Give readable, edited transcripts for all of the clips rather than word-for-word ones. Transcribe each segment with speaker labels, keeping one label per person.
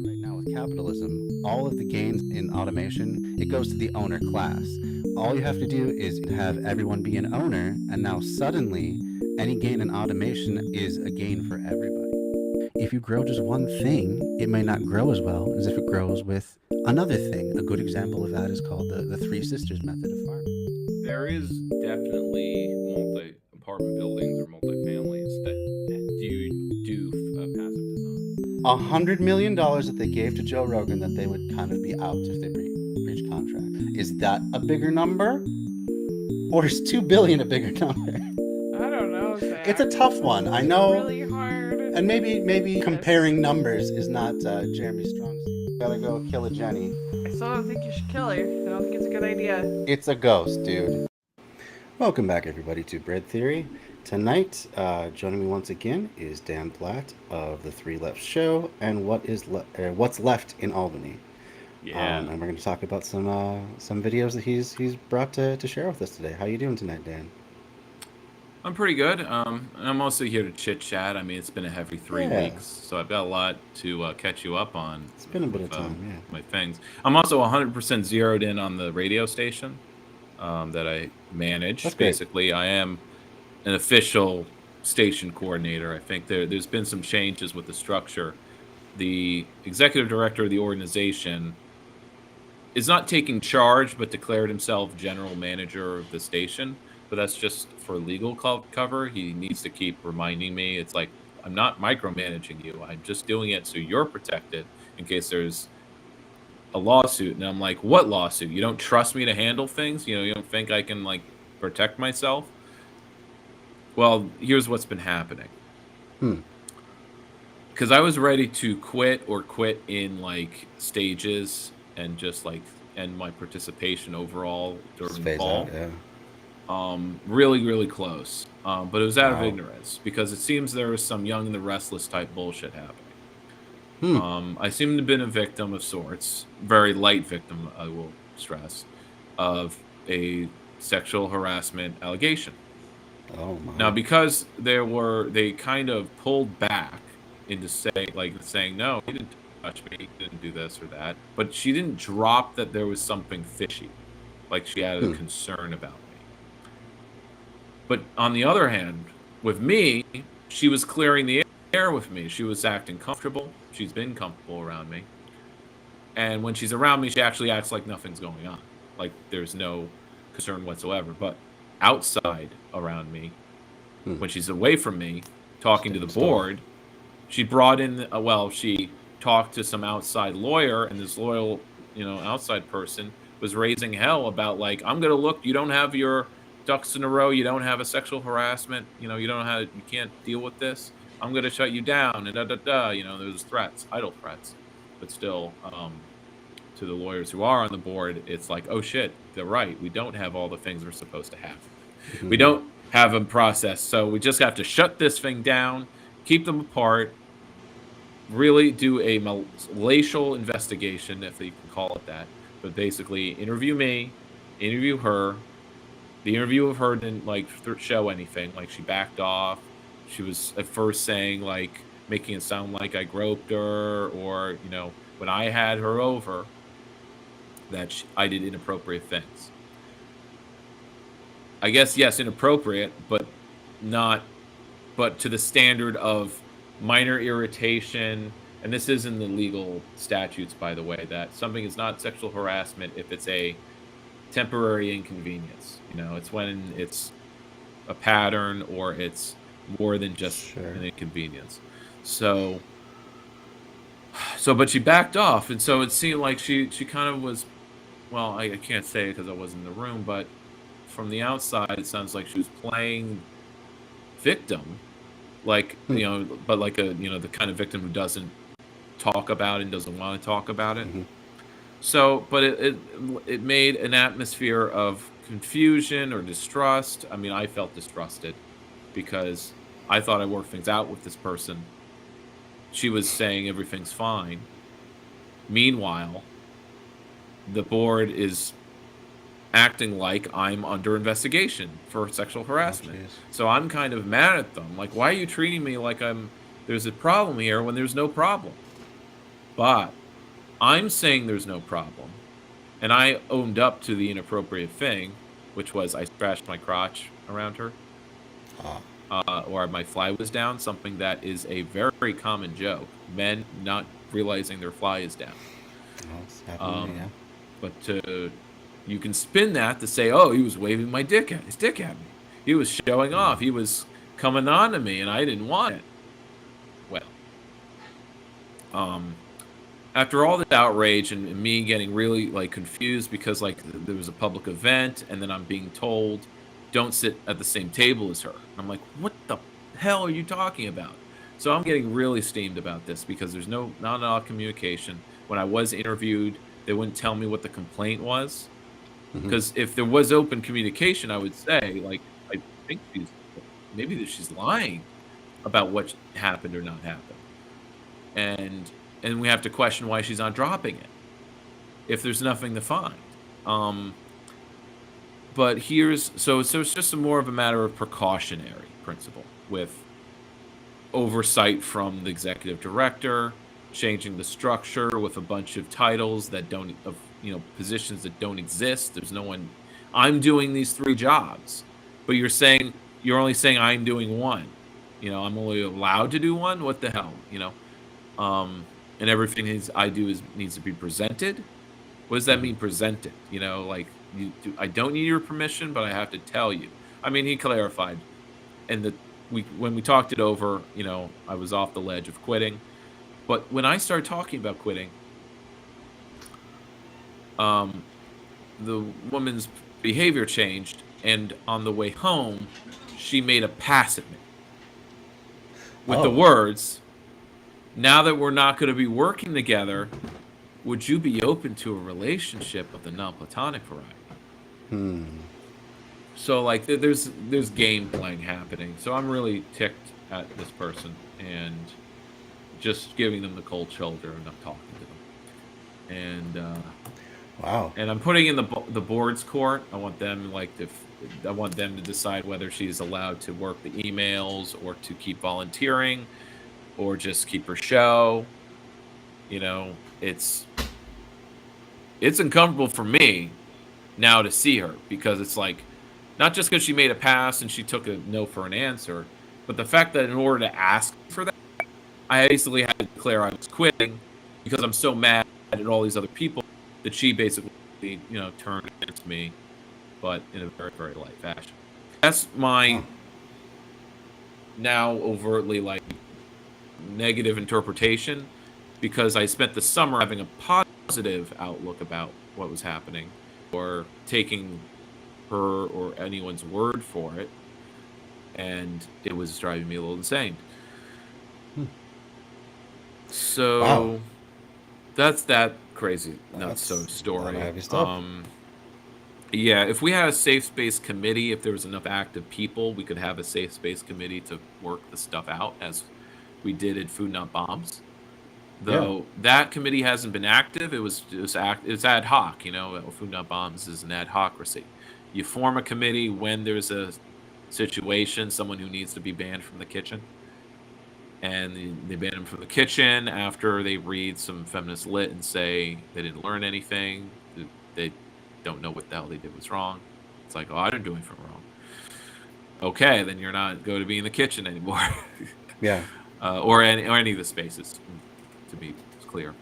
Speaker 1: Right now with capitalism, all of the gains in automation, it goes to the owner class. All you have to do is have everyone be an owner, and now suddenly any gain in automation is a gain for everybody. If you grow just one thing, it may not grow as well as if it grows with another thing. A good example of that is called the Three Sisters method of farming.
Speaker 2: There is definitely multi-apartment buildings or multi-families that do passive design.
Speaker 1: $100 million that they gave to Joe Rogan that they would kind of be out if they breach contract. Is that a bigger number, or is 2 billion a bigger number?
Speaker 3: I don't know,
Speaker 1: It's a
Speaker 3: Zach.
Speaker 1: tough one. I
Speaker 3: It's
Speaker 1: know,
Speaker 3: really hard.
Speaker 1: and maybe comparing numbers is not Jeremy's strong suit. Gotta go kill a Jenny.
Speaker 3: I still don't think you should kill her. I don't think it's a good idea.
Speaker 1: It's a ghost, dude. Welcome back, everybody, to Bread Theory. Tonight, joining me once again is Dan Platt of the Three Left Show and What's Left in Albany.
Speaker 2: Yeah.
Speaker 1: And we're going to talk about some videos that he's brought to share with us today. How you doing tonight, Dan?
Speaker 2: I'm pretty good. I'm mostly here to chit chat. I mean, it's been a heavy 3 weeks, so I've got a lot to catch you up on.
Speaker 1: It's been a bit of time, yeah.
Speaker 2: My things. I'm also 100% zeroed in on the radio station that I manage.
Speaker 1: That's great.
Speaker 2: Basically, I am an official station coordinator. I think there's been some changes with the structure. The executive director of the organization is not taking charge, but declared himself general manager of the station. But that's just for legal cover. He needs to keep reminding me. It's like, I'm not micromanaging you. I'm just doing it so you're protected in case there's a lawsuit. And I'm like, what lawsuit? You don't trust me to handle things? You don't think I can protect myself? Well, here's what's been happening. Because I was ready to quit in stages and just end my participation overall during the fall.
Speaker 1: Yeah.
Speaker 2: Really, really close. But it was out of ignorance because it seems there was some Young and the Restless type bullshit happening. I seem to have been a victim of sorts, very light victim, I will stress, of a sexual harassment allegation.
Speaker 1: Oh my.
Speaker 2: Now, because they kind of pulled back into saying, no, he didn't touch me, he didn't do this or that. But she didn't drop that there was something fishy, like she had a concern about me. But on the other hand, with me, she was clearing the air with me. She was acting comfortable. She's been comfortable around me. And when she's around me, she actually acts like nothing's going on. Like there's no concern whatsoever. But outside around me, when she's away from me, talking to the board, she brought in, she talked to some outside lawyer, and this loyal, outside person was raising hell about I'm going to look, you don't have your ducks in a row, you don't have a sexual harassment, you don't know you can't deal with this, I'm going to shut you down, and there's threats, idle threats. But still, to the lawyers who are on the board, it's like, oh shit, they're right, we don't have all the things we're supposed to have. We don't have a process, so we just have to shut this thing down, keep them apart, really do a malicious investigation, if you can call it that, but basically interview me, interview her. The interview of her didn't show anything. She backed off. She was at first saying making it sound like I groped her, or when I had her over, that I did inappropriate things. I guess yes, inappropriate, but to the standard of minor irritation. And this is in the legal statutes, by the way, that something is not sexual harassment if it's a temporary inconvenience. It's when it's a pattern or it's more than just an inconvenience. So, but she backed off, and so it seemed like she kind of was, well, I can't say it because I wasn't in the room, but from the outside, it sounds like she was playing victim, but the kind of victim who doesn't talk about it and doesn't want to talk about it. So, but it made an atmosphere of confusion or distrust. I mean, I felt distrusted because I thought I worked things out with this person. She was saying everything's fine. Meanwhile, the board is acting like I'm under investigation for sexual harassment. So I'm kind of mad at them. Why are you treating me like I'm, there's a problem here when there's no problem. But I'm saying there's no problem. And I owned up to the inappropriate thing, which was I scratched my crotch around her. Or my fly was down, something that is a very common joke. Men not realizing their fly is down.
Speaker 1: It's happening, yeah.
Speaker 2: But you can spin that to say, oh, he was waving his dick at me. He was showing off. He was coming on to me, and I didn't want it. Well, after all this outrage and me getting really like confused because like there was a public event, and then I'm being told, don't sit at the same table as her. I'm like, what the hell are you talking about? So I'm getting really steamed about this because there's not enough communication. When I was interviewed, they wouldn't tell me what the complaint was. Because if there was open communication, I would say, like, I think maybe she's lying about what happened or not happened. And we have to question why she's not dropping it if there's nothing to find. But so it's just more of a matter of precautionary principle with oversight from the executive director, changing the structure with a bunch of titles that don't, positions that don't exist. There's no one. I'm doing these 3 jobs, but you're only saying I'm doing one. I'm only allowed to do one. What the hell? And everything I do needs to be presented. What does that mean, presented? I don't need your permission, but I have to tell you. I mean, he clarified, and when we talked it over, I was off the ledge of quitting. But when I started talking about quitting, the woman's behavior changed, and on the way home, she made a pass at me with the words, now that we're not going to be working together, would you be open to a relationship of the non-platonic variety? So, like, there's game playing happening. So I'm really ticked at this person and just giving them the cold shoulder and not talking to them. And
Speaker 1: wow.
Speaker 2: And I'm putting in the board's court. I want them to decide whether she's allowed to work the emails or to keep volunteering, or just keep her show. It's uncomfortable for me now to see her, because it's like, not just because she made a pass and she took a no for an answer, but the fact that in order to ask for that, I basically had to declare I was quitting because I'm so mad at all these other people that she basically, turned against me, but in a very, very light fashion. That's my now overtly like negative interpretation, because I spent the summer having a positive outlook about what was happening, or taking her or anyone's word for it, and it was driving me a little insane. So that's that crazy story.
Speaker 1: Heavy stuff.
Speaker 2: Yeah, if we had a safe space committee, if there was enough active people, we could have a safe space committee to work the stuff out, as we did at Food Not Bombs. Though that committee hasn't been active, it's ad hoc. Food Not Bombs is an adhocracy. You form a committee when there's a situation, someone who needs to be banned from the kitchen, and they ban them from the kitchen after they read some feminist lit and say they didn't learn anything, they don't know what the hell they did was wrong. It's like, oh, I didn't do anything wrong. Okay, then you're not going to be in the kitchen anymore.
Speaker 1: Yeah.
Speaker 2: Or any of the spaces, to be clear.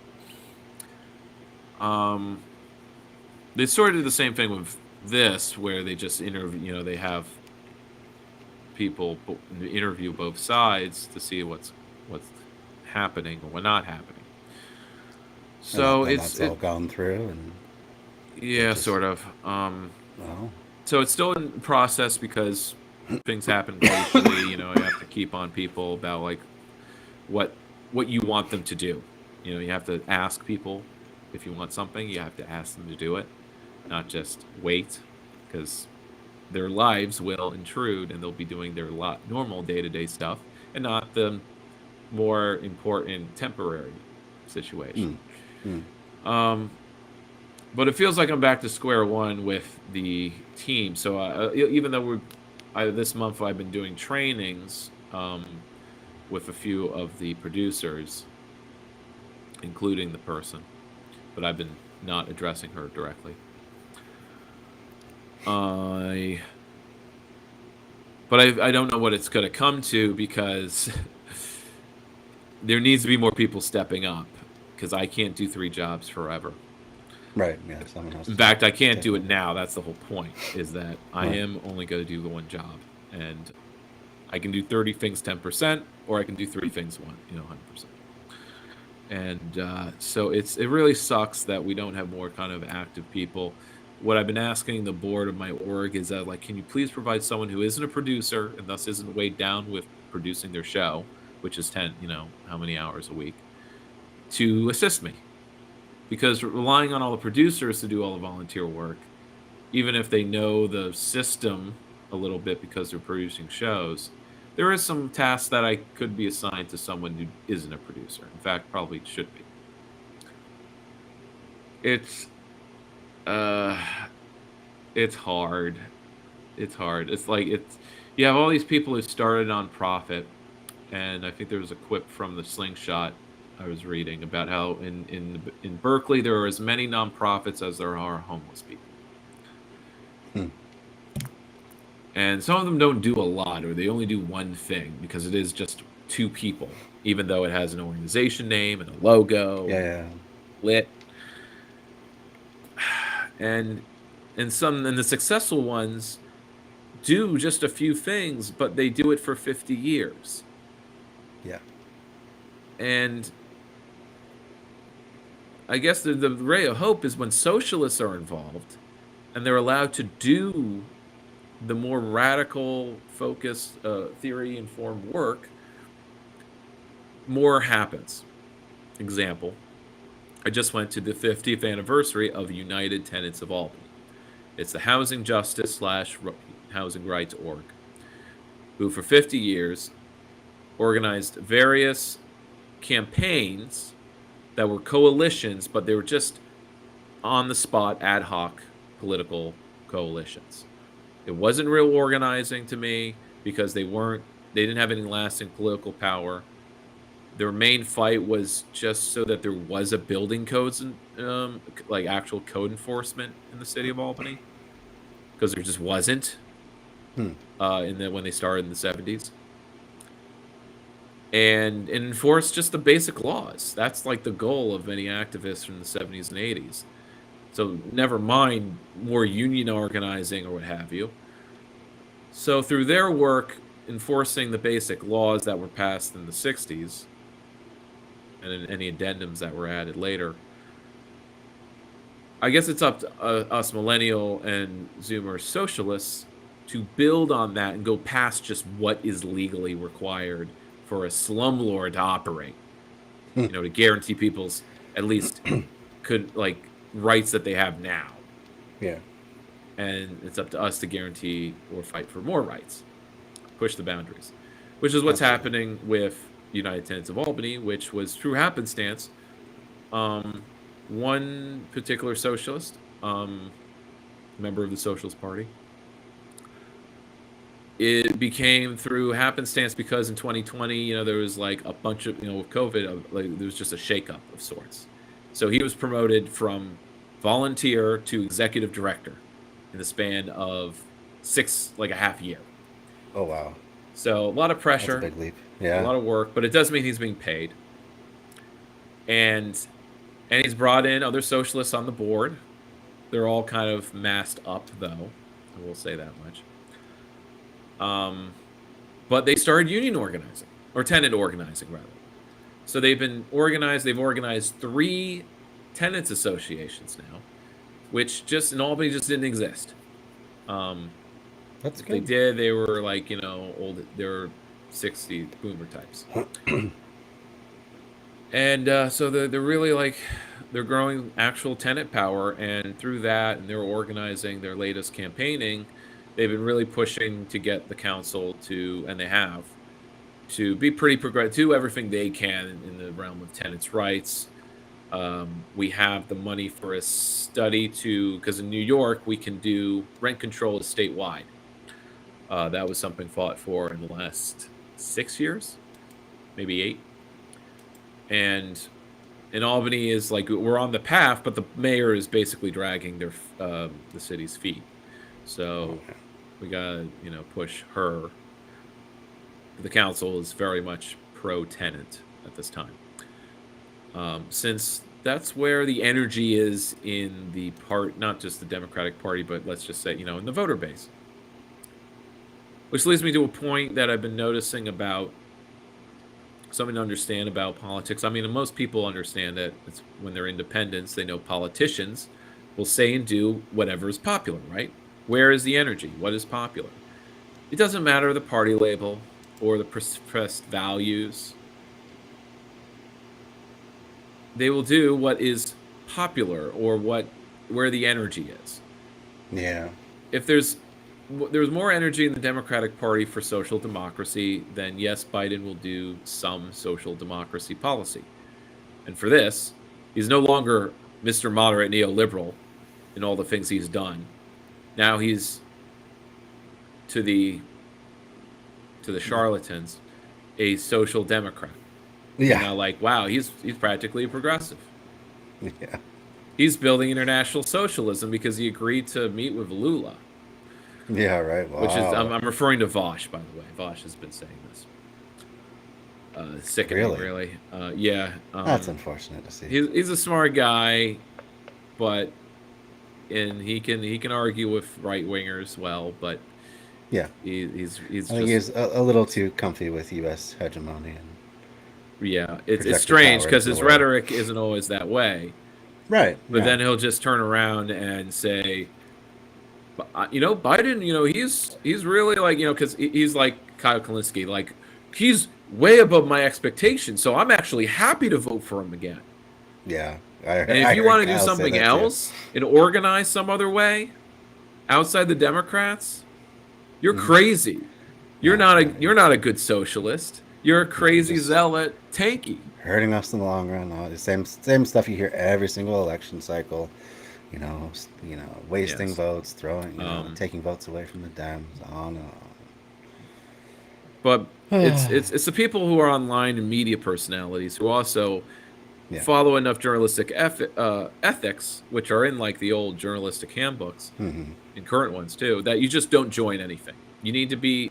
Speaker 2: They sort of do the same thing with this, where they just interview. They have people interview both sides to see what's happening or what not happening. So
Speaker 1: that's all gone through, and
Speaker 2: sort of.
Speaker 1: Well,
Speaker 2: So it's still in process because things happen glacially. You have to keep on people about like what you want them to do. You have to ask people if you want something. You have to ask them to do it, not just wait, because their lives will intrude and they'll be doing their normal day-to-day stuff and not the more important temporary situation. But it feels like I'm back to square one with the team. So even though this month I've been doing trainings, with a few of the producers, including the person, but I've been not addressing her directly. But I don't know what it's going to come to, because there needs to be more people stepping up, because I can't do 3 jobs forever.
Speaker 1: Right. Yeah. Someone else.
Speaker 2: In fact, I can't do it now. That's the whole point, is that I
Speaker 1: Right.
Speaker 2: am only going to do the 1 job, and I can do 30 things 10%, or I can do 3 things 100%. And so it really sucks that we don't have more kind of active people. What I've been asking the board of my org is that, like, can you please provide someone who isn't a producer and thus isn't weighed down with producing their show, which is 10, how many hours a week, to assist me? Because relying on all the producers to do all the volunteer work, even if they know the system a little bit because they're producing shows, there is some tasks that I could be assigned to someone who isn't a producer. In fact, probably should be. It's hard. It's hard. It's like you have all these people who started on profit, and I think there was a quip from the Slingshot I was reading about how in Berkeley there are as many nonprofits as there are homeless people. And some of them don't do a lot, or they only do one thing, because it is just 2 people, even though it has an organization name and a logo.
Speaker 1: Yeah.
Speaker 2: Lit. And the successful ones do just a few things, but they do it for 50 years.
Speaker 1: Yeah.
Speaker 2: And I guess the ray of hope is when socialists are involved and they're allowed to do the more radical, focused, theory-informed work, more happens. Example, I just went to the 50th anniversary of United Tenants of Albany. It's the Housing Justice / Housing Rights Org, who for 50 years organized various campaigns that were coalitions, but they were just on-the-spot, ad hoc political coalitions. It wasn't real organizing to me, because they didn't have any lasting political power. Their main fight was just so that there was a building codes and like actual code enforcement in the city of Albany, because there just wasn't when they started in the 70s. And enforce just the basic laws. That's like the goal of many activists from the 70s and 80s. So never mind more union organizing or what have you. So through their work enforcing the basic laws that were passed in the 60s, and any addendums that were added later, I guess it's up to us millennial and Zoomer socialists to build on that and go past just what is legally required for a slumlord to operate. To guarantee people's at least rights that they have now.
Speaker 1: Yeah.
Speaker 2: And it's up to us to guarantee or fight for more rights, push the boundaries, which is what's happening with United Tenants of Albany, which was through happenstance. One particular socialist, member of the Socialist Party, it became through happenstance because in 2020, there was like a bunch of, with COVID, there was just a shakeup of sorts. So he was promoted from volunteer to executive director in the span of a half year.
Speaker 1: Oh, wow.
Speaker 2: So a lot of pressure.
Speaker 1: That's a big leap. Yeah.
Speaker 2: A lot of work, but it does mean he's being paid. And he's brought in other socialists on the board. They're all kind of masked up, though. I will say that much. But they started union organizing, or tenant organizing, rather. So they've organized 3 tenants associations now, which just in Albany just didn't exist.
Speaker 1: That's good.
Speaker 2: They did. They were old. They were 60 boomer types. And so they're really they're growing actual tenant power, and through that, and they're organizing their latest campaigning. They've been really pushing to get the council and they have, to be pretty progressive, do everything they can in the realm of tenants' rights. We have the money for a study because in New York, we can do rent control is statewide. That was something fought for in the last 6 years. maybe 8. And in Albany is like we're on the path, but the mayor is basically dragging the city's feet. So we gotta push her. The council is very much pro-tenant at this time, since that's where the energy is in the not just the Democratic Party, but let's just say in the voter base. Which leads me to a point that I've been noticing about something to understand about politics. I mean, most people understand that it's when they're independents, they know politicians will say and do whatever is popular, right? Where is the energy? What is popular? It doesn't matter the party label or the professed values. They will do what is popular or where the energy is.
Speaker 1: Yeah.
Speaker 2: If there's more energy in the Democratic Party for social democracy, then yes, Biden will do some social democracy policy. And for this, he's no longer Mr. Moderate neoliberal in all the things he's done. Now he's to the charlatans a social democrat.
Speaker 1: Yeah.
Speaker 2: Like, wow, he's practically a progressive.
Speaker 1: Yeah.
Speaker 2: He's building international socialism because he agreed to meet with Lula.
Speaker 1: Yeah, right. Wow.
Speaker 2: Which is, I'm referring to Vosh, by the way. Vosh has been saying this. Sickening, really. Yeah.
Speaker 1: That's unfortunate to see.
Speaker 2: He's a smart guy, but he can argue with right wingers well, but
Speaker 1: yeah,
Speaker 2: he's
Speaker 1: I think he's a little too comfy with U.S. hegemony. And
Speaker 2: yeah, it's strange because his rhetoric isn't always that way.
Speaker 1: Right.
Speaker 2: But then he'll just turn around and say, Biden, he's really like, because he's like Kyle Kalinske, like he's way above my expectations. So I'm actually happy to vote for him again.
Speaker 1: Yeah.
Speaker 2: And if you want to do something else and organize some other way outside the Democrats, you're crazy. You're not a good socialist. You're a crazy zealot, tanky.
Speaker 1: Hurting us in the long run. All the same stuff you hear every single election cycle. Wasting votes, taking votes away from the Dems, on and on.
Speaker 2: But it's the people who are online and media personalities who also follow enough journalistic ethics, which are in like the old journalistic handbooks, and current ones too, that you just don't join anything. You need to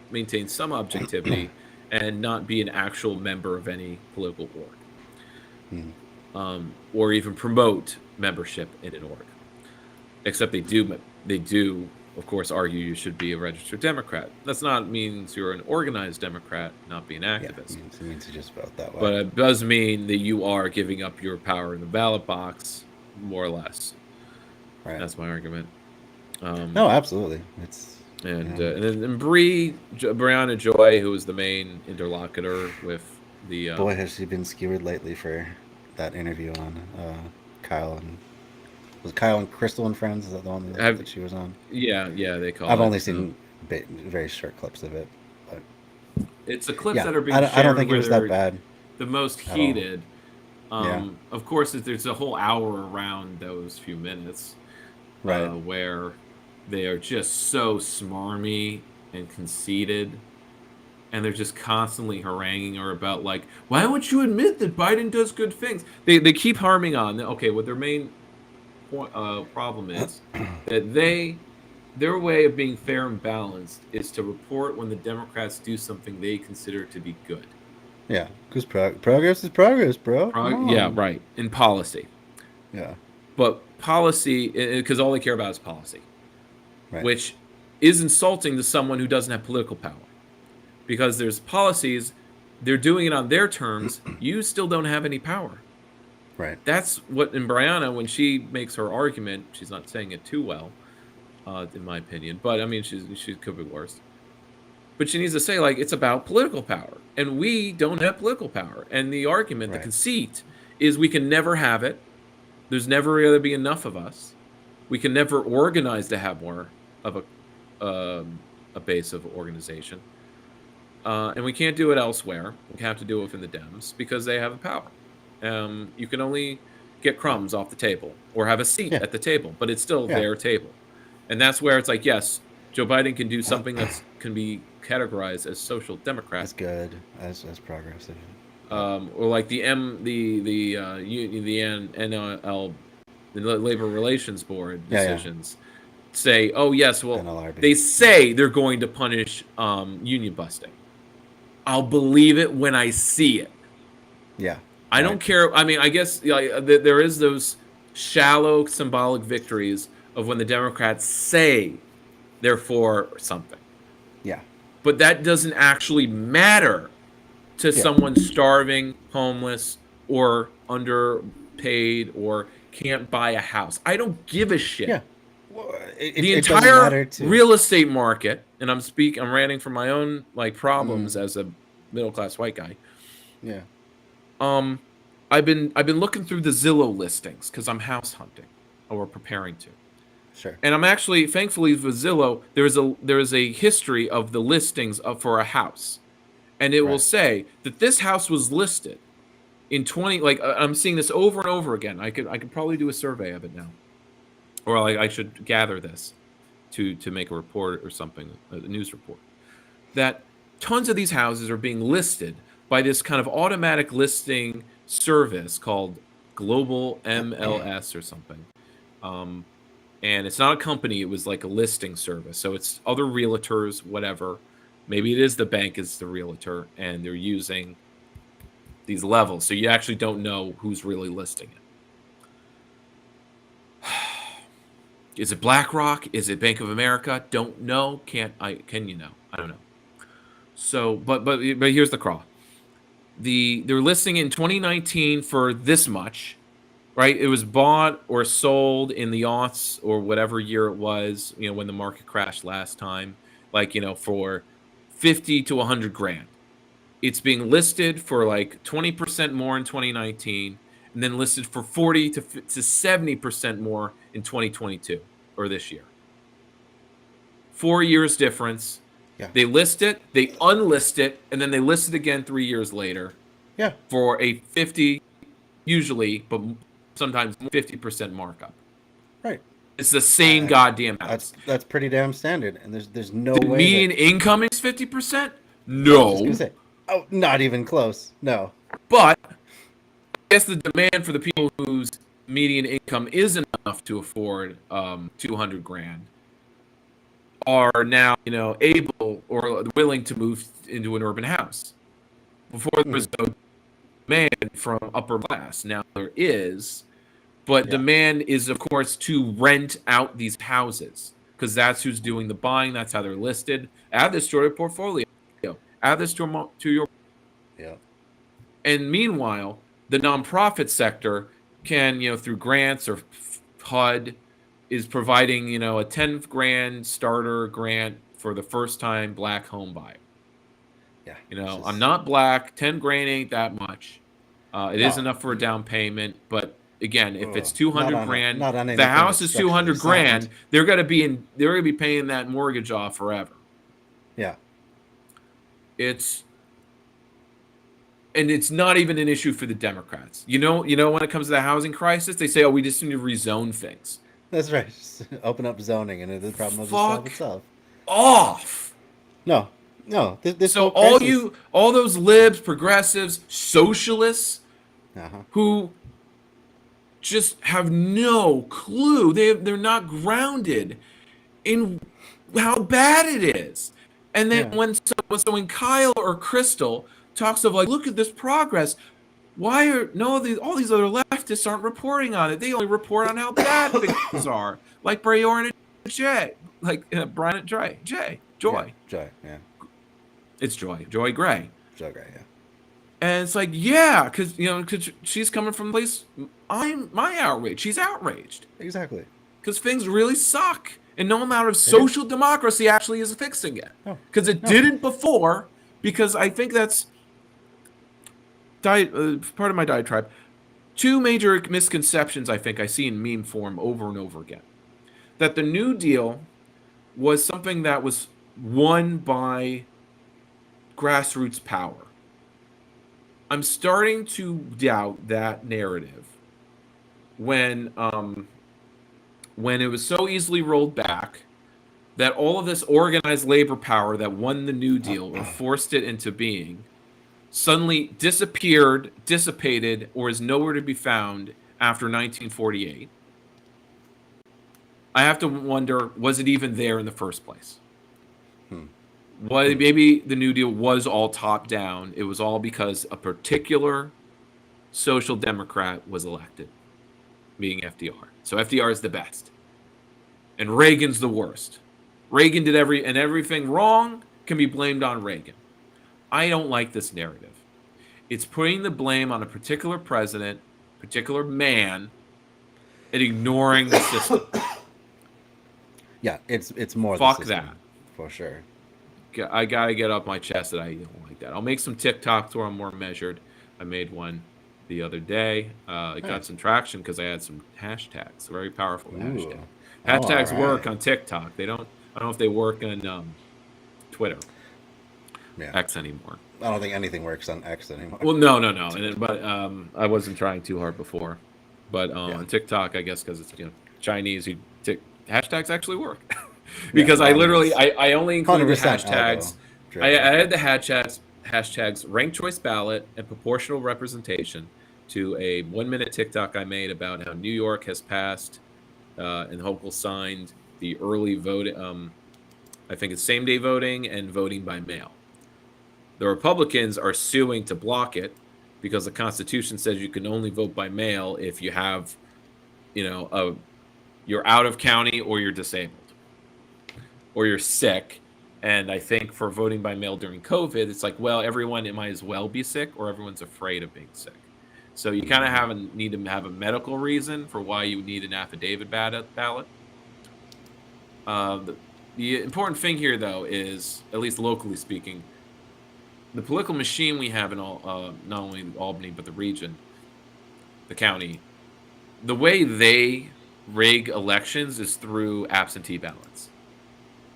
Speaker 2: maintain some objectivity and not be an actual member of any political org, or even promote membership in an org. Except they do, of course, argue you should be a registered Democrat. That's not means you're an organized Democrat, not be an activist.
Speaker 1: Yeah, it means you just vote that way.
Speaker 2: But it does mean that you are giving up your power in the ballot box, more or less.
Speaker 1: Right.
Speaker 2: That's my argument.
Speaker 1: No, absolutely.
Speaker 2: And then Brianna Joy, who was the main interlocutor with the
Speaker 1: boy, has she been skewered lately for that interview on Kyle and was Kyle and Crystal and Friends? Is that the one that she was on?
Speaker 2: Yeah, they call it.
Speaker 1: I've only seen very short clips of it, but
Speaker 2: it's the clips that are being shared.
Speaker 1: I don't think it was that bad.
Speaker 2: The most heated. Of course, there's a whole hour around those few minutes,
Speaker 1: right,
Speaker 2: where they are just so smarmy and conceited, and they're just constantly haranguing her about like, why won't you admit that Biden does good things? They keep harming on what their main problem is that their way of being fair and balanced is to report when the Democrats do something they consider to be good.
Speaker 1: Yeah, because progress is progress, bro.
Speaker 2: Yeah, right. In policy.
Speaker 1: Yeah.
Speaker 2: But policy, because all they care about is policy.
Speaker 1: Right.
Speaker 2: Which is insulting to someone who doesn't have political power. Because there's policies, they're doing it on their terms, you still don't have any power.
Speaker 1: Right.
Speaker 2: That's what, in Brianna, when she makes her argument, she's not saying it too well, in my opinion, but I mean, she could be worse. But she needs to say, like, it's about political power, and we don't have political power. And the argument, the conceit, is we can never have it. There's never going to be enough of us. We can never organize to have more of a base of organization. And we can't do it elsewhere. We have to do it within the Dems because they have the power. You can only get crumbs off the table or have a seat at the table, but it's still their table. And that's where it's like, yes, Joe Biden can do something that's can be categorized as social democrat.
Speaker 1: That's good. That's progressive.
Speaker 2: Or like the NLL, the Labor Relations Board decisions say, oh yes, well
Speaker 1: NLRB.
Speaker 2: they say they're going to punish union busting. I'll believe it when I see it.
Speaker 1: Yeah.
Speaker 2: I don't care. I mean, I guess there is those shallow symbolic victories of when the Democrats say they're for something.
Speaker 1: Yeah.
Speaker 2: But that doesn't actually matter to someone starving, homeless, or underpaid, or can't buy a house. I don't give a shit.
Speaker 1: Yeah. Well,
Speaker 2: the entire real estate market, and I'm ranting from my own problems as a middle class white guy.
Speaker 1: Yeah.
Speaker 2: I've been looking through the Zillow listings because I'm house hunting, or preparing to.
Speaker 1: Sure.
Speaker 2: And I'm actually, thankfully, with Zillow, there is a history of the listings for a house, and it will say that this house was listed in 20. I'm seeing this over and over again. I could probably do a survey of it now, or I should gather this to make a report or something, a news report. That tons of these houses are being listed by this kind of automatic listing service called Global MLS or something. And it's not a company, it was like a listing service. So it's other realtors, whatever. Maybe it is the bank is the realtor, and they're using these levels. So you actually don't know who's really listing it. Is it BlackRock? Is it Bank of America? Don't know. Can you know? I don't know. So, but here's the crawl. They're listing in 2019 for this much, right? It was bought or sold in the aughts or whatever year it was, when the market crashed last time, for 50 to 100 grand. It's being listed for 20% more in 2019, and then listed for 40 to 70% more in 2022 or this year. 4 years difference.
Speaker 1: Yeah.
Speaker 2: They list it, they unlist it, and then they list it again 3 years later.
Speaker 1: Yeah.
Speaker 2: For a 50, usually, but sometimes 50% markup.
Speaker 1: Right.
Speaker 2: It's the same goddamn house.
Speaker 1: That's pretty damn standard, and there's no
Speaker 2: the
Speaker 1: way.
Speaker 2: Median income is 50%? No.
Speaker 1: I was just gonna say, not even close. No.
Speaker 2: But I guess the demand for the people whose median income isn't enough to afford 200 grand are now, able or willing to move into an urban house. Before there was no demand from upper class. Now there is, but demand is, of course, to rent out these houses because that's who's doing the buying. That's how they're listed. Add this to your portfolio. Add this to your.
Speaker 1: Yeah.
Speaker 2: And meanwhile, the nonprofit sector can, through grants or HUD, is providing, a 10 grand starter grant for the first time black home buyer.
Speaker 1: Yeah.
Speaker 2: I'm not black. 10 grand ain't that much. It is enough for a down payment, but again, if it's 200 grand, the house is 200 grand. They're gonna be paying that mortgage off forever.
Speaker 1: Yeah.
Speaker 2: It's not even an issue for the Democrats. When it comes to the housing crisis, they say, "Oh, we just need to rezone things."
Speaker 1: That's right. Just open up zoning, and the problem will just solve itself.
Speaker 2: Off.
Speaker 1: No. This
Speaker 2: so all those libs, progressives, socialists, who just have no clue. They're not grounded in how bad it is. And then when Kyle or Crystal talks of look at this progress, why are all these other leftists aren't reporting on it? They only report on how bad things are, like Brayor and Jay, Brian and Joy.
Speaker 1: Joy, yeah.
Speaker 2: It's Joy Gray.
Speaker 1: Joy Gray, yeah.
Speaker 2: And it's because she's coming from a place. My outrage. She's outraged.
Speaker 1: Exactly.
Speaker 2: Because things really suck, and no amount of social democracy actually is fixing it. Because it didn't before. Because I think that's part of my diatribe. Two major misconceptions I think I see in meme form over and over again. That the New Deal was something that was won by grassroots power. I'm starting to doubt that narrative when it was so easily rolled back, that all of this organized labor power that won the New Deal or forced it into being suddenly disappeared, dissipated, or is nowhere to be found after 1948. I have to wonder, was it even there in the first place? Maybe the New Deal was all top down. It was all because a particular social democrat was elected, being FDR. So FDR is the best, and Reagan's the worst. Reagan did everything wrong can be blamed on Reagan. I don't like this narrative. It's putting the blame on a particular president, particular man, and ignoring the system.
Speaker 1: Yeah, it's more
Speaker 2: Fuck
Speaker 1: the system,
Speaker 2: that.
Speaker 1: for sure.
Speaker 2: I gotta get off my chest that I don't like that. I'll make some TikToks where I'm more measured. I made one the other day. It got some traction because I had some hashtags, very powerful hashtags. Hashtags work on TikTok. They don't. I don't know if they work on Twitter, X anymore.
Speaker 1: I don't think anything works on X anymore.
Speaker 2: Well, no. But I wasn't trying too hard before. But on TikTok, I guess because it's Chinese, hashtags actually work. Because I literally I only included the hashtags. I added the hashtags ranked choice ballot and proportional representation to a 1-minute TikTok I made about how New York has passed and Hochul signed the early vote. I think it's same-day voting and voting by mail. The Republicans are suing to block it because the Constitution says you can only vote by mail if you have, you're out of county or you're disabled or you're sick. And I think for voting by mail during COVID, it's like, well, everyone might as well be sick or everyone's afraid of being sick. So you kind of need to have a medical reason for why you need an affidavit ballot. The important thing here, though, is, at least locally speaking, the political machine we have in all, not only Albany, but the region, the county, the way they rig elections is through absentee ballots.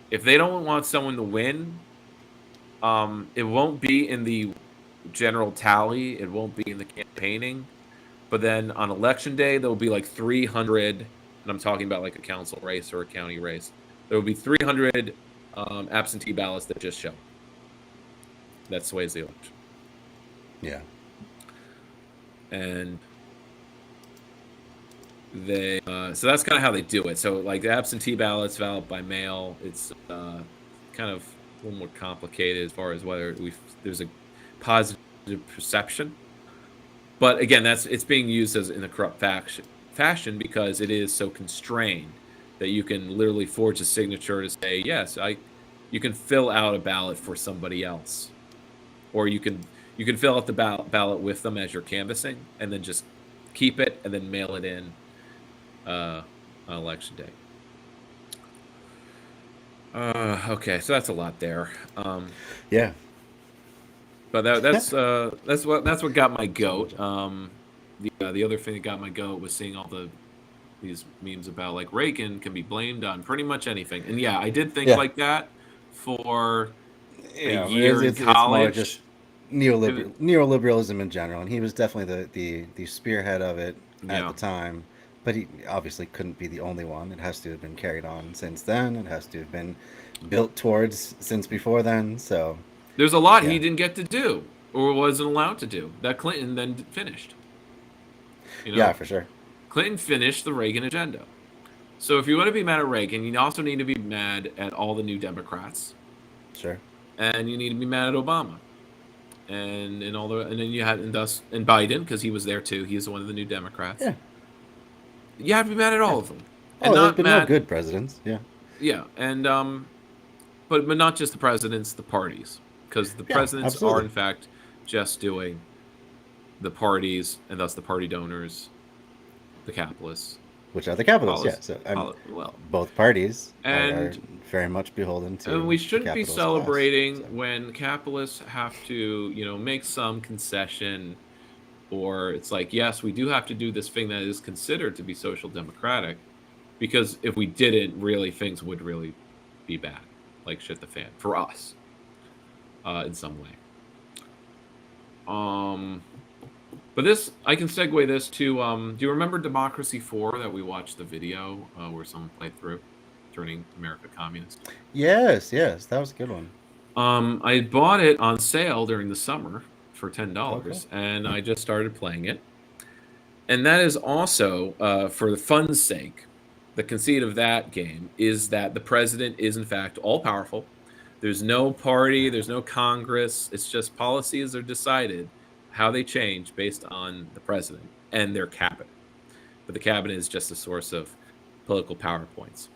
Speaker 2: If they don't want someone to win, it won't be in the general tally. It won't be in the campaigning. But then on election day, there will be like 300, and I'm talking about like a council race or a county race. There will be 300 absentee ballots that just show. That sways the election.
Speaker 1: Yeah.
Speaker 2: And they so that's kind of how they do it. So like the absentee ballots, ballot by mail, it's kind of a little more complicated as far as whether there's a positive perception. But again, it's being used as in a corrupt fashion because it is so constrained that you can literally forge a signature to say, yes, you can fill out a ballot for somebody else. Or you can fill out the ballot with them as you're canvassing and then just keep it and then mail it in on election day. Okay, so that's a lot there.
Speaker 1: Yeah.
Speaker 2: But that's what got my goat. The other thing that got my goat was seeing all these memes about like Reagan can be blamed on pretty much anything. And yeah, I did think like that for a year in college.
Speaker 1: It's more just neoliberalism in general, and he was definitely the spearhead of it at the time. But he obviously couldn't be the only one. It has to have been carried on since then. It has to have been built towards since before then. So
Speaker 2: there's a lot he didn't get to do or wasn't allowed to do that Clinton then finished.
Speaker 1: Yeah, for sure.
Speaker 2: Clinton finished the Reagan agenda. So if you want to be mad at Reagan, you also need to be mad at all the new Democrats.
Speaker 1: Sure.
Speaker 2: And you need to be mad at Obama. And then you had and Biden, because he was there too. He's one of the new Democrats. Yeah. You have to be mad at all of them. And
Speaker 1: there's been no good presidents. Yeah.
Speaker 2: Yeah, and but not just the presidents, the parties, because the presidents are in fact just doing the parties, and thus the party donors, the capitalists,
Speaker 1: which are the capitalists. So both parties are very much beholden to.
Speaker 2: And we shouldn't be celebrating when capitalists have to, make some concession, or it's like, yes, we do have to do this thing that is considered to be social democratic, because if we didn't, really things would really be bad, like shit the fan for us, in some way. But this, I can segue this to, do you remember Democracy 4 that we watched the video where someone played through? turning America communist.
Speaker 1: Yes, that was a good one.
Speaker 2: I bought it on sale during the summer for
Speaker 1: Okay.
Speaker 2: $10, and I just started playing it. And that is also, for the fun's sake, the conceit of that game is that the president is in fact all powerful. There's no party, there's no Congress. It's just policies are decided how they change based on the president and their cabinet. But the cabinet is just a source of political power points,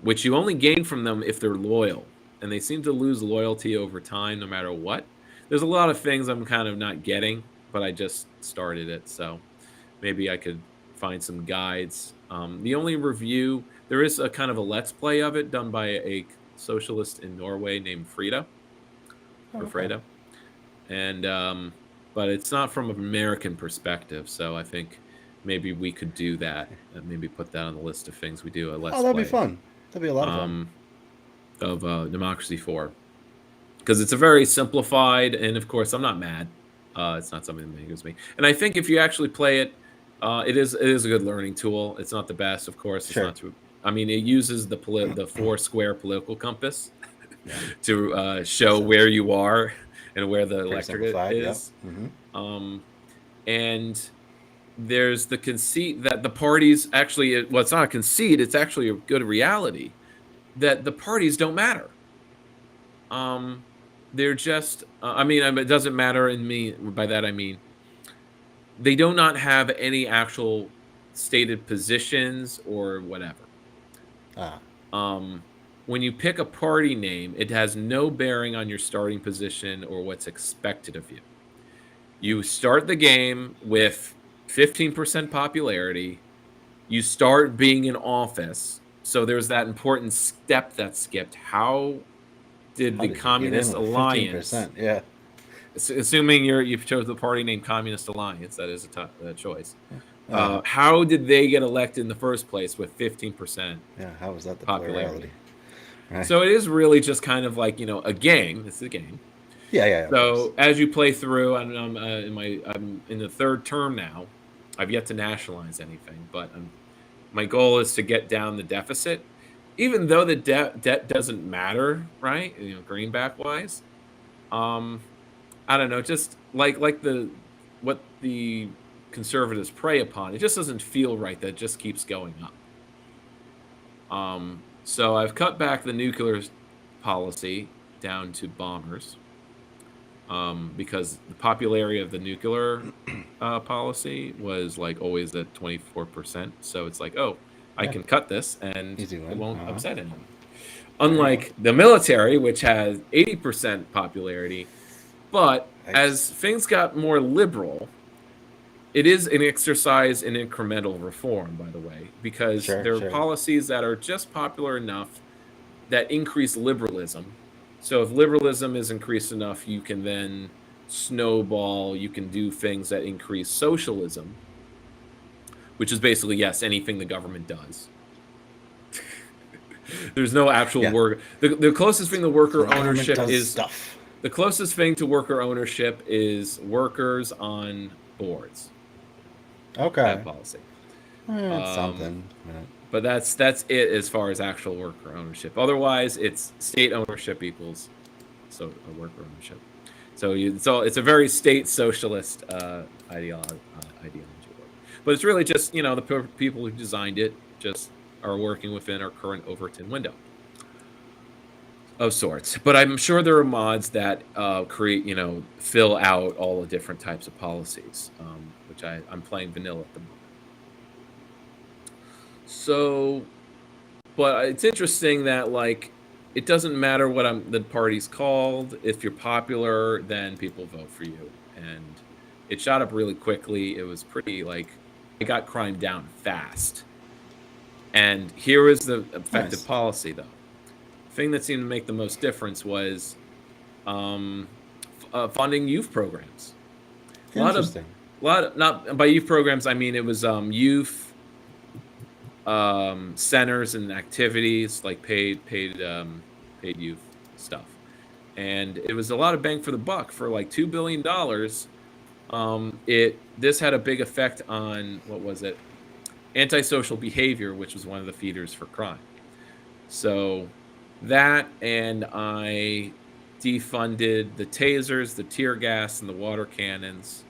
Speaker 2: which you only gain from them if they're loyal. And they seem to lose loyalty over time no matter what. There's a lot of things I'm kind of not getting, but I just started it, so maybe I could find some guides. The only review, there is a kind of a let's play of it done by a socialist in Norway named Frida, or Freda. And but it's not from an American perspective, so I think maybe we could do that and maybe put that on the list of things we do. A let's
Speaker 1: Oh, that'd
Speaker 2: play
Speaker 1: be fun. That'd be a lot of fun.
Speaker 2: Of Democracy 4, because it's a very simplified, and of course I'm not mad. It's not something that angers me. And I think if you actually play it, it is a good learning tool. It's not the best, of course. It's
Speaker 1: Sure.
Speaker 2: not too. I mean, it uses the four square political compass to show where you are and where the electorate is.
Speaker 1: Mm-hmm.
Speaker 2: And there's the conceit that the parties actually, well, it's not a conceit. It's actually a good reality that the parties don't matter. They're just, I mean, it doesn't matter in me. By that, I mean, they do not have any actual stated positions or whatever. When you pick a party name, it has no bearing on your starting position or what's expected of you. You start the game with 15% popularity. You start being in office. So there's that important step that's skipped. How did the Communist Alliance?
Speaker 1: 15%, yeah.
Speaker 2: Assuming you've chose the party named Communist Alliance, that is a choice. How did they get elected in the first place with 15%?
Speaker 1: Yeah, how was that the
Speaker 2: popularity?
Speaker 1: Right.
Speaker 2: So it is really just kind of like, a game. It's a game.
Speaker 1: Yeah.
Speaker 2: So as you play through, I'm in the third term now. I've yet to nationalize anything, but my goal is to get down the deficit, even though the debt doesn't matter, right? Greenback wise. I don't know, just like what the conservatives prey upon. It just doesn't feel right that it just keeps going up. So I've cut back the nuclear policy down to bombers, because the popularity of the nuclear policy was like always at 24%. So it's like, I can cut this and it won't upset anyone. Unlike the military, which has 80% popularity. But as things got more liberal, it is an exercise in incremental reform, by the way, because there are policies that are just popular enough that increase liberalism. So if liberalism is increased enough, you can then snowball, you can do things that increase socialism, which is basically, yes, anything the government does. There's no actual work. The closest thing to worker ownership is
Speaker 1: stuff.
Speaker 2: The closest thing to worker ownership is workers on boards.
Speaker 1: Okay.
Speaker 2: That policy.
Speaker 1: That's something.
Speaker 2: But that's it as far as actual worker ownership. Otherwise, it's state ownership equals worker ownership. So it's a very state socialist ideology. But it's really just, the people who designed it just are working within our current Overton window of sorts. But I'm sure there are mods that create, fill out all the different types of policies, which I'm playing vanilla at the moment. So, but it's interesting that, like, it doesn't matter what the party's called. If you're popular, then people vote for you. And it shot up really quickly. It was pretty, it got crime down fast. And here is the effective policy, though. The thing that seemed to make the most difference was funding youth programs.
Speaker 1: Interesting.
Speaker 2: Not by youth programs, I mean it was youth centers and activities, like paid youth stuff, and it was a lot of bang for the buck for like $2 billion. This had a big effect on, what was it, antisocial behavior, which was one of the feeders for crime. So that, and I defunded the tasers, the tear gas, and the water cannons.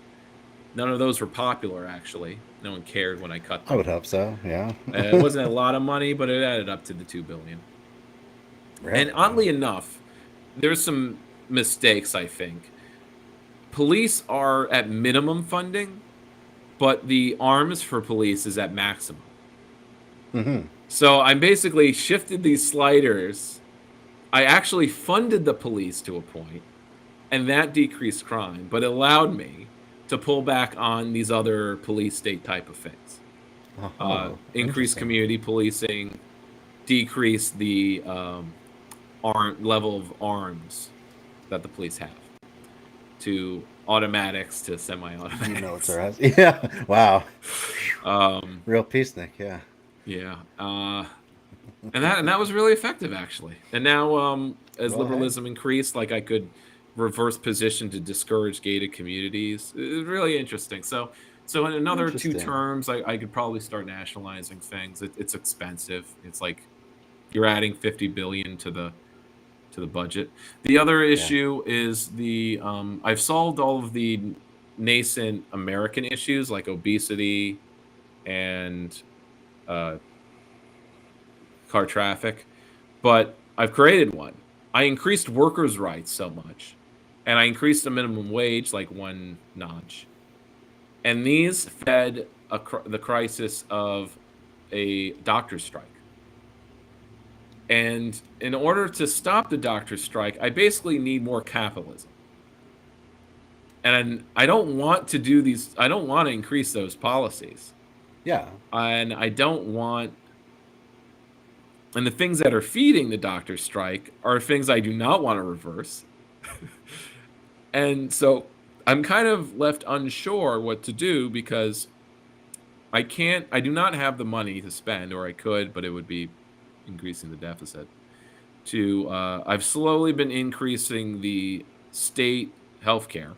Speaker 2: None of those were popular, actually. No one cared when I cut them.
Speaker 1: I would hope so. Yeah.
Speaker 2: It wasn't a lot of money, but it added up to the $2 billion.
Speaker 1: Really?
Speaker 2: And oddly enough, there's some mistakes, I think. Police are at minimum funding, but the arms for police is at maximum.
Speaker 1: Mm-hmm.
Speaker 2: So I basically shifted these sliders. I actually funded the police to a point, and that decreased crime, but it allowed me to pull back on these other police state type of things. Increase community policing, decrease the level of arms that the police have, to automatics to semi-automatics.
Speaker 1: You know, it's alright. Yeah. Wow. Real peacenik. Yeah.
Speaker 2: Yeah. And that was really effective, actually. And now, as liberalism increased, like, I could reverse position to discourage gated communities. It was really interesting. So in another 2 terms, I could probably start nationalizing things. It's expensive. It's like you're adding $50 billion to the budget. The other issue is I've solved all of the nascent American issues like obesity and car traffic, but I've created one. I increased workers' rights so much, and I increased the minimum wage like 1 notch, and these fed the crisis of a doctor's strike. And in order to stop the doctor's strike, I basically need more capitalism. And I don't want to do these. I don't want to increase those policies.
Speaker 1: Yeah.
Speaker 2: And I don't want. And the things that are feeding the doctor's strike are things I do not want to reverse. And so I'm kind of left unsure what to do, because I do not have the money to spend, or I could, but it would be increasing the deficit. I've slowly been increasing the state healthcare,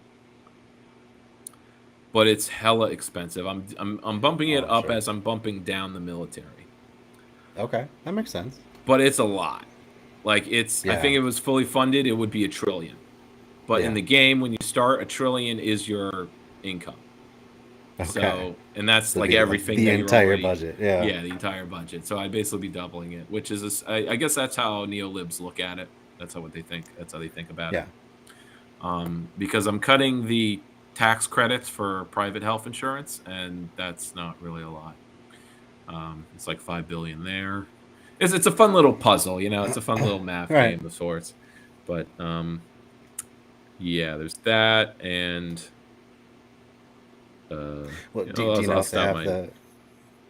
Speaker 2: but it's hella expensive. I'm bumping it up as I'm bumping down the military.
Speaker 1: Okay, that makes sense.
Speaker 2: But it's a lot. Like, I think it was fully funded, it would be $1 trillion. But in the game, when you start, $1 trillion is your income. Okay. So, and that's like everything.
Speaker 1: The entire budget, yeah.
Speaker 2: Yeah, the entire budget. So I'd basically be doubling it, which is, I guess that's how neo-libs look at it. That's how they think about it. Because I'm cutting the tax credits for private health insurance, and that's not really a lot. It's like $5 billion there. It's a fun little puzzle, it's a fun little math game of sorts. But yeah, there's that, and
Speaker 1: do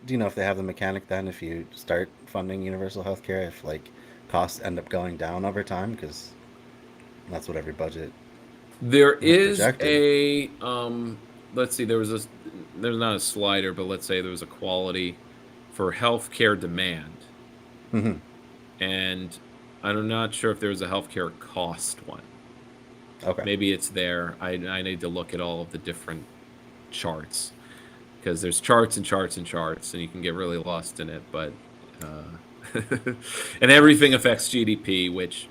Speaker 1: you know if they have the mechanic then, if you start funding universal healthcare, if like costs end up going down over time, because that's what every budget
Speaker 2: there is projected. Let's see, there's not a slider, but let's say there was a quality for healthcare demand.
Speaker 1: Mm-hmm.
Speaker 2: And I'm not sure if there's a healthcare cost one.
Speaker 1: Okay. Maybe
Speaker 2: it's there. I need to look at all of the different charts, because there's charts and charts and charts, and you can get really lost in it. But and everything affects GDP, which,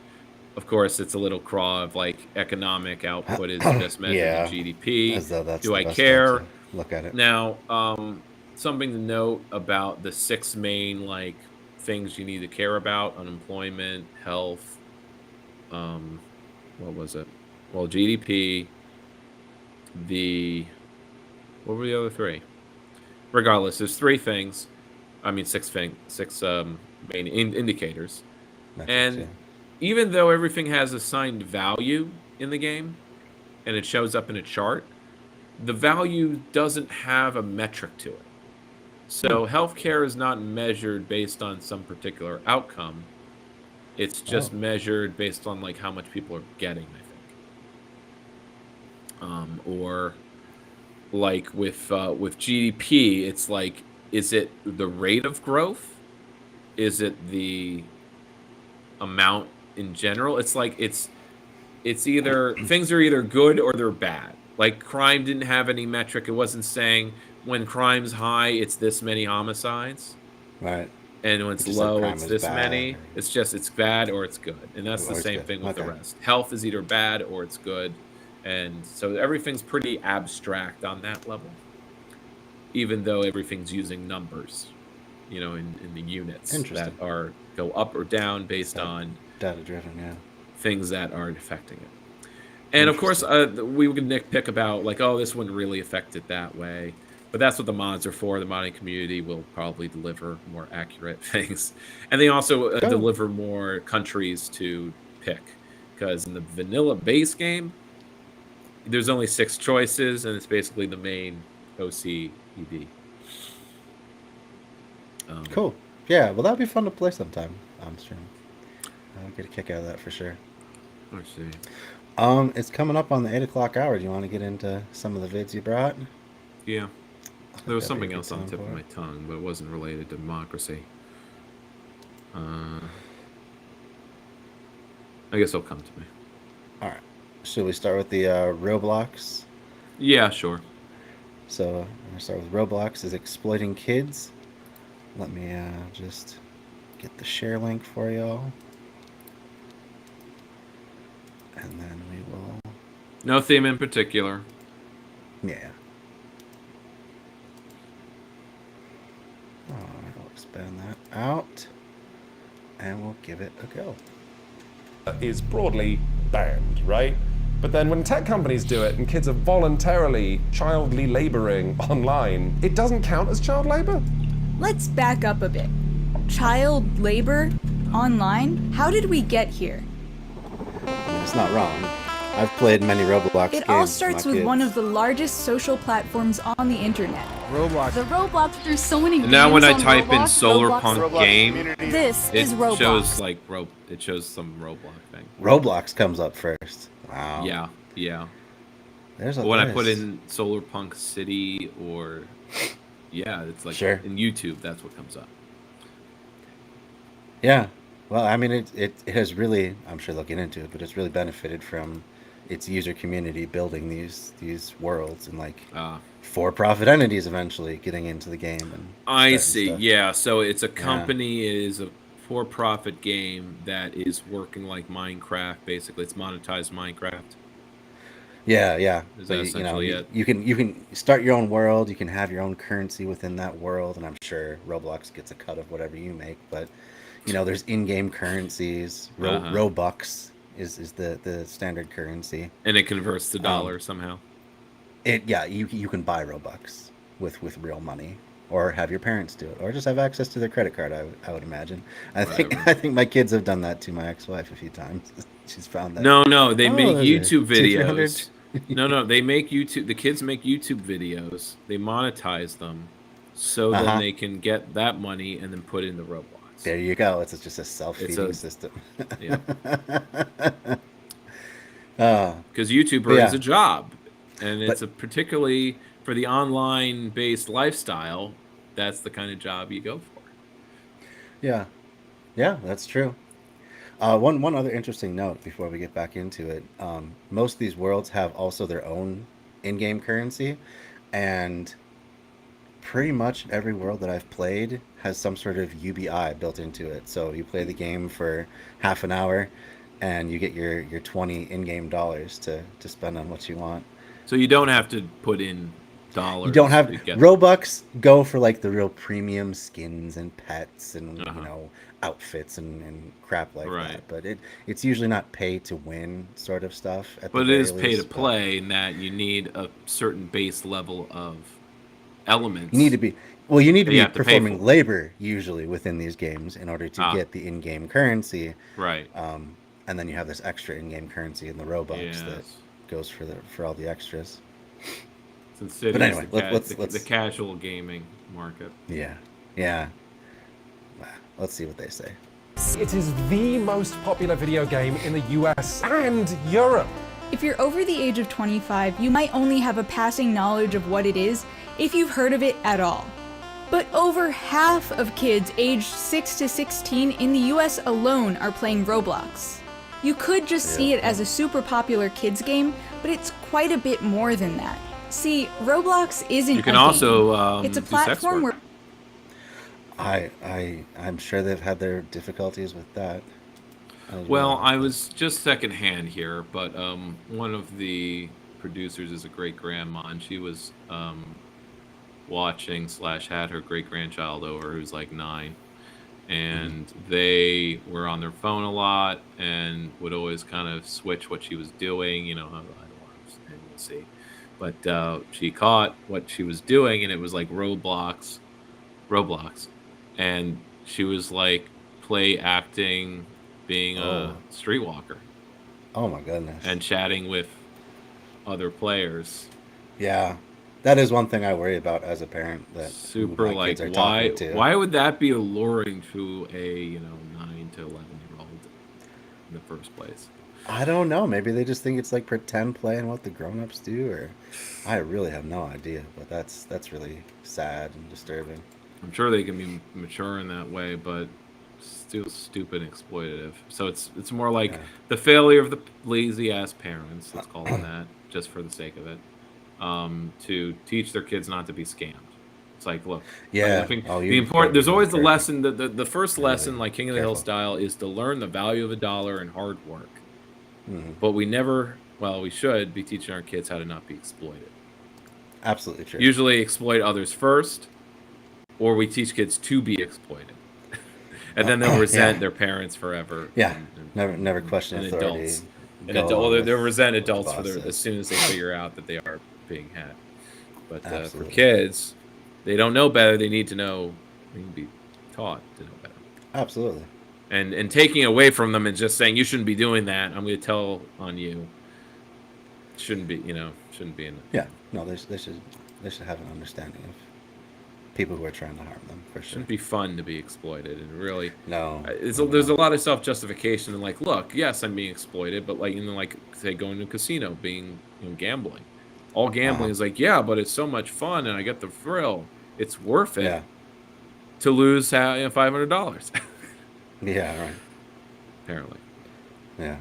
Speaker 2: of course, it's a little craw of like economic output is just measured in GDP.
Speaker 1: As though that's
Speaker 2: Do I care?
Speaker 1: Look at it
Speaker 2: now. Something to note about the 6 main things you need to care about: unemployment, health. What was it? Well, GDP. What were the other 3? Regardless, there's 3 things. I mean, 6 main indicators. And even though everything has assigned value in the game, and it shows up in a chart, the value doesn't have a metric to it. So healthcare is not measured based on some particular outcome. It's just measured based on how much people are getting, I think. Or with GDP, it's is it the rate of growth? Is it the amount in general? It's it's either things are either good or they're bad. Like, crime didn't have any metric. It wasn't saying when crime's high, it's this many homicides.
Speaker 1: Right.
Speaker 2: And when it's
Speaker 1: Just like
Speaker 2: low,
Speaker 1: crime
Speaker 2: it's
Speaker 1: is
Speaker 2: this
Speaker 1: bad,
Speaker 2: many.
Speaker 1: or-
Speaker 2: It's bad or it's good, and that's the
Speaker 1: Or it's
Speaker 2: same
Speaker 1: good.
Speaker 2: thing with the
Speaker 1: Okay.
Speaker 2: rest. Health is either bad or it's good, and so everything's pretty abstract on that level. Even though everything's using numbers, in the units that
Speaker 1: Interesting.
Speaker 2: go up or down based
Speaker 1: That-
Speaker 2: on
Speaker 1: Data-driven, yeah.
Speaker 2: things that are affecting it. And of course, we would nitpick about like, oh, this wouldn't really affect it that way. But that's what the mods are for. The modding community will probably deliver more accurate things. And they also deliver more countries to pick. Because in the vanilla base game, there's only 6 choices, and it's basically the main OCED.
Speaker 1: Cool. Yeah, well, that'd be fun to play sometime on stream. I'll get a kick out of that for sure.
Speaker 2: Let's see.
Speaker 1: It's coming up on the 8 o'clock hour. Do you want to get into some of the vids you brought?
Speaker 2: Yeah. There was
Speaker 1: That'd be a
Speaker 2: something
Speaker 1: good
Speaker 2: else on the
Speaker 1: time
Speaker 2: tip of
Speaker 1: for
Speaker 2: my
Speaker 1: it.
Speaker 2: tongue, but it wasn't related to democracy. I guess it'll come to me.
Speaker 1: All right. Should we start with the Roblox?
Speaker 2: Yeah, sure.
Speaker 1: So I'm gonna start with Roblox is exploiting kids. Let me just get the share link for y'all, and then we will.
Speaker 2: No theme in particular.
Speaker 1: Yeah. All right, we'll expand that out, and we'll give it a go.
Speaker 4: Is broadly banned, right? But then when tech companies do it and kids are voluntarily childly laboring online, it doesn't count as child labor?
Speaker 5: Let's back up a bit. Child labor online? How did we get here?
Speaker 1: I mean, it's not wrong. I've played many Roblox games.
Speaker 5: It all
Speaker 1: with
Speaker 5: starts
Speaker 1: my
Speaker 5: with
Speaker 1: kids.
Speaker 5: one of the largest social platforms on the internet.
Speaker 6: Roblox.
Speaker 7: The Roblox, there's so many
Speaker 2: And now when I
Speaker 7: games on
Speaker 2: type in
Speaker 7: Roblox,
Speaker 2: Solarpunk game,
Speaker 7: This
Speaker 2: it
Speaker 7: is Roblox.
Speaker 2: shows like it shows some Roblox thing.
Speaker 1: Roblox comes up first. Wow.
Speaker 2: Yeah.
Speaker 1: There's a
Speaker 2: When I
Speaker 1: list.
Speaker 2: put in Solarpunk City or it's like
Speaker 1: Sure.
Speaker 2: in YouTube, that's what comes up.
Speaker 1: Yeah. Well, I mean, it has really, I'm sure they'll get into it, but it's really benefited from its user community building these worlds and like for-profit entities eventually getting into the game. And
Speaker 2: I
Speaker 1: starting
Speaker 2: see.
Speaker 1: stuff.
Speaker 2: Yeah. So it's a company, it is a for-profit game that is working like Minecraft. Basically, it's monetized Minecraft.
Speaker 1: Yeah.
Speaker 2: Is
Speaker 1: So
Speaker 2: that essentially
Speaker 1: you
Speaker 2: it?
Speaker 1: you can start your own world. You can have your own currency within that world, and I'm sure Roblox gets a cut of whatever you make. But there's in-game currencies. Robux is the standard currency.
Speaker 2: And it converts to dollars somehow.
Speaker 1: You can buy Robux with real money, or have your parents do it, or just have access to their credit card. I would imagine. I think my kids have done that to my ex-wife a few times. She's found that.
Speaker 2: No, they make
Speaker 1: there's
Speaker 2: YouTube
Speaker 1: a $200.
Speaker 2: videos. No, they make YouTube. The kids make YouTube videos. They monetize them, so then they can get that money and then put it in the Roblox.
Speaker 1: There you go. It's just a self-feeding system.
Speaker 2: Yeah.
Speaker 1: Because
Speaker 2: YouTuber is a job, and it's particularly for the online-based lifestyle. That's the kind of job you go for.
Speaker 1: Yeah, that's true. One other interesting note before we get back into it. Most of these worlds have also their own in-game currency, and pretty much every world that I've played has some sort of UBI built into it. So you play the game for half an hour, and you get your 20 in-game dollars to spend on what you want.
Speaker 2: So you don't have to put in dollars.
Speaker 1: You don't have
Speaker 2: to get
Speaker 1: Robux. Go for like the real premium skins and pets and outfits and crap like that. But it's usually not pay to win sort of stuff.
Speaker 2: But it is pay to play in that you need a certain base level of elements.
Speaker 1: You need to be performing
Speaker 2: for.
Speaker 1: labor usually within these games in order to get the in-game currency.
Speaker 2: Right.
Speaker 1: And then you have this extra in-game currency in the Robux that goes for all the extras.
Speaker 2: Since it
Speaker 1: but anyway,
Speaker 2: is
Speaker 1: let's
Speaker 2: the casual gaming market.
Speaker 1: Yeah. Let's see what they say.
Speaker 4: It is the most popular video game in the US and Europe.
Speaker 5: If you're over the age of 25, you might only have a passing knowledge of what it is, if you've heard of it at all. But over half of kids aged 6 to 16 in the US alone are playing Roblox. You could just see it as a super popular kids game, but it's quite a bit more than that. See, Roblox isn't
Speaker 2: You can
Speaker 5: a
Speaker 2: also
Speaker 5: game. It's a
Speaker 2: do sex
Speaker 5: platform
Speaker 2: work.
Speaker 5: where
Speaker 1: I'm sure they've had their difficulties with that as
Speaker 2: Well,
Speaker 1: well.
Speaker 2: I was just secondhand here, but one of the producers is a great grandma, and she was watching slash had her great grandchild over who's like 9, and they were on their phone a lot and would always kind of switch what she was doing. I don't want to see, but she caught what she was doing, and it was like Roblox, and she was like play acting, being a
Speaker 1: Oh,
Speaker 2: streetwalker
Speaker 1: oh my goodness.
Speaker 2: and chatting with other players.
Speaker 1: Yeah, that is one thing I worry about as a parent, that who
Speaker 2: Super
Speaker 1: my
Speaker 2: like
Speaker 1: kids are talking to.
Speaker 2: why would that be alluring to a 9 to 11-year-old in the first place?
Speaker 1: I don't know. Maybe they just think it's like pretend playing what the grown-ups do, or I really have no idea. But that's really sad and disturbing.
Speaker 2: I'm sure they can be mature in that way, but still stupid and exploitative. So it's more like
Speaker 1: Yeah.
Speaker 2: the failure of the lazy ass parents, let's call them that, just for the sake of it, to teach their kids not to be scammed. It's like, look,
Speaker 1: Yeah.
Speaker 2: I think
Speaker 1: Oh,
Speaker 2: the
Speaker 1: you
Speaker 2: important.
Speaker 1: broke it
Speaker 2: There's always the
Speaker 1: perfect.
Speaker 2: lesson. The first lesson,
Speaker 1: Really
Speaker 2: like King of the Hill
Speaker 1: careful.
Speaker 2: style, is to learn the value of a dollar and hard work.
Speaker 1: Hmm.
Speaker 2: But we never, well, we should be teaching our kids how to not be exploited.
Speaker 1: Absolutely true.
Speaker 2: Usually exploit others first, or we teach kids to be exploited. And then they'll resent
Speaker 1: Yeah.
Speaker 2: their parents forever.
Speaker 1: Yeah. Never question
Speaker 2: And
Speaker 1: authority.
Speaker 2: adults. And
Speaker 1: Go
Speaker 2: well,
Speaker 1: along
Speaker 2: they'll
Speaker 1: with
Speaker 2: resent
Speaker 1: what the
Speaker 2: adults
Speaker 1: boss
Speaker 2: as
Speaker 1: says.
Speaker 2: soon as they figure out that they are being had. But for
Speaker 1: Absolutely.
Speaker 2: kids, they don't know better. They need to know. They need to be taught to know better.
Speaker 1: Absolutely.
Speaker 2: And taking away from them and just saying you shouldn't be doing that. I'm going to tell on you. Shouldn't be. Shouldn't be in.
Speaker 1: Yeah. No, they should have an understanding of people who are trying to harm them, for sure.
Speaker 2: Shouldn't be fun to be exploited, and really,
Speaker 1: No.
Speaker 2: there's a lot of self justification and like, look, yes, I'm being exploited, but like, like say going to a casino, being gambling. All gambling is like, yeah, but it's so much fun, and I get the thrill. It's worth it
Speaker 1: Yeah.
Speaker 2: to lose $500.
Speaker 1: Yeah. Right.
Speaker 2: Apparently,
Speaker 1: Yeah.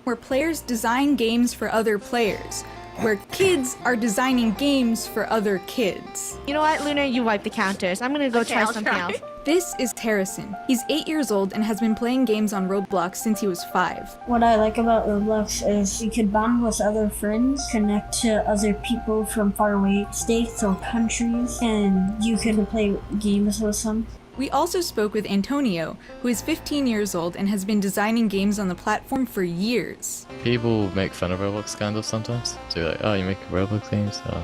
Speaker 5: Where players design games for other players, where kids are designing games for other kids.
Speaker 6: You know what, Luna? You wipe the counters. I'm gonna go try
Speaker 3: I'll
Speaker 6: something
Speaker 3: try.
Speaker 6: else.
Speaker 5: This is Harrison. He's 8 years old and has been playing games on Roblox since he was 5.
Speaker 7: What I like about Roblox is you can bond with other friends, connect to other people from faraway states or countries, and you can play games with them.
Speaker 5: We also spoke with Antonio, who is 15 years old and has been designing games on the platform for years.
Speaker 8: People make fun of Roblox kind of sometimes. So you're like, oh, you make Roblox games? Oh.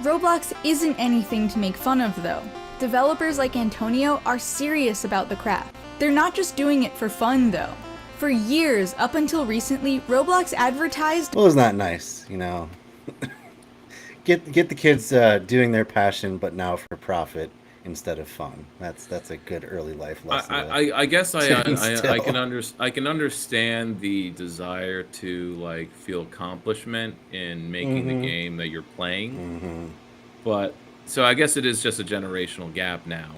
Speaker 5: Roblox isn't anything to make fun of, though. Developers like Antonio are serious about the craft. They're not just doing it for fun, though. For years, up until recently, Roblox advertised
Speaker 1: Well, isn't that nice? Get the kids doing their passion, but now for profit instead of fun. That's a good early life lesson.
Speaker 2: I guess
Speaker 1: to instill.
Speaker 2: I can understand the desire to like feel accomplishment in making the game that you're playing, but so I guess it is just a generational gap now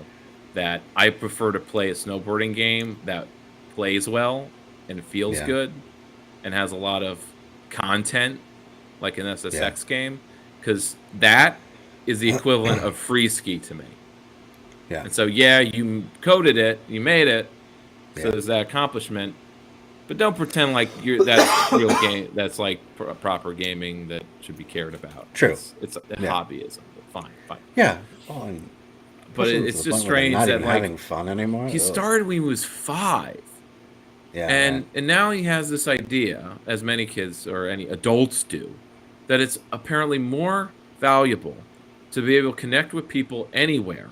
Speaker 2: that I prefer to play a snowboarding game that plays well and feels
Speaker 1: Yeah.
Speaker 2: good and has a lot of content like an SSX game, because that is the equivalent of free ski to me.
Speaker 1: Yeah.
Speaker 2: And so, yeah, you coded it, you made it, so
Speaker 1: Yeah.
Speaker 2: there's that accomplishment. But don't pretend like that's real game. That's like proper gaming that should be cared about.
Speaker 1: True.
Speaker 2: It's a
Speaker 1: Yeah.
Speaker 2: hobbyism. But fine.
Speaker 1: Yeah. Well, and
Speaker 2: But
Speaker 1: pushing
Speaker 2: it's
Speaker 1: to the
Speaker 2: just
Speaker 1: point where they're
Speaker 2: strange
Speaker 1: not
Speaker 2: that
Speaker 1: even
Speaker 2: like
Speaker 1: having fun anymore.
Speaker 2: he
Speaker 1: Ugh.
Speaker 2: started when he was 5,
Speaker 1: Yeah.
Speaker 2: and now he has this idea, as many kids or any adults do, that it's apparently more valuable to be able to connect with people anywhere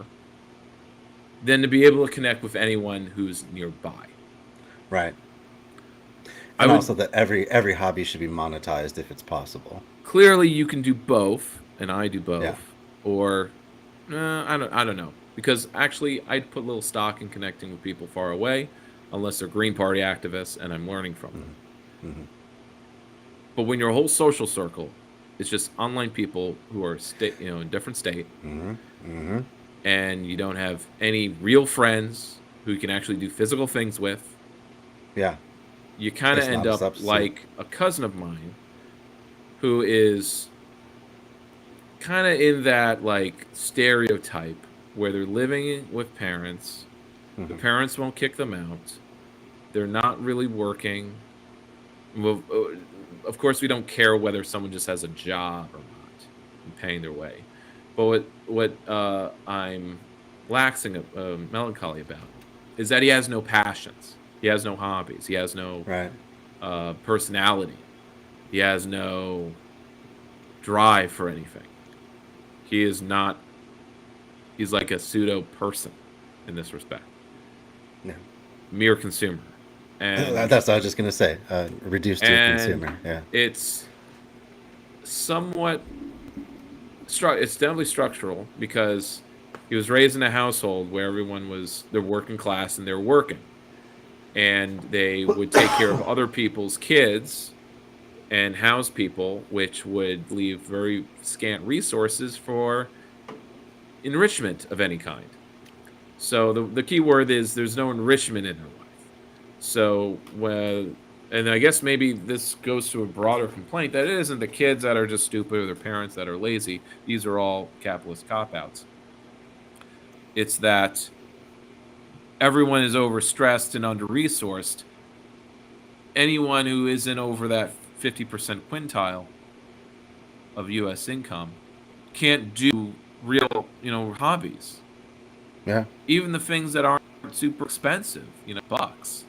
Speaker 2: than to be able to connect with anyone who's nearby.
Speaker 1: Right.
Speaker 2: I
Speaker 1: And
Speaker 2: would-
Speaker 1: also that every hobby should be monetized if it's possible.
Speaker 2: Clearly, you can do both, and I do both.
Speaker 1: Yeah.
Speaker 2: Or, I don't know, because actually, I'd put little stock in connecting with people far away, unless they're Green Party activists, and I'm learning from them.
Speaker 1: Mm-hmm.
Speaker 2: But when your whole social circle is just online people who are in different state,
Speaker 1: Mm-hmm.
Speaker 2: and you don't have any real friends who you can actually do physical things with,
Speaker 1: Yeah.
Speaker 2: you kind of
Speaker 1: It's not
Speaker 2: end
Speaker 1: a
Speaker 2: up
Speaker 1: substitute.
Speaker 2: like a cousin of mine who is kind of in that like stereotype where they're living with parents. The
Speaker 1: Mhm.
Speaker 2: parents won't kick them out. They're not really working. Well, of course, we don't care whether someone just has a job or not and paying their way. But what I'm melancholy about is that he has no passions. He has no hobbies. He has no
Speaker 1: Right.
Speaker 2: personality. He has no drive for anything. He is not. He's like a pseudo person in this respect.
Speaker 1: Yeah.
Speaker 2: Mere consumer. And
Speaker 1: That's what I was just gonna say. Reduced to a
Speaker 2: and
Speaker 1: consumer. Yeah.
Speaker 2: it's somewhat it's definitely structural because he was raised in a household where everyone was they're working class and they're working, and they would take care of other people's kids and house people, which would leave very scant resources for enrichment of any kind. So the key word is there's no enrichment in their life. So and I guess maybe this goes to a broader complaint that it isn't the kids that are just stupid or their parents that are lazy. These are all capitalist cop-outs. It's that everyone is overstressed and under-resourced. Anyone who isn't over that 50% quintile of U.S. income can't do real, hobbies.
Speaker 1: Yeah.
Speaker 2: Even the things that aren't super expensive, bucks.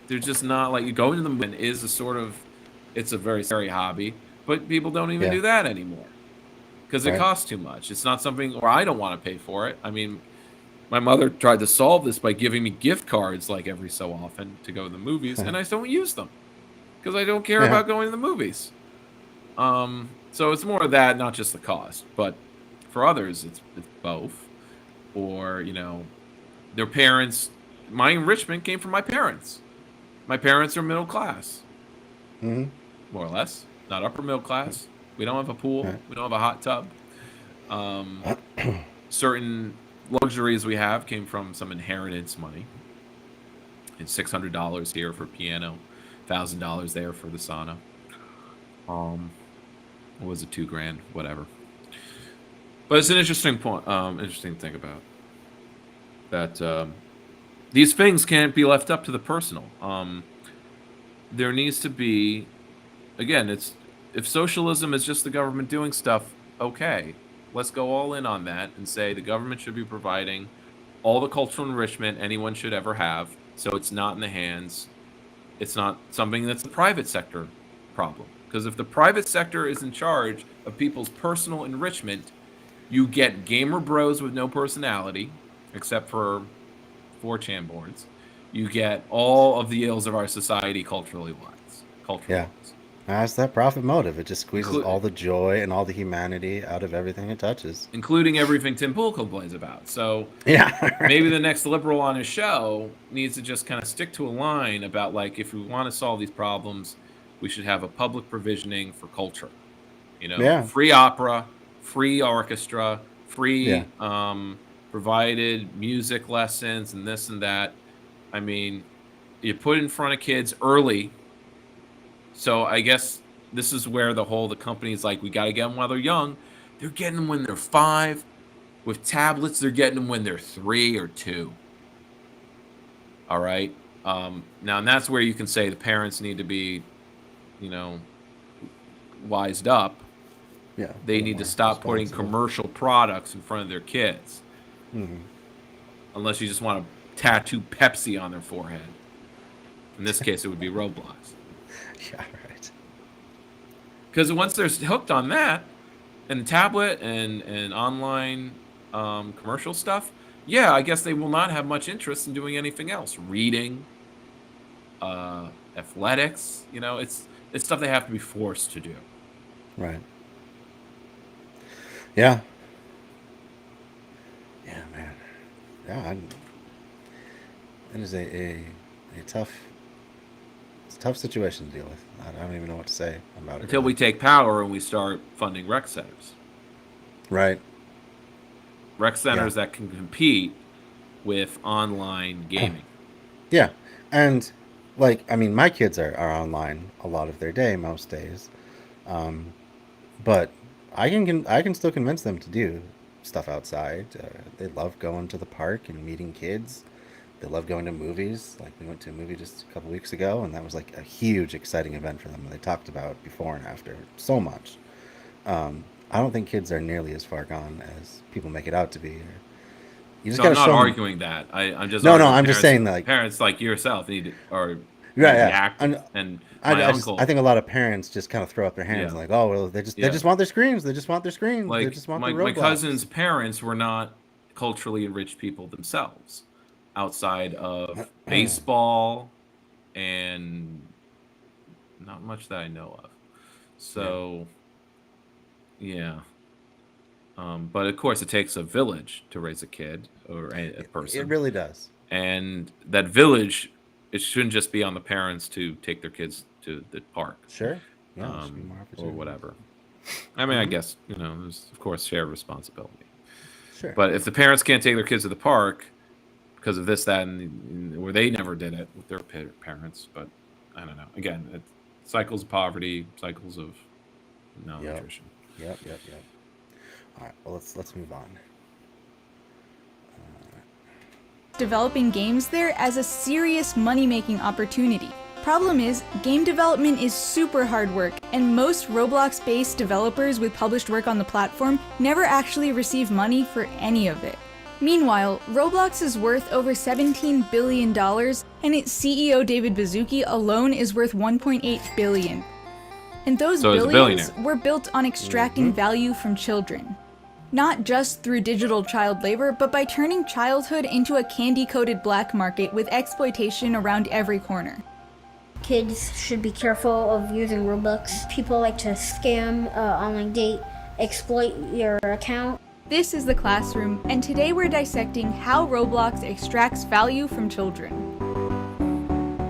Speaker 2: They're just not like going to the moon is it's a very scary hobby, but people don't even do that anymore because it costs too much. It's not something, or I don't want to pay for it. I mean, my mother tried to solve this by giving me gift cards like every so often to go to the movies, and I don't use them because I don't care about going to the movies. So it's more of that, not just the cost, but for others, it's both. Or, their parents, my enrichment came from my parents. My parents are middle class,
Speaker 1: Mm-hmm.
Speaker 2: more or less, not upper middle class. We don't have a pool.
Speaker 1: Right.
Speaker 2: We don't have a hot tub. Certain luxuries we have came from some inheritance money. It's $600 here for piano, $1,000 there for the sauna. What was it, $2,000, whatever. But it's an interesting point. Interesting thing about that. These things can't be left up to the personal. There needs to be, again, if socialism is just the government doing stuff, okay, let's go all in on that and say the government should be providing all the cultural enrichment anyone should ever have, so it's not in the hands, it's not something that's the private sector problem. Because if the private sector is in charge of people's personal enrichment, you get gamer bros with no personality, except for 4chan boards. You get all of the ills of our society culturally wise.
Speaker 1: Yeah. That's that profit motive. It just squeezes all the joy and all the humanity out of everything it touches.
Speaker 2: Including everything Tim Pool complains about. So
Speaker 1: Yeah.
Speaker 2: maybe the next liberal on his show needs to just kind of stick to a line about, like, if we want to solve these problems, we should have a public provisioning for culture. Free opera, free orchestra, free provided music lessons and this and that. I mean, you put it in front of kids early. So I guess this is where the company's like, we got to get them while they're young. They're getting them when they're 5. With tablets, they're getting them when they're 3 or 2. All right. Now, and that's where you can say the parents need to be, wised up.
Speaker 1: Yeah.
Speaker 2: They need to stop putting commercial products in front of their kids.
Speaker 1: Mm-hmm.
Speaker 2: Unless you just want to tattoo Pepsi on their forehead. In this case, it would be Roblox.
Speaker 1: Yeah, right.
Speaker 2: Because once they're hooked on that, and tablet and online commercial stuff, I guess they will not have much interest in doing anything else. Reading, athletics, it's stuff they have to be forced to do.
Speaker 1: Right. Yeah. Yeah, man. Yeah, it is a tough situation to deal with. I don't even know what to say about it.
Speaker 2: Until we take power and we start funding rec centers.
Speaker 1: Right.
Speaker 2: Rec centers that can compete with online gaming.
Speaker 1: Yeah. And, my kids are online a lot of their day, most days. But I can still convince them to do stuff outside. They love going to the park and meeting kids. They love going to movies. Like we went to a movie just a couple weeks ago, and that was like a huge, exciting event for them. They talked about before and after so much. I don't think kids are nearly as far gone as people make it out to be. You just
Speaker 2: So I'm
Speaker 1: gotta
Speaker 2: not
Speaker 1: show 'em-
Speaker 2: arguing that. I'm just
Speaker 1: No,
Speaker 2: arguing
Speaker 1: I'm just
Speaker 2: parents-
Speaker 1: saying that, like-
Speaker 2: parents like yourself need or
Speaker 1: Yeah,
Speaker 2: be
Speaker 1: yeah.
Speaker 2: active. And
Speaker 1: I
Speaker 2: my
Speaker 1: just,
Speaker 2: uncle,
Speaker 1: I think a lot of parents just kind of throw up their hands
Speaker 2: Yeah.
Speaker 1: like, oh, well, they
Speaker 2: Yeah.
Speaker 1: just want their screens. They just want their screens. They
Speaker 2: like
Speaker 1: just want
Speaker 2: my,
Speaker 1: their
Speaker 2: my
Speaker 1: Roblox.
Speaker 2: cousin's parents were not culturally enriched people themselves, outside of baseball and not much that I know of. So, yeah. But of course, it takes a village to raise a kid or a person.
Speaker 1: It really does.
Speaker 2: And that village, it shouldn't just be on the parents to take their kids to the park.
Speaker 1: Sure. Yeah, there should be more
Speaker 2: Or
Speaker 1: opportunity.
Speaker 2: whatever. I mean, I guess, there's, of course, shared responsibility.
Speaker 1: Sure.
Speaker 2: But if the parents can't take their kids to the park because of this, that, and or they never did it with their parents, but I don't know. Again, cycles of poverty, cycles of malnutrition.
Speaker 1: Yep. All right. Well, let's move on.
Speaker 5: Developing games there as a serious money-making opportunity. Problem is, game development is super hard work, and most Roblox-based developers with published work on the platform never actually receive money for any of it. Meanwhile, Roblox is worth over $17 billion, and its CEO David Baszucki alone is worth $1.8 billion. And those
Speaker 2: So he's a
Speaker 5: billions
Speaker 2: billionaire.
Speaker 5: were built on extracting value from children. Not just through digital child labor, but by turning childhood into a candy-coated black market with exploitation around every corner.
Speaker 7: Kids should be careful of using Robux. People like to scam, online date, exploit your account.
Speaker 5: This is The Classroom, and today we're dissecting how Roblox extracts value from children.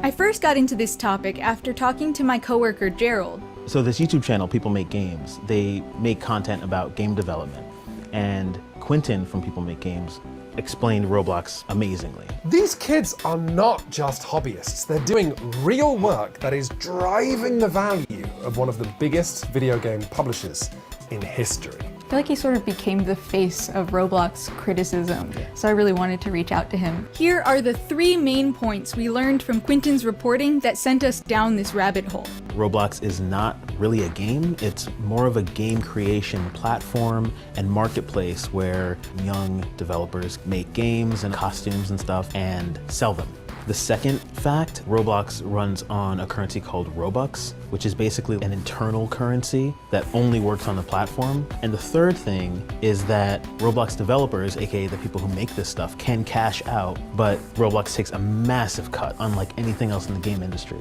Speaker 5: I first got into this topic after talking to my coworker Gerald.
Speaker 9: So this YouTube channel, People Make Games, they make content about game development. And Quentin from People Make Games explained Roblox amazingly.
Speaker 4: These kids are not just hobbyists. They're doing real work that is driving the value of one of the biggest video game publishers in history.
Speaker 10: I feel like he sort of became the face of Roblox criticism, so I really wanted to reach out to him.
Speaker 5: Here are the 3 main points we learned from Quentin's reporting that sent us down this rabbit hole.
Speaker 9: Roblox is not really a game, it's more of a game creation platform and marketplace where young developers make games and costumes and stuff and sell them. The second fact, Roblox runs on a currency called Robux, which is basically an internal currency that only works on the platform. And the third thing is that Roblox developers, aka the people who make this stuff, can cash out, but Roblox takes a massive cut, unlike anything else in the game industry.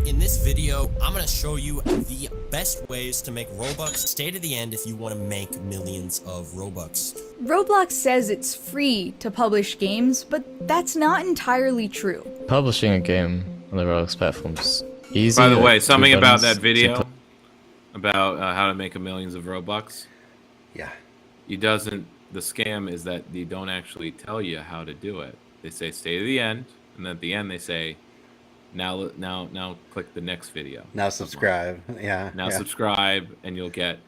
Speaker 11: In this video, I'm gonna show you the best ways to make Robux stay to the end if you wanna make millions of Robux.
Speaker 5: Roblox says it's free to publish games, but that's not entirely true.
Speaker 8: Publishing a game on the Roblox platform is easy.
Speaker 2: By the way,
Speaker 8: like,
Speaker 2: something
Speaker 8: two
Speaker 2: about
Speaker 8: buttons,
Speaker 2: that video
Speaker 8: two
Speaker 2: about how to make millions of Robux.
Speaker 1: Yeah.
Speaker 2: The scam is that they don't actually tell you how to do it. They say stay to the end, and then at the end they say, now click the next video.
Speaker 1: Now subscribe. Yeah.
Speaker 2: Now
Speaker 1: yeah.
Speaker 2: subscribe, and you'll get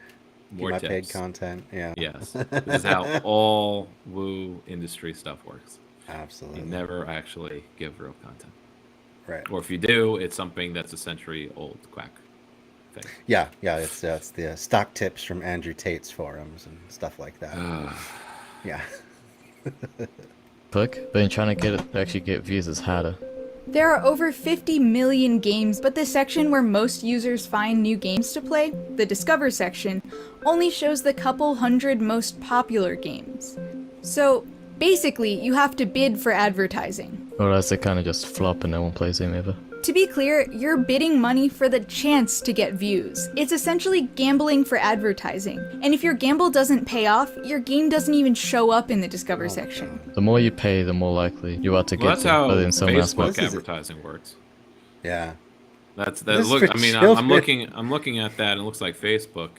Speaker 2: more
Speaker 1: My
Speaker 2: tips.
Speaker 1: paid content. Yeah.
Speaker 2: Yes, this is how all woo industry stuff works.
Speaker 1: Absolutely.
Speaker 2: You never actually give real content.
Speaker 1: Right.
Speaker 2: Or if you do, it's something that's a century-old quack thing.
Speaker 1: Yeah. It's the stock tips from Andrew Tate's forums and stuff like that. Yeah.
Speaker 8: click, but in trying to actually get views is harder.
Speaker 5: There are over 50 million games, but the section where most users find new games to play, the Discover section, only shows the couple hundred most popular games. So, basically, you have to bid for advertising.
Speaker 8: Or else they kind of just flop and no one plays them ever.
Speaker 5: To be clear, you're bidding money for the chance to get views. It's essentially gambling for advertising. And if your gamble doesn't pay off, your game doesn't even show up in the Discover section.
Speaker 8: The more you pay, the more likely you are to
Speaker 2: Well,
Speaker 8: get
Speaker 2: that's
Speaker 8: it,
Speaker 2: how
Speaker 8: other than someone else
Speaker 2: Facebook
Speaker 8: might.
Speaker 2: advertising works.
Speaker 1: Yeah.
Speaker 2: That's
Speaker 1: This is
Speaker 2: look.
Speaker 1: for
Speaker 2: I mean,
Speaker 1: children.
Speaker 2: I'm looking at that, and it looks like Facebook.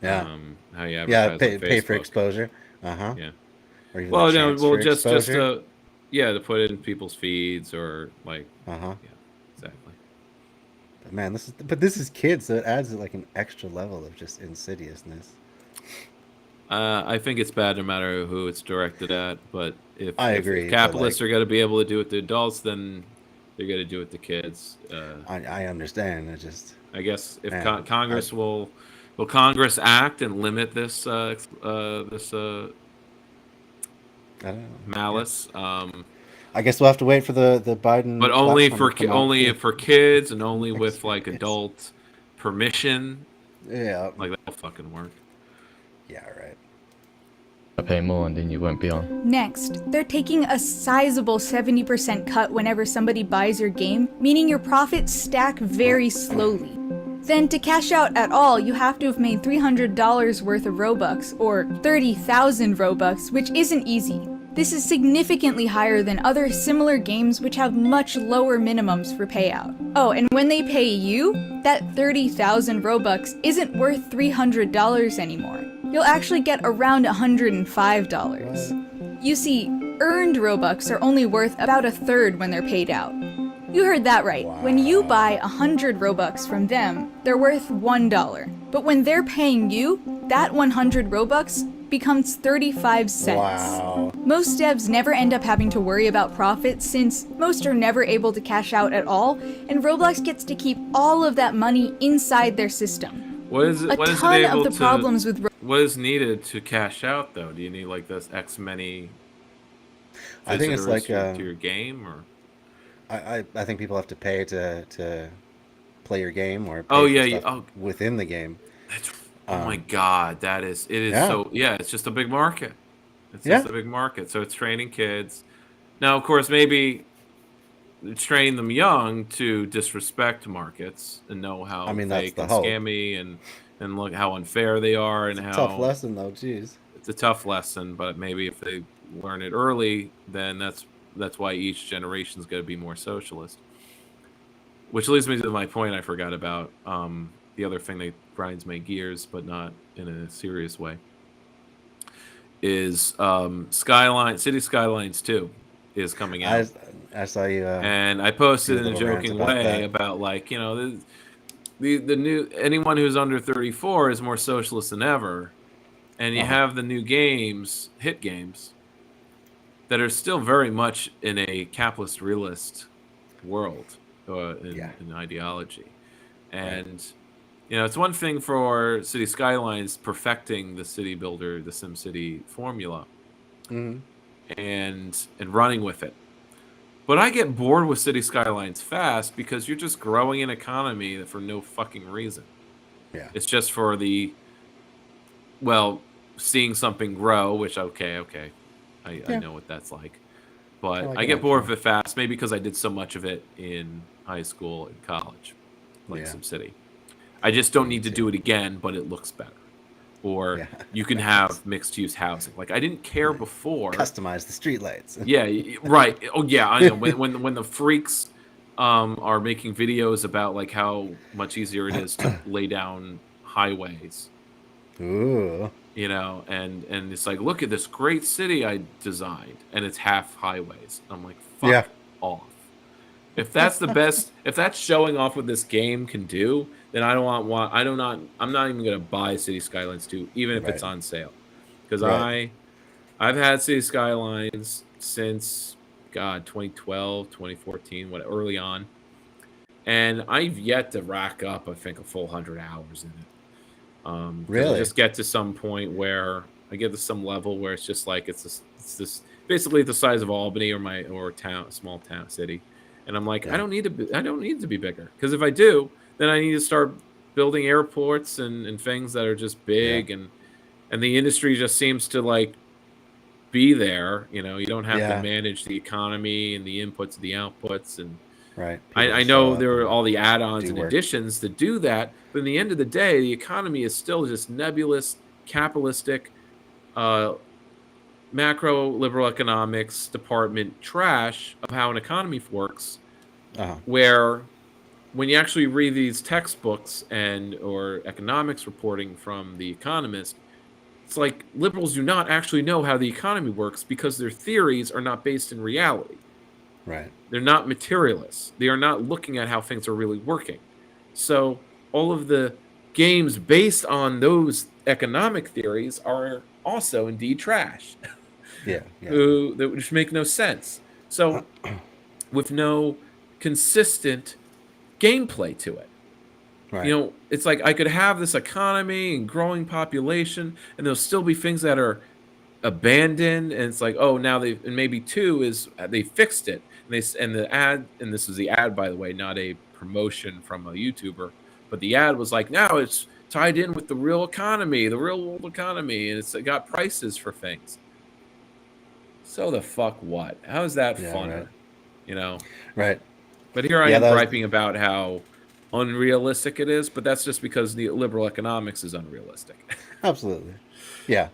Speaker 1: Yeah.
Speaker 2: How you advertise
Speaker 1: Yeah.
Speaker 2: on
Speaker 1: Pay for
Speaker 2: Facebook.
Speaker 1: exposure.
Speaker 2: Yeah.
Speaker 1: Or even
Speaker 2: Well,
Speaker 1: the
Speaker 2: no.
Speaker 1: chance
Speaker 2: Well,
Speaker 1: for
Speaker 2: just
Speaker 1: exposure.
Speaker 2: to put it in people's feeds or like.
Speaker 1: Uh-huh.
Speaker 2: Yeah. Exactly.
Speaker 1: But man, this is kids, so it adds like an extra level of just insidiousness.
Speaker 2: I think it's bad no matter who it's directed at. But
Speaker 1: I
Speaker 2: if
Speaker 1: agree, but,
Speaker 2: capitalists
Speaker 1: like-
Speaker 2: are going to be able to do it to adults, then they're going to do it to kids.
Speaker 1: I understand. It just
Speaker 2: I guess if
Speaker 1: Man,
Speaker 2: Congress will Congress act and limit this
Speaker 1: I don't know.
Speaker 2: malice.
Speaker 1: I guess we'll have to wait for the Biden.
Speaker 2: But only
Speaker 1: platform
Speaker 2: for
Speaker 1: to come out.
Speaker 2: only for kids and only with like adult permission.
Speaker 1: Yeah.
Speaker 2: Like that'll fucking work.
Speaker 1: Yeah. Right.
Speaker 8: I pay more and then you won't be on.
Speaker 5: Next, they're taking a sizable 70% cut whenever somebody buys your game, meaning your profits stack very slowly. Then to cash out at all, you have to have made $300 worth of Robux, or 30,000 Robux, which isn't easy. This is significantly higher than other similar games which have much lower minimums for payout. Oh, and when they pay you, that 30,000 Robux isn't worth $300 anymore. You'll actually get around $105. You see, earned Robux are only worth about a third when they're paid out. You heard that right. When you buy 100 Robux from them, they're worth $1. But when they're paying you, that 100 Robux becomes 35 cents.
Speaker 1: Wow.
Speaker 5: Most devs never end up having to worry about profits since most are never able to cash out at all, and Roblox gets to keep all of that money inside their system.
Speaker 2: What is it?
Speaker 5: A
Speaker 2: What is it
Speaker 5: ton
Speaker 2: able
Speaker 5: of the
Speaker 2: to?
Speaker 5: problems with
Speaker 2: What is needed to cash out though? Do you need like this X many?
Speaker 1: I think it's
Speaker 2: visitors
Speaker 1: like
Speaker 2: to your game or.
Speaker 1: I think people have to pay to play your game or pay
Speaker 2: Oh
Speaker 1: for
Speaker 2: yeah,
Speaker 1: stuff within the game.
Speaker 2: That's, oh my god, it is
Speaker 1: Yeah.
Speaker 2: so it's just a big market. It's
Speaker 1: Yeah.
Speaker 2: just a big market. So it's training kids. Now of course maybe it's training them young to disrespect markets and know how
Speaker 1: I mean, that's
Speaker 2: fake
Speaker 1: the
Speaker 2: and
Speaker 1: hope.
Speaker 2: scammy and look how unfair they are and how
Speaker 1: Tough lesson though, jeez.
Speaker 2: it's a tough lesson, but maybe if they learn it early, then that's why each generation is going to be more socialist. Which leads me to my point I forgot about. The other thing that grinds my gears, but not in a serious way, is City Skylines 2 is coming out.
Speaker 1: I saw you.
Speaker 2: And I posted in a
Speaker 1: little rant
Speaker 2: joking
Speaker 1: about
Speaker 2: way
Speaker 1: that.
Speaker 2: about like, you know, the new anyone who's under 34 is more socialist than ever. And you have the new games, hit games, that are still very much in a capitalist realist world in ideology. And you know, it's one thing for City Skylines perfecting the city builder, the SimCity formula,
Speaker 1: Mhm.
Speaker 2: and running with it. But I get bored with City Skylines fast because you're just growing an economy for no fucking reason.
Speaker 1: Yeah.
Speaker 2: It's just for seeing something grow, which okay. I know what that's like. But
Speaker 1: like
Speaker 2: I
Speaker 1: it
Speaker 2: get bored
Speaker 1: actually.
Speaker 2: of it fast, maybe because I did so much of it in high school and college, like
Speaker 1: Yeah.
Speaker 2: SimCity. I just don't need to do it again, but it looks better. Or you can have mixed-use housing. Like I didn't care before.
Speaker 1: Customize the streetlights.
Speaker 2: Yeah, right. Oh yeah, I know. When the freaks are making videos about like how much easier it is to lay down highways.
Speaker 1: Ooh.
Speaker 2: You know, and it's like, look at this great city I designed, and it's half highways. I'm like, fuck off. If that's the best, if that's showing off what this game can do, then I'm not even gonna buy City Skylines 2, even if it's on sale, because I've had City Skylines since 2012, 2014, early on, and I've yet to rack up, I think, a full 100 hours in it.
Speaker 1: Really?
Speaker 2: I just get to some point where I get to some level where it's just like it's this basically the size of Albany or small town city, and I'm like, I don't need to be bigger, because if I do, then I need to start building airports and things that are just big, and the industry just seems to like be there. You know, you don't have to manage the economy and the inputs and the outputs, and I know there are all the add-ons and additions that do that, but in the end of the day, the economy is still just nebulous, capitalistic, macro liberal economics department trash of how an economy works, where when you actually read these textbooks or economics reporting from The Economist, it's like liberals do not actually know how the economy works because their theories are not based in reality.
Speaker 1: Right.
Speaker 2: They're not materialists. They are not looking at how things are really working. So all of the games based on those economic theories are also indeed trash.
Speaker 1: Yeah.
Speaker 2: Which make no sense. So, with no consistent gameplay to it.
Speaker 1: Right.
Speaker 2: You know, it's like I could have this economy and growing population, and there'll still be things that are abandoned, and it's like, oh, now and maybe two is they fixed it, and the ad, and this is the ad, by the way, not a promotion from a YouTuber, but the ad was like, now it's tied in with the real economy, the real world economy, and it's got prices for things. So the fuck what? How is that funner?
Speaker 1: Right.
Speaker 2: You know?
Speaker 1: Right.
Speaker 2: But here I am griping about how unrealistic it is, but that's just because the liberal economics is unrealistic.
Speaker 1: Absolutely. Yeah.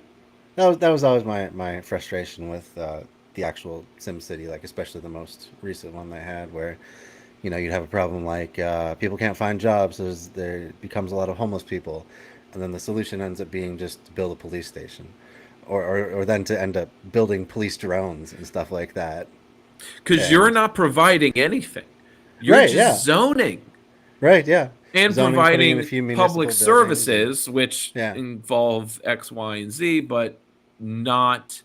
Speaker 1: That was always my frustration with the actual SimCity, like especially the most recent one they had, where you'd have a problem like people can't find jobs, so there becomes a lot of homeless people, and then the solution ends up being just to build a police station, or then to end up building police drones and stuff like that.
Speaker 2: Because you're not providing anything. You're just zoning.
Speaker 1: Right, yeah.
Speaker 2: And
Speaker 1: Zoning,
Speaker 2: providing public services, which involve X, Y, and Z, but not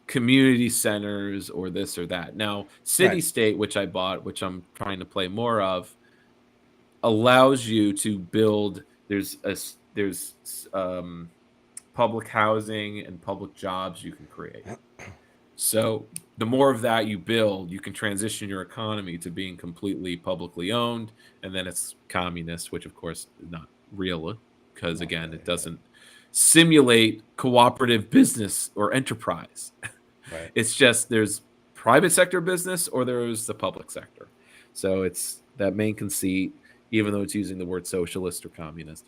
Speaker 2: community centers or this or that. Now, City State, which I bought, which I'm trying to play more of, allows you to build. There's public housing and public jobs you can create. So the more of that you build, you can transition your economy to being completely publicly owned, and then it's communist, which of course is not real, because again, it doesn't simulate cooperative business or enterprise.
Speaker 1: Right.
Speaker 2: It's just there's private sector business or there's the public sector. So it's that main conceit, even though it's using the word socialist or communist.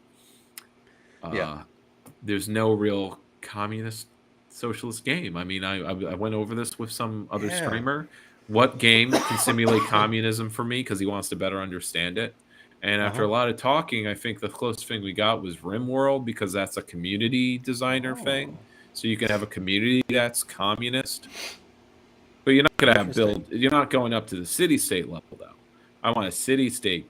Speaker 2: There's no real communist socialist game. I mean, I went over this with some other streamer. What game can simulate communism for me? Because he wants to better understand it. And after a lot of talking, I think the closest thing we got was RimWorld, because that's a community designer thing. So you can have a community that's communist. But you're not going to have you're not going up to the city-state level, though. I want a city-state,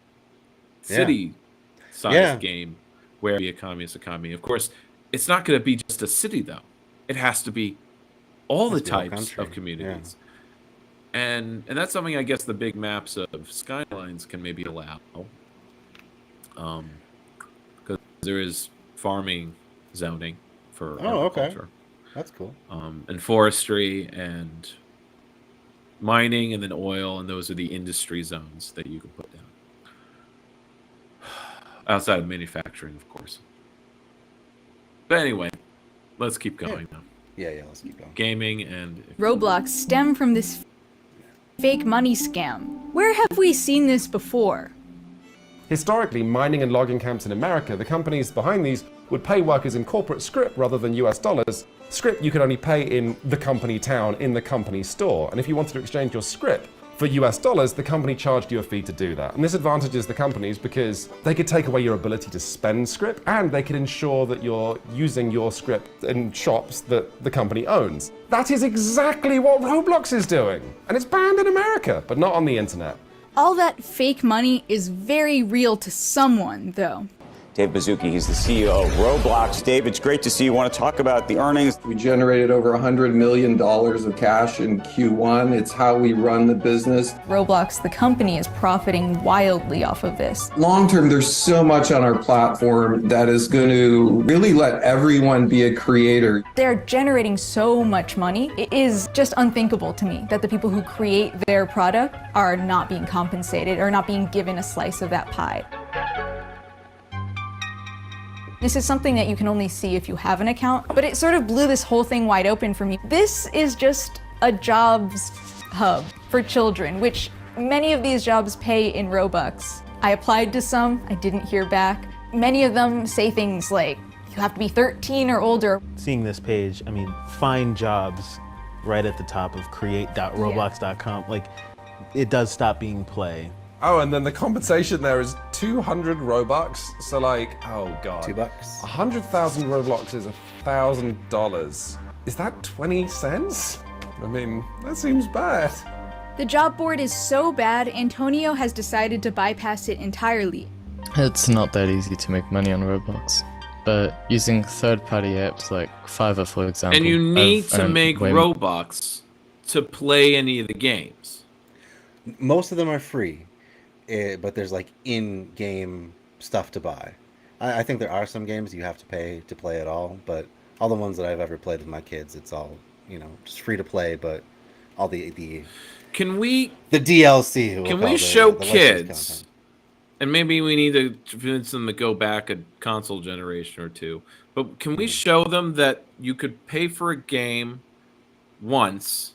Speaker 2: city-sized game where be a communist economy. Of course, it's not going to be just a city, though. It has to be all the types of communities. And that's something I guess the big maps of Skylines can maybe allow. Because there is farming zoning for agriculture.
Speaker 1: That's cool.
Speaker 2: And forestry and mining and then oil, and those are the industry zones that you can put down. Outside of manufacturing, of course. But anyway, let's keep going now.
Speaker 1: Yeah, let's keep going.
Speaker 2: Gaming and
Speaker 5: Roblox stem from this fake money scam. Where have we seen this before?
Speaker 4: Historically, mining and logging camps in America, the companies behind these would pay workers in corporate script rather than US dollars. Script you could only pay in the company town, in the company store. And if you wanted to exchange your script for US dollars, the company charged you a fee to do that. And this advantages the companies because they could take away your ability to spend script, and they could ensure that you're using your script in shops that the company owns. That is exactly what Roblox is doing. And it's banned in America, but not on the internet.
Speaker 5: All that fake money is very real to someone, though.
Speaker 12: Dave Baszucki, he's the CEO of Roblox. Dave, it's great to see you. Want to talk about the earnings?
Speaker 13: We generated over $100 million of cash in Q1. It's how we run the business.
Speaker 10: Roblox, the company, is profiting wildly off of this.
Speaker 13: Long term, there's so much on our platform that is going to really let everyone be a creator.
Speaker 10: They're generating so much money. It is just unthinkable to me that the people who create their product are not being compensated or not being given a slice of that pie. This is something that you can only see if you have an account, but it sort of blew this whole thing wide open for me. This is just a jobs hub for children, which many of these jobs pay in Robux. I applied to some, I didn't hear back. Many of them say things like, you have to be 13 or older.
Speaker 9: Seeing this page, I mean, find jobs right at the top of create.roblox.com. Like, it does stop being play.
Speaker 4: Oh, and then the compensation there is 200 Robux. So like, oh God.
Speaker 1: $2.
Speaker 4: 100,000 Roblox is $1,000. Is that 20 cents? I mean, that seems bad.
Speaker 5: The job board is so bad, Antonio has decided to bypass it entirely.
Speaker 8: It's not that easy to make money on Roblox. but using third-party apps like Fiverr, for example.
Speaker 2: And you need
Speaker 8: I've
Speaker 2: to
Speaker 8: earned
Speaker 2: make
Speaker 8: way
Speaker 2: Robux to play any of the games.
Speaker 1: Most of them are free, but there's like in-game stuff to buy. I think there are some games you have to pay to play at all, but all the ones that I've ever played with my kids, it's all, just free to play, but all the DLC.
Speaker 2: Can we show kids, and maybe we need to convince them to go back a console generation or two, but can we show them that you could pay for a game once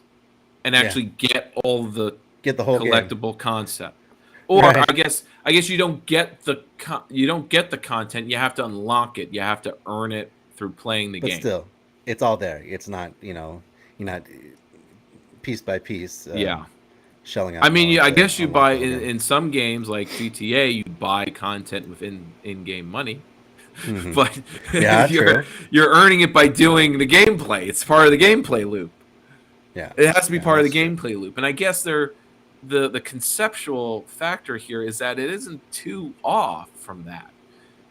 Speaker 2: and actually get all the
Speaker 1: whole
Speaker 2: collectible concept? Or
Speaker 1: Right.
Speaker 2: I guess you don't get the content. You have to unlock it. You have to earn it through playing the
Speaker 1: But
Speaker 2: game.
Speaker 1: still, it's all there. It's not, you're not piece by piece. Shelling out.
Speaker 2: I mean, I guess you buy
Speaker 1: unlock the game.
Speaker 2: in some games like GTA, you buy content within in-game money,
Speaker 1: Mhm.
Speaker 2: but
Speaker 1: Yeah,
Speaker 2: you're earning it by doing the gameplay. It's part of the gameplay loop.
Speaker 1: Yeah,
Speaker 2: it has to be part of the gameplay loop, and I guess the conceptual factor here is that it isn't too off from that.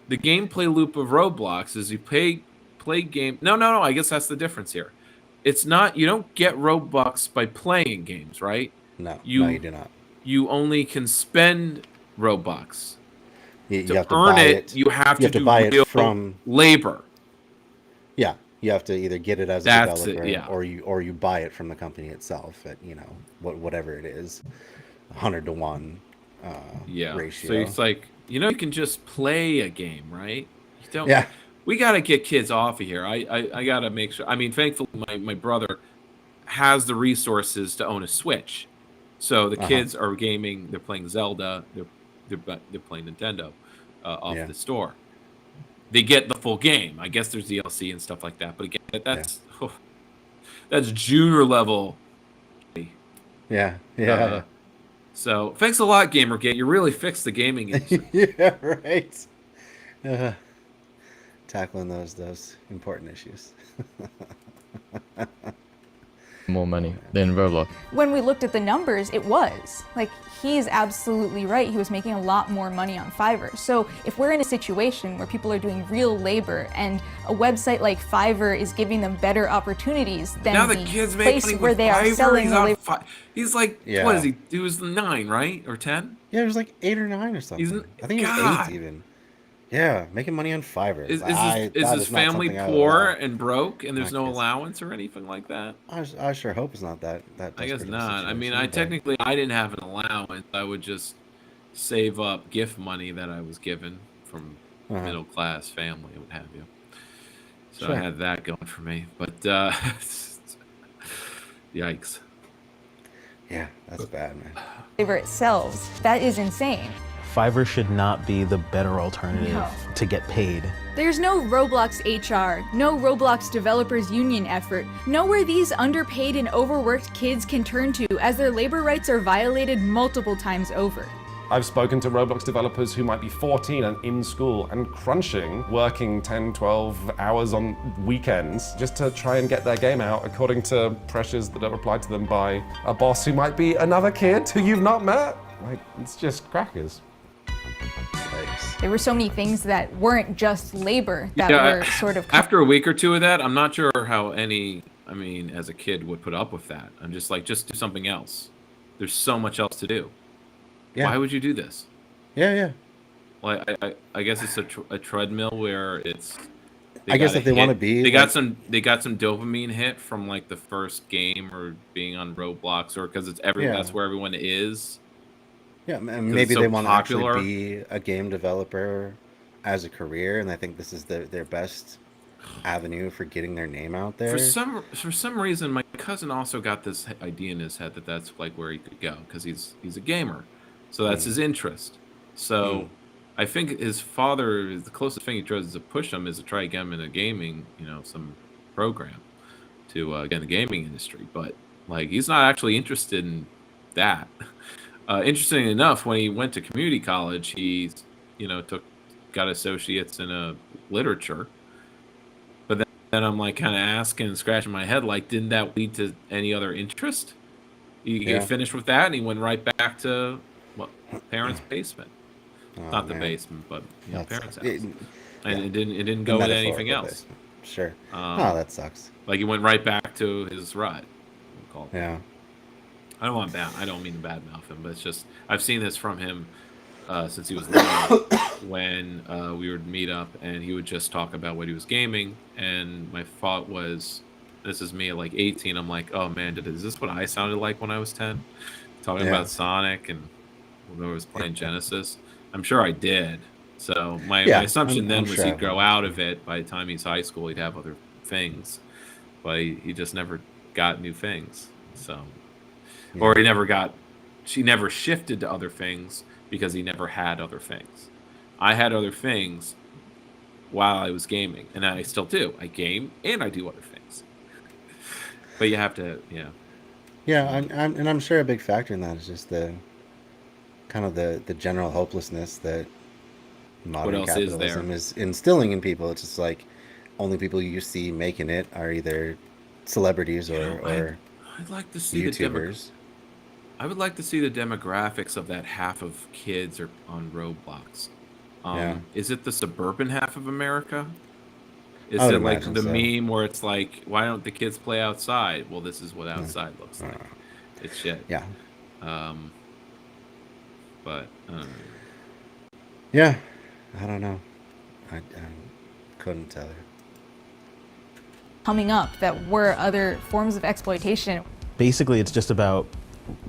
Speaker 2: The gameplay loop of Roblox is you play game. No. I guess that's the difference here. It's not, you don't get Robux by playing games, right?
Speaker 1: No, you do not.
Speaker 2: You only can spend Robux.
Speaker 1: You
Speaker 2: to
Speaker 1: have to
Speaker 2: earn
Speaker 1: buy
Speaker 2: it, you have to do
Speaker 1: buy
Speaker 2: real
Speaker 1: it from
Speaker 2: labor.
Speaker 1: Yeah, you have to either get it as a
Speaker 2: That's
Speaker 1: developer,
Speaker 2: it, yeah.
Speaker 1: or you buy it from the company itself at whatever it is, 100-to-1 ratio.
Speaker 2: So it's like, you can just play a game, right? You don't.
Speaker 1: Yeah.
Speaker 2: We got to get kids off of here. I got to make sure. I mean, thankfully, my brother has the resources to own a Switch, so the kids are gaming. They're playing Zelda. They're playing Nintendo off the store. They get the full game. I guess there's DLC and stuff like that. But again, that's junior level.
Speaker 1: Yeah.
Speaker 2: So thanks a lot, Gamergate. You really fixed the gaming industry.
Speaker 1: Yeah, right. Tackling those important issues.
Speaker 8: more money than Roblox.
Speaker 10: When we looked at the numbers, it was. Like, he's absolutely right. He was making a lot more money on Fiverr. So if we're in a situation where people are doing real labor and a website like Fiverr is giving them better opportunities than
Speaker 2: Now
Speaker 10: the
Speaker 2: the kids make
Speaker 10: place
Speaker 2: money
Speaker 10: where
Speaker 2: with
Speaker 10: they are
Speaker 2: Fiverr.
Speaker 10: selling
Speaker 2: He's
Speaker 10: the
Speaker 2: on
Speaker 10: labor.
Speaker 2: He's like,
Speaker 1: Yeah.
Speaker 2: what is he? He was 9, right? Or 10?
Speaker 1: Yeah, it was like 8 or 9 or something. I think it was 8 even. Yeah, making money on Fiverr.
Speaker 2: Is
Speaker 1: that
Speaker 2: his
Speaker 1: is not
Speaker 2: family
Speaker 1: something I would
Speaker 2: poor
Speaker 1: allow.
Speaker 2: and broke and there's
Speaker 1: My
Speaker 2: no
Speaker 1: kids.
Speaker 2: allowance or anything like that?
Speaker 1: I sure hope it's not that.
Speaker 2: I guess
Speaker 1: desperate of a
Speaker 2: not. I mean,
Speaker 1: situation, but-
Speaker 2: I didn't have an allowance. I would just save up gift money that I was given from middle class family, what have you. So
Speaker 1: Sure.
Speaker 2: I had that going for me. But yikes.
Speaker 1: Yeah, that's bad, man.
Speaker 10: labor it sells. That is insane.
Speaker 9: Fiverr should not be the better alternative
Speaker 10: No.
Speaker 9: to get paid.
Speaker 5: There's no Roblox HR, no Roblox Developers Union effort, nowhere these underpaid and overworked kids can turn to as their labor rights are violated multiple times over.
Speaker 4: I've spoken to Roblox developers who might be 14 and in school and crunching, working 10, 12 hours on weekends just to try and get their game out according to pressures that are applied to them by a boss who might be another kid who you've not met. Like, it's just crackers.
Speaker 10: There were so many things that weren't just labor that
Speaker 2: Yeah,
Speaker 10: were sort of
Speaker 2: after a week or two of that, I'm not sure how as a kid would put up with that. I'm just like, just do something else. There's so much else to do.
Speaker 1: Yeah.
Speaker 2: Why would you do this?
Speaker 1: Yeah.
Speaker 2: Well, I guess it's a treadmill where it's.
Speaker 1: I guess if they want to be,
Speaker 2: they got some dopamine hit from like the first game or being on Roblox or because it's that's where everyone is.
Speaker 1: Yeah, and
Speaker 2: 'Cause
Speaker 1: maybe
Speaker 2: it's so
Speaker 1: they want to
Speaker 2: popular.
Speaker 1: actually be a game developer as a career, and I think this is their best avenue for getting their name out there.
Speaker 2: For some reason, my cousin also got this idea in his head that that's like where he could go because he's a gamer, so that's his interest. So I think his father, the closest thing he tries to push him is to try to get him in a gaming, some program to get in the gaming industry. But like he's not actually interested in that. Interesting enough, when he went to community college, he, got associates in literature. But then I'm like kind of asking and scratching my head, like, didn't that lead to any other interest? He finished with that, and he went right back to parents' basement. Not the basement, but parents' house. and
Speaker 1: Yeah.
Speaker 2: it didn't
Speaker 1: The
Speaker 2: go with anything
Speaker 1: metaphorical
Speaker 2: else.
Speaker 1: basement. Sure. Oh, that sucks.
Speaker 2: Like he went right back to his rut. We'll call it.
Speaker 1: Yeah.
Speaker 2: I don't mean to badmouth him, but it's just I've seen this from him since he was little. When we would meet up, and he would just talk about what he was gaming, and my thought was, this is me at like 18. I'm like, oh man, is this what I sounded like when I was 10? Talking about Sonic and when I was playing Genesis. I'm sure I did. So my assumption then was he'd grow out of it. By the time he's high school, he'd have other things, but he just never got new things. So, or she never shifted to other things because he never had other things. I had other things while I was gaming, and I still do. I game and I do other things. But you have to,
Speaker 1: Yeah, I'm sure a big factor in that is just the kind of the general hopelessness that modern capitalism is instilling in people. It's just like only people you see making it are either celebrities or
Speaker 2: I'd like to see
Speaker 1: YouTubers.
Speaker 2: I would like to see the demographics of that half of kids are on Roblox. Is it the suburban half of America? Is it like the meme where it's like, why don't the kids play outside? Well, this is what outside looks like. It's shit.
Speaker 1: Yeah.
Speaker 2: But
Speaker 1: yeah, I don't know. I couldn't tell you.
Speaker 10: Coming up that were other forms of exploitation.
Speaker 9: Basically, it's just about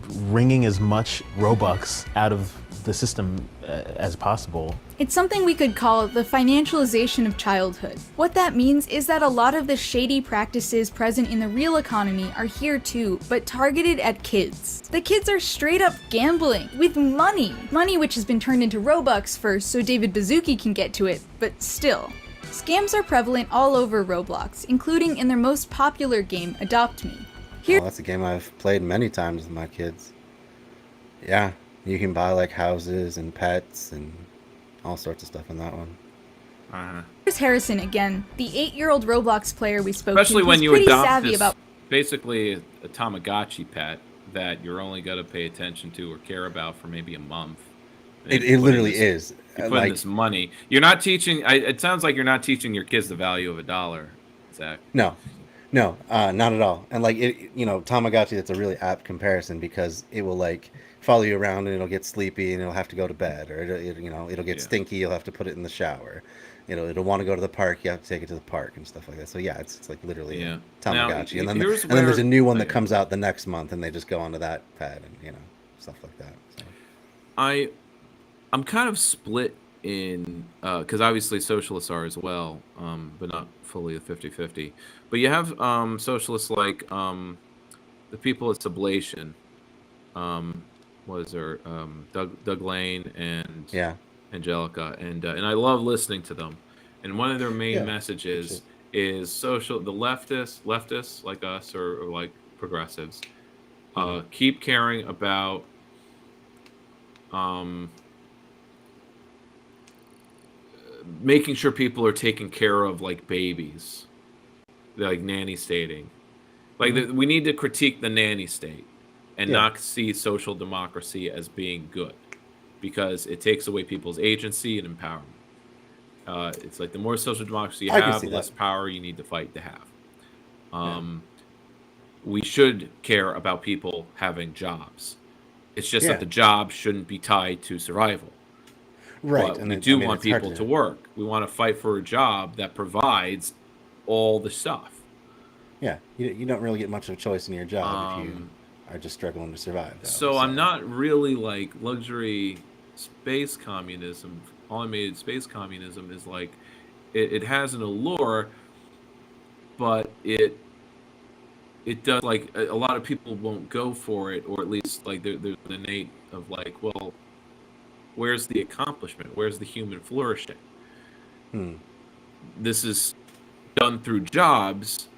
Speaker 9: wringing as much Robux out of the system as possible.
Speaker 5: It's something we could call the financialization of childhood. What that means is that a lot of the shady practices present in the real economy are here too, but targeted at kids. The kids are straight up gambling with money. Money which has been turned into Robux first so David Baszucki can get to it, but still. Scams are prevalent all over Roblox, including in their most popular game, Adopt Me.
Speaker 1: That's a game I've played many times with my kids. Yeah, you can buy like houses and pets and all sorts of stuff in that one.
Speaker 5: Here's Harrison again, the 8-year-old Roblox player we spoke
Speaker 2: especially
Speaker 5: to.
Speaker 2: when
Speaker 5: He's
Speaker 2: you
Speaker 5: pretty
Speaker 2: adopt
Speaker 5: savvy
Speaker 2: this,
Speaker 5: about
Speaker 2: basically a Tamagotchi pet that you're only going to pay attention to or care about for maybe a month.
Speaker 1: It literally is.
Speaker 2: You put in this money. You're not teaching. It sounds like you're not teaching your kids the value of $1, Zach.
Speaker 1: No, not at all. And like Tamagotchi, that's a really apt comparison because it will like follow you around and it'll get sleepy and it'll have to go to bed, or it'll get stinky. You'll have to put it in the shower. It'll want to go to the park. You have to take it to the park and stuff like that. So yeah, it's like literally a Tamagotchi. And then there's a new one that comes out the next month, and they just go onto that pad and stuff like that. So.
Speaker 2: I'm kind of split in because obviously socialists are as well, but not fully a 50-50. But you have socialists like the people at Sublation, Doug Lane and Angelica, and I love listening to them. And one of their main messages is the leftists like us or like progressives, keep caring about making sure people are taken care of like babies, like nanny stating. Like we need to critique the nanny state and not see social democracy as being good, because it takes away people's agency and empowerment. It's like the more social democracy you have, the less power you need to fight to have. We should care about people having jobs. It's just that the job shouldn't be tied to survival.
Speaker 1: Right.
Speaker 2: But we do want people to work. We want to fight for a job that provides all the stuff.
Speaker 1: Yeah, you don't really get much of a choice in your job if you are just struggling to survive.
Speaker 2: So I'm not really like luxury space communism. Automated space communism is like it has an allure, but it does, like a lot of people won't go for it, or at least like there's an innate of like, well, where's the accomplishment? Where's the human flourishing? This is done through jobs.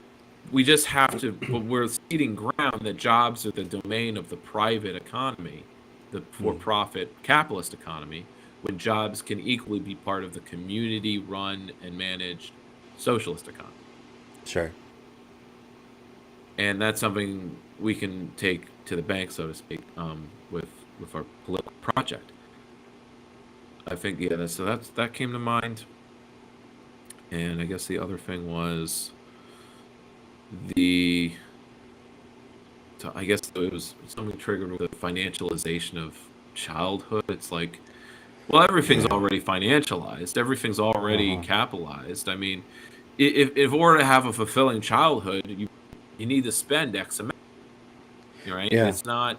Speaker 2: We just have to, but we're ceding ground that jobs are the domain of the private economy, the for-profit capitalist economy, when jobs can equally be part of the community-run and managed socialist economy.
Speaker 1: Sure.
Speaker 2: And that's something we can take to the bank, so to speak, with our political project. I think, so that came to mind. And I guess the other thing was the. I guess it was something triggered with the financialization of childhood. It's like, well, everything's already financialized. Everything's already capitalized. I mean, if in order to have a fulfilling childhood, you need to spend X amount. Right?
Speaker 1: Yeah.
Speaker 2: It's not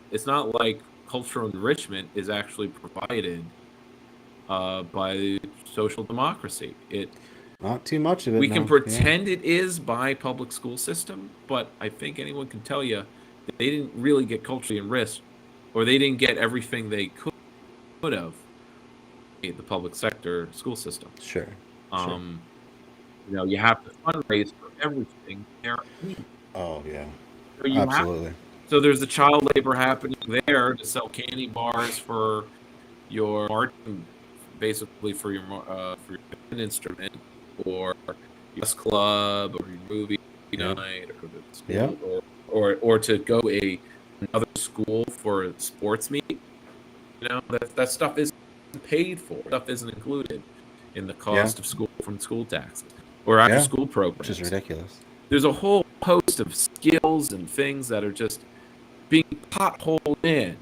Speaker 2: like cultural enrichment is actually provided by social democracy.
Speaker 1: Not too much of it.
Speaker 2: We can pretend it is by public school system, but I think anyone can tell you that they didn't really get culturally enriched, or they didn't get everything they could have in the public sector school system.
Speaker 1: Sure.
Speaker 2: You know, you have to fundraise for everything there.
Speaker 1: Oh yeah.
Speaker 2: So
Speaker 1: Absolutely.
Speaker 2: So there's the child labor happening there to sell candy bars for your marching, basically for your instrument, or your club, or your movie night, or the school, or to go another school for a sports meet. You know, that stuff isn't paid for. Stuff isn't included in the cost of school from school taxes or after school programs,
Speaker 1: which is ridiculous.
Speaker 2: There's a whole host of skills and things that are just being potholed in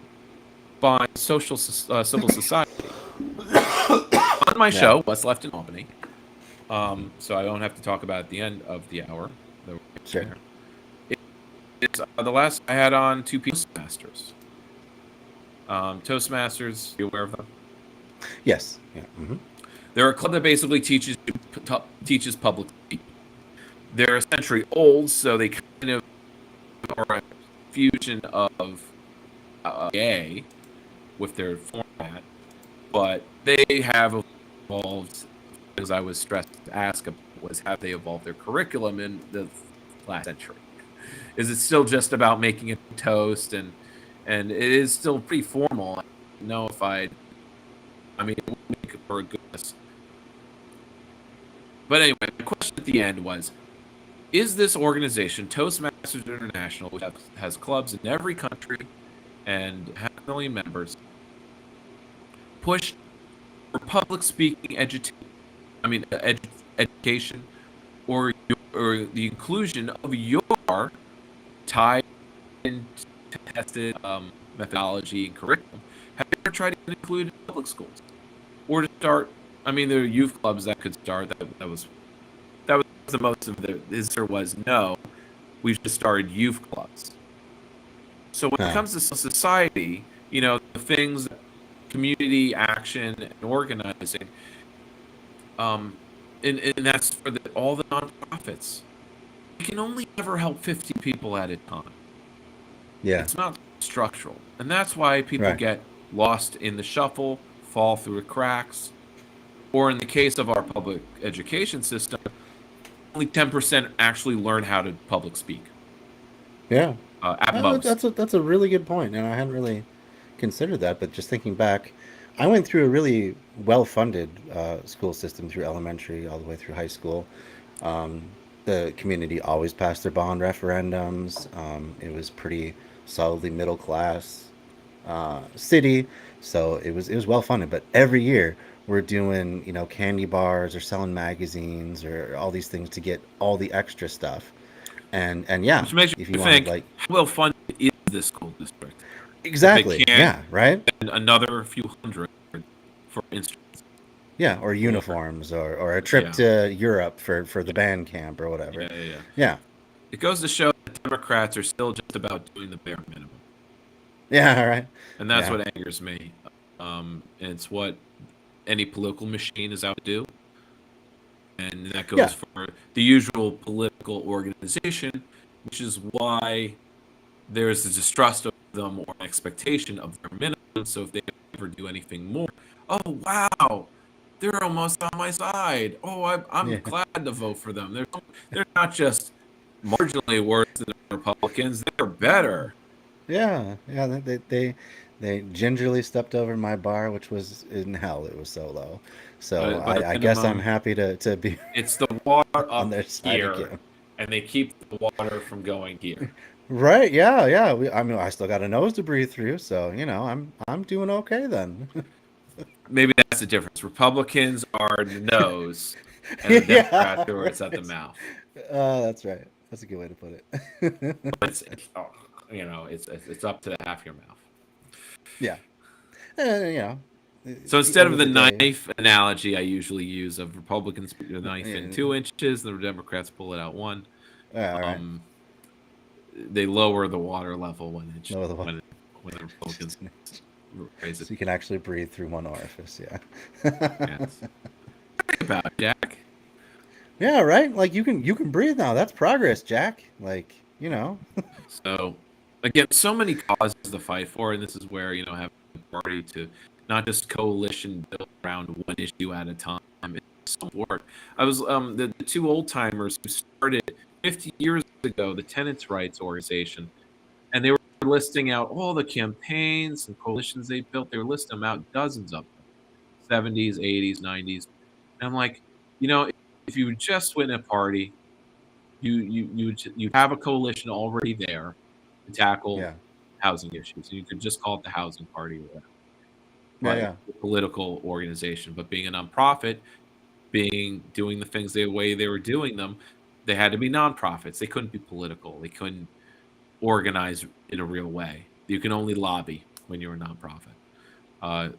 Speaker 2: by civil society. On my show, What's Left in Albany, so I don't have to talk about it at the end of the hour.
Speaker 1: Sure.
Speaker 2: It's the last I had on 2 Toastmasters. Toastmasters, you aware of them?
Speaker 1: Yes. Yeah. Mm-hmm.
Speaker 2: They're a club that basically teaches public speaking. They're a century old, so they kind of are a fusion of gay with their format, but they have evolved. As I was stressed to ask about was, have they evolved their curriculum in the last century? Is it still just about making a toast, and it is still pretty formal? I don't know if it would make for a goodness. But anyway, the question at the end was, is this organization, Toastmasters International, which has clubs in every country and half a million members, push for public speaking education, or the inclusion of your tied and tested methodology and curriculum? Have you ever tried to include in public schools, or to start? I mean, there are youth clubs that could start. That was the most of the answer was no. We've just started youth clubs. So when it comes to society, you know, the things, community action and organizing, and that's for all the nonprofits. You can only ever help 50 people at a time.
Speaker 1: Yeah.
Speaker 2: It's not structural. And that's why people get lost in the shuffle, fall through the cracks, or in the case of our public education system, only 10% actually learn how to public speak.
Speaker 1: Yeah.
Speaker 2: At most.
Speaker 1: That's a really good point, and I hadn't really considered that. But just thinking back, I went through a really well-funded school system through elementary all the way through high school. The community always passed their bond referendums. It was pretty solidly middle class city, so it was well funded. But every year we're doing, you know, candy bars or selling magazines or all these things to get all the extra stuff. And yeah,
Speaker 2: which makes
Speaker 1: if
Speaker 2: you
Speaker 1: you
Speaker 2: think,
Speaker 1: want,
Speaker 2: how well funded is this school district?
Speaker 1: Exactly. Yeah. Right.
Speaker 2: And another few hundred, for instance.
Speaker 1: Yeah, or uniforms, or a trip to Europe for the band camp or whatever. Yeah.
Speaker 2: It goes to show that Democrats are still just about doing the bare minimum.
Speaker 1: Yeah. All right.
Speaker 2: And that's what angers me. And it's what any political machine is out to do. And that goes for the usual political organization, which is why there's a distrust of them or an expectation of their minimum. So if they ever do anything more, oh, wow, they're almost on my side. Oh, I'm glad to vote for them. They're not just marginally worse than the Republicans. They're better.
Speaker 1: Yeah. They gingerly stepped over my bar, which was in hell. It was so low. So I guess I'm happy to be.
Speaker 2: It's the water
Speaker 1: on their side
Speaker 2: here,
Speaker 1: again.
Speaker 2: and they keep the water from going here.
Speaker 1: Right? Yeah. I still got a nose to breathe through, so you know I'm doing okay then.
Speaker 2: Maybe that's the difference. Republicans are the nose, and the Democrat where it's at the mouth.
Speaker 1: That's right. That's a good way to put it.
Speaker 2: But it's up to half your mouth.
Speaker 1: Yeah.
Speaker 2: So instead of the knife analogy I usually use of Republicans put the knife in 2 inches, and the Democrats pull it out 1.
Speaker 1: Right.
Speaker 2: They lower the water level when the Republicans raise it.
Speaker 1: So you can actually breathe through one orifice. Yeah.
Speaker 2: Yes. Think about it, Jack.
Speaker 1: Yeah, right. Like you can breathe now. That's progress, Jack. Like
Speaker 2: So again, so many causes to fight for, and this is where having a party to not just coalition build around one issue at a time. It's so work. I was the 2 old timers who started 50 years ago, the Tenants' Rights Organization, and they were listing out all the campaigns and coalitions they built. They were listing them out, dozens of them, 70s, 80s, 90s. And I'm like, if you would just win a party, you have a coalition already there to tackle housing issues. You could just call it the housing party or whatever. Right? A political organization, but being a nonprofit, doing the things the way they were doing them, they had to be nonprofits. They couldn't be political. They couldn't organize in a real way. You can only lobby when you're a nonprofit,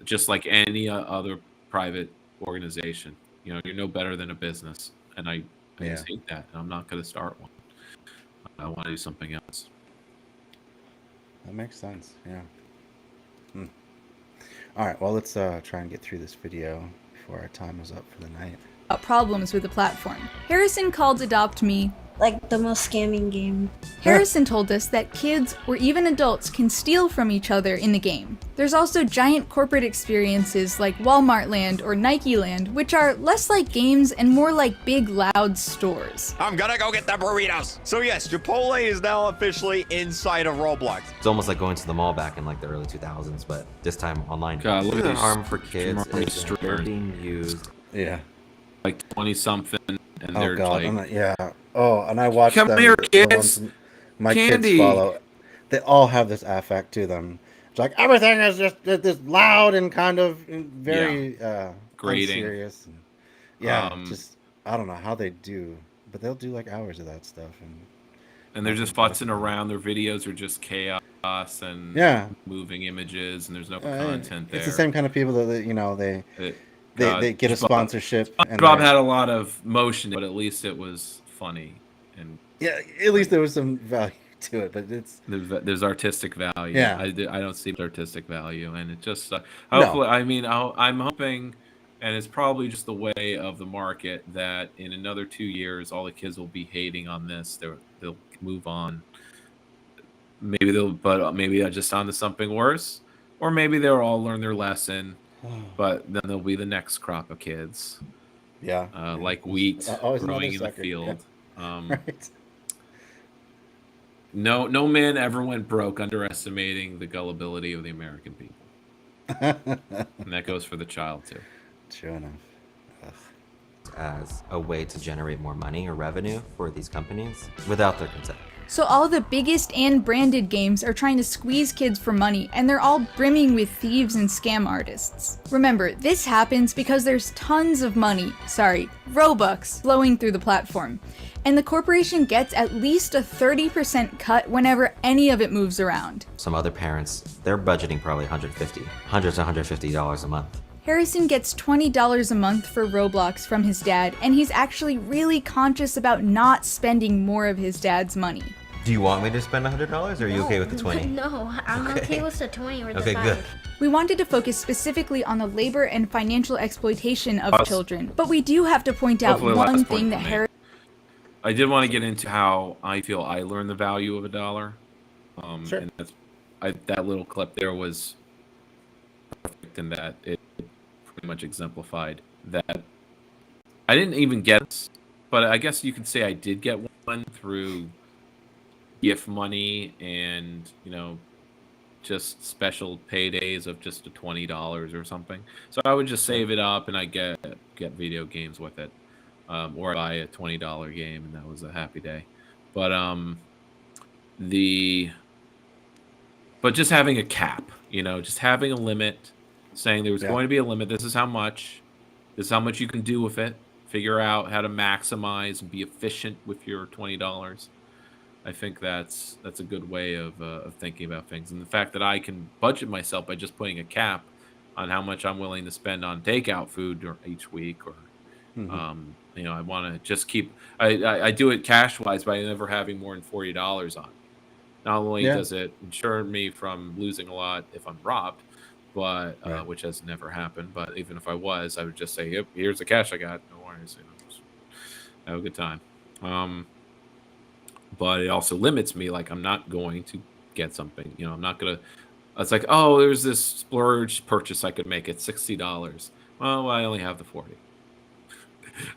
Speaker 2: just like any other private organization. You're no better than a business, and I just hate that. And I'm not going to start one. I want to do something else.
Speaker 1: That makes sense. Yeah. All right. Well, let's try and get through this video before our time is up for the night.
Speaker 5: Problems with the platform. Harrison called Adopt Me
Speaker 7: like the most scamming game.
Speaker 5: Harrison told us that kids or even adults can steal from each other in the game. There's also giant corporate experiences like Walmart Land or Nike Land, which are less like games and more like big loud stores.
Speaker 14: I'm gonna go get the burritos. So yes, Chipotle is now officially inside of Roblox.
Speaker 15: It's almost like going to the mall back in like the early 2000s, but this time online.
Speaker 2: God, look at these
Speaker 15: arm for kids
Speaker 2: streamers
Speaker 15: being used.
Speaker 1: Yeah.
Speaker 2: Like 20-something, and
Speaker 1: Oh
Speaker 2: they're
Speaker 1: God.
Speaker 2: like,
Speaker 1: Oh, and I watched
Speaker 2: Come
Speaker 1: them,
Speaker 2: here,
Speaker 1: the
Speaker 2: kids.
Speaker 1: ones my
Speaker 2: Candy.
Speaker 1: kids follow. They all have this affect to them. It's like everything is just this loud and kind of very
Speaker 2: grating.
Speaker 1: unserious. And, just I don't know how they do, but they'll do like hours of that stuff.
Speaker 2: And they're just futzing around. Their videos are just chaos and moving images, and there's no content there.
Speaker 1: It's the same kind of people that they get a sponsorship. And
Speaker 2: Bob had a lot of motion, but at least it was funny. And
Speaker 1: at least there was some value to it. But
Speaker 2: there's artistic value.
Speaker 1: Yeah.
Speaker 2: I don't see artistic value, and it just hopefully. I mean, I'm hoping, and it's probably just the way of the market that in another 2 years, all the kids will be hating on this. They'll move on. Maybe they're just onto something worse, or maybe they'll all learn their lesson. But then there'll be the next crop of kids. Like wheat growing in the field.
Speaker 1: Right.
Speaker 2: No man ever went broke underestimating the gullibility of the American people. And that goes for the child too.
Speaker 1: True enough.
Speaker 15: As a way to generate more money or revenue for these companies without their consent.
Speaker 5: So all the biggest and branded games are trying to squeeze kids for money, and they're all brimming with thieves and scam artists. Remember, this happens because there's tons of money, Robux, flowing through the platform. And the corporation gets at least a 30% cut whenever any of it moves around.
Speaker 15: Some other parents, they're budgeting probably $100 to $150 a month.
Speaker 5: Harrison gets $20 a month for Roblox from his dad, and he's actually really conscious about not spending more of his dad's money.
Speaker 15: Do you want me to spend $100, or are you okay with the 20?
Speaker 16: No, I'm okay with the 20 or the 5.
Speaker 15: Okay, good.
Speaker 5: We wanted to focus specifically on the labor and financial exploitation of children, but we do have to point out one thing that Harrison...
Speaker 2: I did want to get into how I feel I learned the value of $1.
Speaker 1: Sure.
Speaker 2: And that little clip there was perfect in that it pretty much exemplified that. I didn't even get it, but I guess you could say I did get one through gift money and, just special paydays of just $20 or something. So I would just save it up and I get video games with it. Or I buy a $20 game, and that was a happy day. But but just having a cap, just having a limit, saying there was going to be a limit. This is how much you can do with it. figure out how to maximize and be efficient with your $20. I think that's a good way of thinking about things, and the fact that I can budget myself by just putting a cap on how much I'm willing to spend on takeout food each week, or you know, I want to just keep. I do it cash wise by never having more than $40 on. Not only does it ensure me from losing a lot if I'm robbed, but which has never happened. But even if I was, I would just say, "Yep, here's the cash I got. No worries. You know, just have a good time." But it also limits me. Like, I'm not going to get something. You know, I'm not gonna. It's like, oh, there's this splurge purchase I could make at $60. Well, I only have the 40.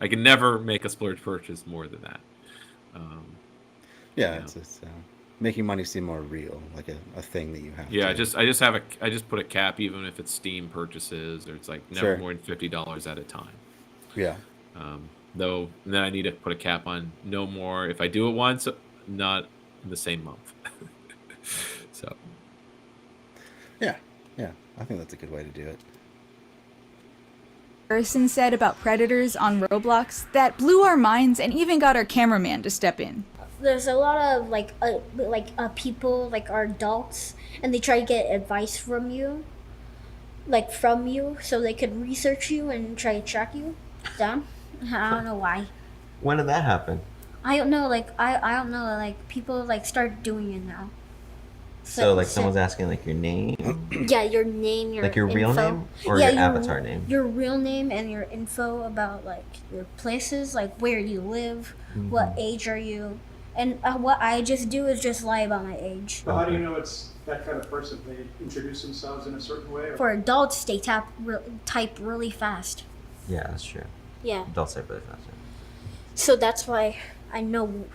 Speaker 2: I can never make a splurge purchase more than that.
Speaker 1: It's making money seem more real, like a thing that you have.
Speaker 2: Yeah, I just put a cap, even if it's Steam purchases, or it's like never more than $50 at a time.
Speaker 1: Yeah.
Speaker 2: Though then I need to put a cap on no more if I do it once, not in the same month. So.
Speaker 1: Yeah, I think that's a good way to do it.
Speaker 5: Person said about predators on Roblox that blew our minds and even got our cameraman to step in.
Speaker 7: There's a lot of people, like our adults, and they try to get advice from you, so they could research you and try to track you down. I don't know why.
Speaker 15: When did that happen?
Speaker 7: I don't know. I don't know. Like, people start doing it now.
Speaker 15: So someone's asking your name?
Speaker 7: Yeah, your name, your
Speaker 15: your real
Speaker 7: info.
Speaker 15: name or your avatar name?
Speaker 7: Your real name and your info about your places, where you live, what age are you, and what I just do is just lie about my age.
Speaker 17: Well, how do you know it's that kind of person? They introduce themselves in a certain way? Or?
Speaker 7: For adults, they type really fast.
Speaker 15: Yeah, that's true.
Speaker 7: Yeah.
Speaker 15: Adults type really fast.
Speaker 7: So that's why I know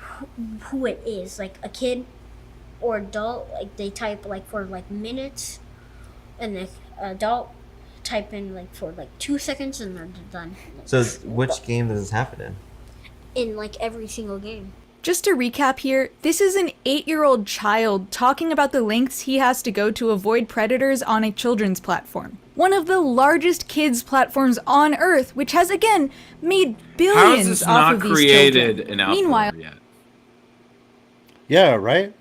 Speaker 7: who it is. Like a kid or adult, they type for minutes, and the adult type in for 2 seconds and they're done.
Speaker 15: So which game does this happen in?
Speaker 7: In every single game.
Speaker 5: Just to recap here, this is an 8-year-old child talking about the lengths he has to go to avoid predators on a children's platform. One of the largest kids platforms on Earth, which has again made billions off of these children. Meanwhile,
Speaker 1: yeah, right.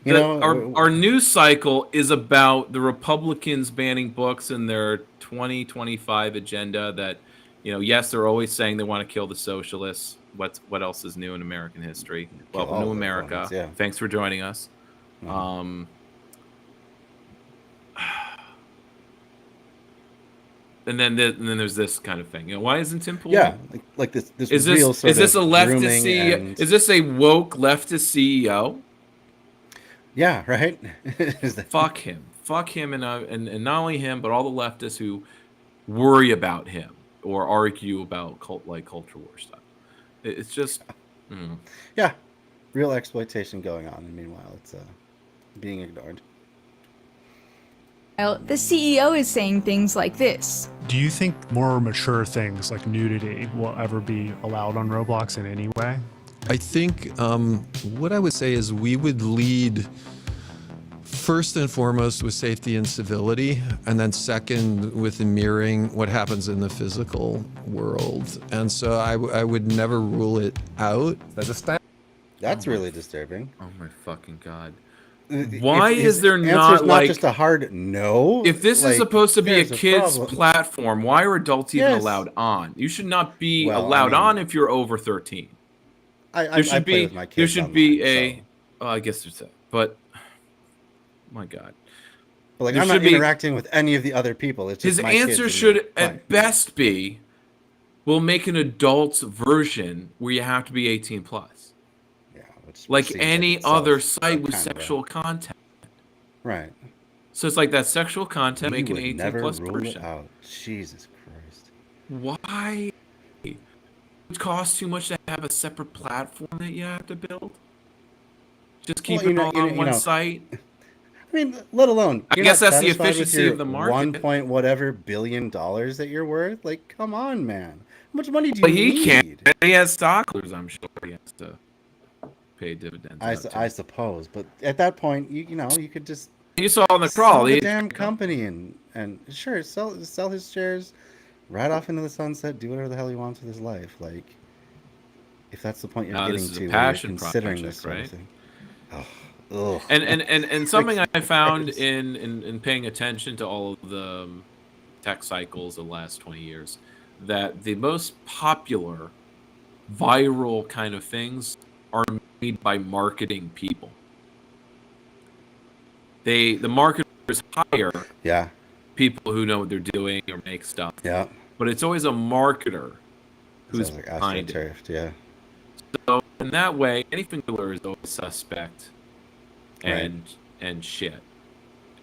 Speaker 2: Our news cycle is about the Republicans banning books in their 2025 agenda. That, yes, they're always saying they want to kill the socialists. What else is new in American history? Welcome to America.
Speaker 1: Yeah.
Speaker 2: Thanks for joining us. And then there's this kind of thing. Why isn't Tim Pool?
Speaker 1: Yeah, like this
Speaker 2: is
Speaker 1: real
Speaker 2: this is this a leftist CEO?
Speaker 1: And...
Speaker 2: Is this a woke leftist CEO?
Speaker 1: Yeah, right.
Speaker 2: Fuck him, and not only him, but all the leftists who worry about him or argue about culture war stuff. It's just,
Speaker 1: yeah, real exploitation going on, and meanwhile, it's being ignored.
Speaker 5: Well, the CEO is saying things like this.
Speaker 18: Do you think more mature things like nudity will ever be allowed on Roblox in any way?
Speaker 19: I think what I would say is we would lead first and foremost with safety and civility, and then second with mirroring what happens in the physical world. And so I would never rule it out.
Speaker 1: That's really disturbing.
Speaker 2: Oh my fucking God. Why is there not
Speaker 1: just a hard no?
Speaker 2: If this is supposed to be a kid's platform, why are adults even allowed on? You should not be allowed on if you're over 13.
Speaker 1: I play with my kids.
Speaker 2: There should be a. Oh, I guess there's a. But my God.
Speaker 1: But I'm not interacting with any of the other people. It's just
Speaker 2: his answer should at best be, we'll make an adult's version where you have to be 18 plus. Like any other site with sexual content.
Speaker 1: Right.
Speaker 2: So it's like that sexual content, make an 18 plus
Speaker 1: rule
Speaker 2: version.
Speaker 1: It out. Jesus Christ.
Speaker 2: Why? It costs too much to have a separate platform that you have to build? Just keep it all on one site?
Speaker 1: I mean, let alone.
Speaker 2: I guess that's the efficiency of the market.
Speaker 1: 1 point whatever billion dollars that you're worth. Like, come on, man. How much money do you need?
Speaker 2: He can't. He has stockholders, I'm sure he has to pay dividends.
Speaker 1: I suppose, but at that point, you could just
Speaker 2: you saw on the crawl
Speaker 1: the damn company and sure sell his shares Ride off into the sunset, do whatever the hell he wants with his life. Like, if that's the point you're
Speaker 2: Now,
Speaker 1: getting
Speaker 2: this is
Speaker 1: to,
Speaker 2: a
Speaker 1: when you're
Speaker 2: passion
Speaker 1: considering
Speaker 2: project,
Speaker 1: this sort
Speaker 2: right?
Speaker 1: of thing. Oh, ugh.
Speaker 2: And something I found in paying attention to all of the tech cycles of the last 20 years, that the most popular viral kind of things are made by marketing people. The marketers hire people who know what they're doing or make stuff.
Speaker 1: Yeah.
Speaker 2: But it's always a marketer who's
Speaker 1: Sounds like
Speaker 2: behind it.
Speaker 1: AstroTurfed, yeah.
Speaker 2: So in that way, anything filler is always suspect and shit.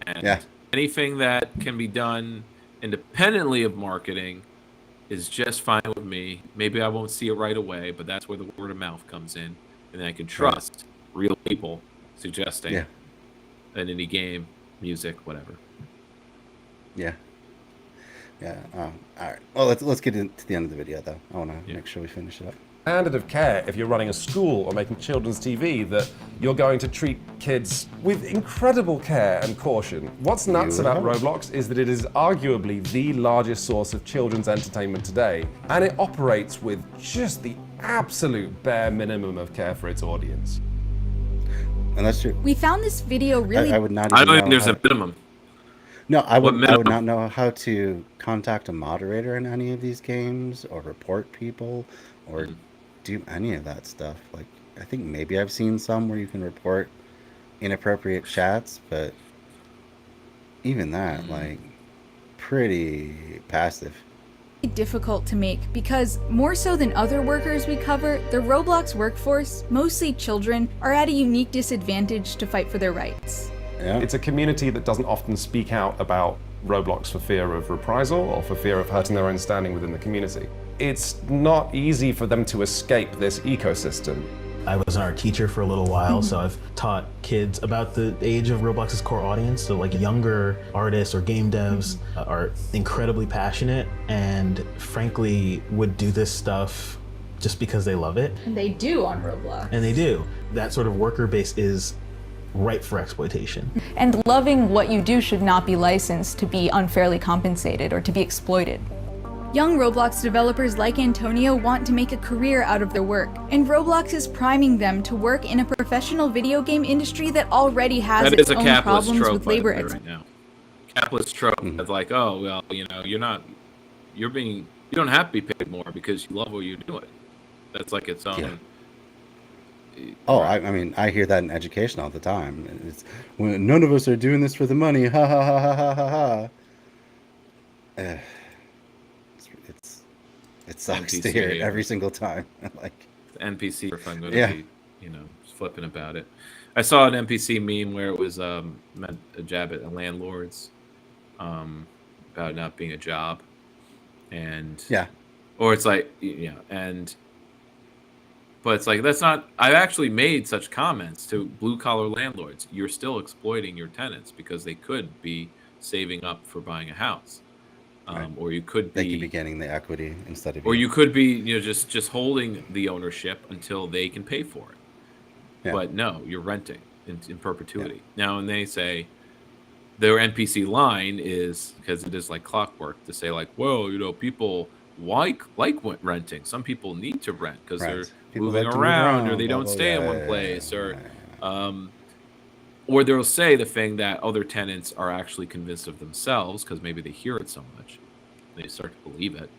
Speaker 2: And anything that can be done independently of marketing is just fine with me. Maybe I won't see it right away, but that's where the word of mouth comes in, and then I can trust real people suggesting an indie game, music, whatever.
Speaker 1: Yeah. Yeah. All right. Well, let's get into the end of the video, though. I want to make sure we finish it up.
Speaker 4: Standard of care if you're running a school or making children's TV that you're going to treat kids with incredible care and caution. What's nuts about Roblox is that it is arguably the largest source of children's entertainment today, and it operates with just the absolute bare minimum of care for its audience.
Speaker 1: And that's true.
Speaker 5: We found this video really.
Speaker 1: I would not even
Speaker 2: I don't
Speaker 1: know
Speaker 2: think there's
Speaker 1: how-
Speaker 2: a minimum.
Speaker 1: No, I would
Speaker 2: minimum?
Speaker 1: not know how to contact a moderator in any of these games or report people or do any of that stuff. Like, I think maybe I've seen some where you can report inappropriate chats, but even that, like, pretty passive.
Speaker 5: difficult to make because, more so than other workers we cover, the Roblox workforce, mostly children, are at a unique disadvantage to fight for their rights.
Speaker 4: It's a community that doesn't often speak out about Roblox for fear of reprisal or for fear of hurting their own standing within the community. It's not easy for them to escape this ecosystem.
Speaker 9: I was an art teacher for a little while, so I've taught kids about the age of Roblox's core audience. So like younger artists or game devs are incredibly passionate and frankly would do this stuff just because they love it.
Speaker 5: And they do on Roblox.
Speaker 9: And they do. That sort of worker base is ripe for exploitation.
Speaker 10: And loving what you do should not be licensed to be unfairly compensated or to be exploited.
Speaker 5: Young Roblox developers like Antonio want to make a career out of their work, and Roblox is priming them to work in a professional video game industry that already has
Speaker 2: That
Speaker 5: its
Speaker 2: is a
Speaker 5: own
Speaker 2: capitalist
Speaker 5: problems
Speaker 2: trope
Speaker 5: with
Speaker 2: by the
Speaker 5: labor
Speaker 2: way, right now. Capitalist trope of like, oh well, you know, you don't have to be paid more because you love what you're doing. That's like its own.
Speaker 1: Oh, I mean, I hear that in education all the time. It's when none of us are doing this for the money. Ha ha ha ha ha ha ha. It sucks to hear it every single time. Like
Speaker 2: NPC if I'm going to be, you know, flipping about it. I saw an NPC meme where it was meant a jab at landlords about not being a job, and or it's like but it's like that's not. I've actually made such comments to blue collar landlords. You're still exploiting your tenants because they could be saving up for buying a house. Or you could be,
Speaker 1: they could be getting the equity instead of,
Speaker 2: or you could be, you know, just holding the ownership until they can pay for it. But no, you're renting in perpetuity. Now, and they say their NPC line is, because it is like clockwork, to say like, well, you know, people like renting. Some people need to rent because they're moving around, or they don't stay in one place, or they'll say the thing that other tenants are actually convinced of themselves because maybe they hear it so much, they start to believe it,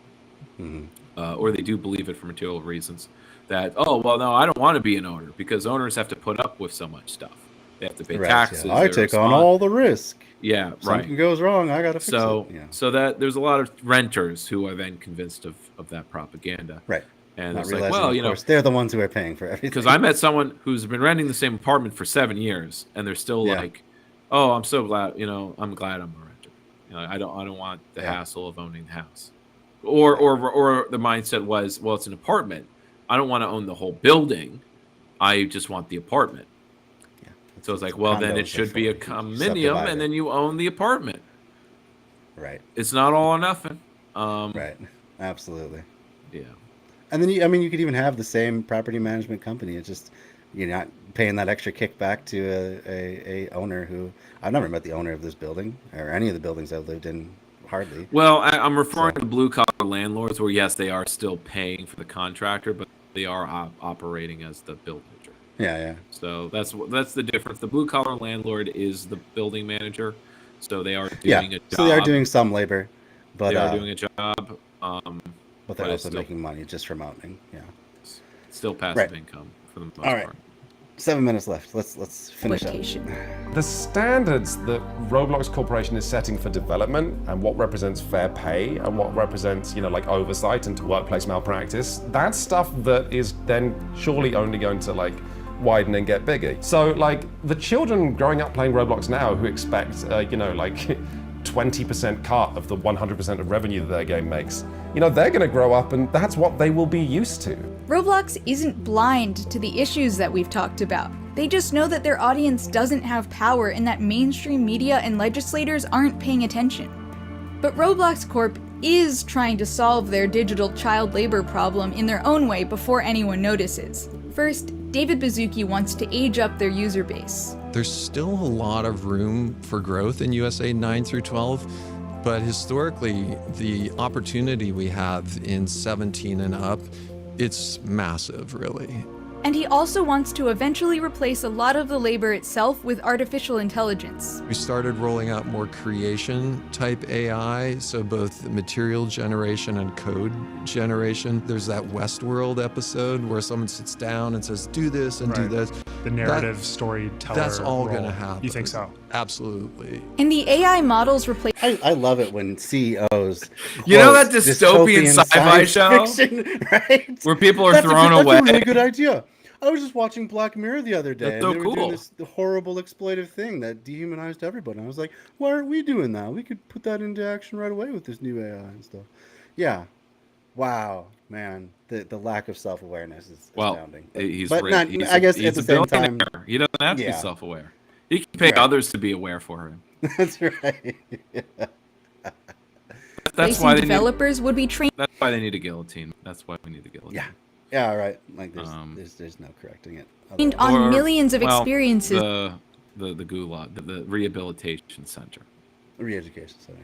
Speaker 2: or they do believe it for material reasons. That, oh, well, no, I don't want to be an owner because owners have to put up with so much stuff. They have to pay taxes.
Speaker 1: I take on all the risk.
Speaker 2: Yeah,
Speaker 1: Something goes wrong, I gotta fix it.
Speaker 2: So that there's a lot of renters who are then convinced of that propaganda.
Speaker 1: Right.
Speaker 2: And
Speaker 1: Not
Speaker 2: it's like,
Speaker 1: realizing,
Speaker 2: well,
Speaker 1: of
Speaker 2: you know,
Speaker 1: course, they're the ones who are paying for everything.
Speaker 2: because I met someone who's been renting the same apartment for 7 years, and they're still like, "Oh, I'm so glad. You know, I'm glad I'm a renter. You know, I don't want the hassle of owning the house." Or the mindset was, well, it's an apartment. I don't want to own the whole building. I just want the apartment. Yeah. So it's like, well, then it should be a condominium, and then you own the apartment.
Speaker 1: Right.
Speaker 2: It's not all or nothing.
Speaker 1: Right. Absolutely.
Speaker 2: Yeah.
Speaker 1: And then you could even have the same property management company. It's just you're not paying that extra kickback to a owner who, I've never met the owner of this building or any of the buildings I've lived in hardly.
Speaker 2: Well, I'm referring to blue collar landlords, where yes, they are still paying for the contractor, but they are operating as the building manager.
Speaker 1: Yeah.
Speaker 2: So that's the difference. The blue collar landlord is the building manager, so they are doing a job.
Speaker 1: So they are doing some labor, but
Speaker 2: they are doing a job.
Speaker 1: But they're also making money just from owning. Yeah.
Speaker 2: Still passive income for the most part.
Speaker 1: 7 minutes left. Let's finish up.
Speaker 4: The standards that Roblox Corporation is setting for development and what represents fair pay and what represents, like oversight and workplace malpractice, that's stuff that is then surely only going to widen and get bigger. So the children growing up playing Roblox now who expect, 20% cut of the 100% of revenue that their game makes, they're going to grow up and that's what they will be used to.
Speaker 5: Roblox isn't blind to the issues that we've talked about. They just know that their audience doesn't have power and that mainstream media and legislators aren't paying attention. But Roblox Corp is trying to solve their digital child labor problem in their own way before anyone notices. First, David Baszucki wants to age up their user base.
Speaker 19: There's still a lot of room for growth in USA 9 through 12, but historically, the opportunity we have in 17 and up, it's massive, really.
Speaker 5: And he also wants to eventually replace a lot of the labor itself with artificial intelligence.
Speaker 19: We started rolling out more creation type AI, so both material generation and code generation. There's that Westworld episode where someone sits down and says, do this and do this.
Speaker 18: The narrative storyteller.
Speaker 19: That's all going to
Speaker 18: role.
Speaker 19: happen.
Speaker 18: You think so?
Speaker 19: Absolutely.
Speaker 5: And the AI models replace...
Speaker 1: I love it when CEOs...
Speaker 2: You know that dystopian sci-fi show?
Speaker 1: Fiction, right?
Speaker 2: Where people are thrown away?
Speaker 1: That's a really good idea. I was just watching Black Mirror the other day.
Speaker 2: That's so
Speaker 1: and they were doing
Speaker 2: cool.
Speaker 1: this horrible exploitive thing that dehumanized everybody. I was like, why aren't we doing that? We could put that into action right away with this new AI and stuff. Yeah. Wow, man. The lack of self-awareness is astounding. I guess at the same time...
Speaker 2: He doesn't have to be self-aware. He can pay others to be aware for him.
Speaker 1: That's right.
Speaker 2: That's why
Speaker 5: developers would be trained.
Speaker 2: That's why they need a guillotine. That's why we need a guillotine.
Speaker 1: Yeah, right. There's no correcting it.
Speaker 5: Trained on millions of experiences.
Speaker 2: The gulag, the rehabilitation center.
Speaker 1: The re-education center.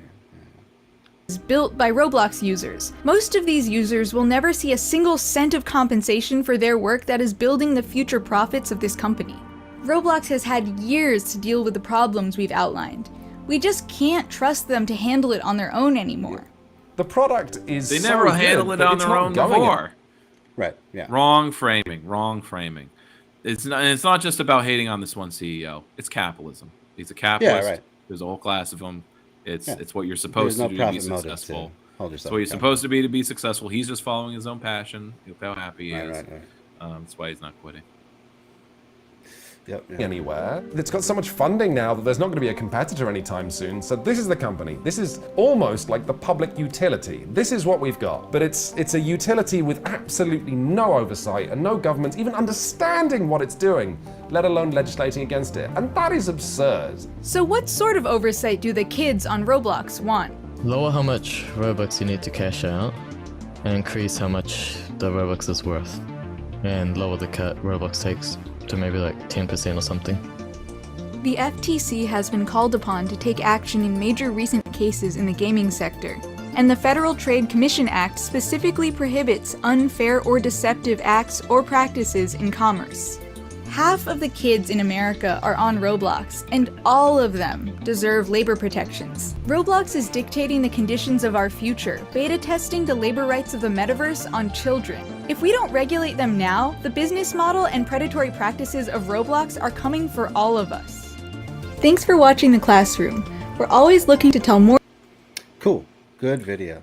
Speaker 5: Is built by Roblox users. Most of these users will never see a single cent of compensation for their work that is building the future profits of this company. Roblox has had years to deal with the problems we've outlined. We just can't trust them to handle it on their own anymore.
Speaker 4: The product is
Speaker 2: They never handled it on their own before.
Speaker 1: Right. Yeah.
Speaker 2: Wrong framing. It's not just about hating on this one CEO. It's capitalism. He's a capitalist.
Speaker 1: Yeah, right.
Speaker 2: There's a whole class of them. It's what you're supposed to do to be successful. It's what you're
Speaker 1: accountable.
Speaker 2: supposed to be successful. He's just following his own passion. Look how happy he is.
Speaker 1: Right.
Speaker 2: That's why he's not quitting.
Speaker 1: Yep.
Speaker 4: Anywhere. It's got so much funding now that there's not going to be a competitor anytime soon. So this is the company. This is almost like the public utility. This is what we've got. But it's a utility with absolutely no oversight and no government even understanding what it's doing, let alone legislating against it. And that is absurd.
Speaker 5: So what sort of oversight do the kids on Roblox want?
Speaker 8: Lower how much Robux you need to cash out, and increase how much the Robux is worth, and lower the cut Roblox takes to maybe like 10% or something.
Speaker 5: The FTC has been called upon to take action in major recent cases in the gaming sector, and the Federal Trade Commission Act specifically prohibits unfair or deceptive acts or practices in commerce. Half of the kids in America are on Roblox, and all of them deserve labor protections. Roblox is dictating the conditions of our future, beta testing the labor rights of the metaverse on children. If we don't regulate them now, the business model and predatory practices of Roblox are coming for all of us. Thanks for watching The Classroom. We're always looking to tell more.
Speaker 1: Cool. Good video.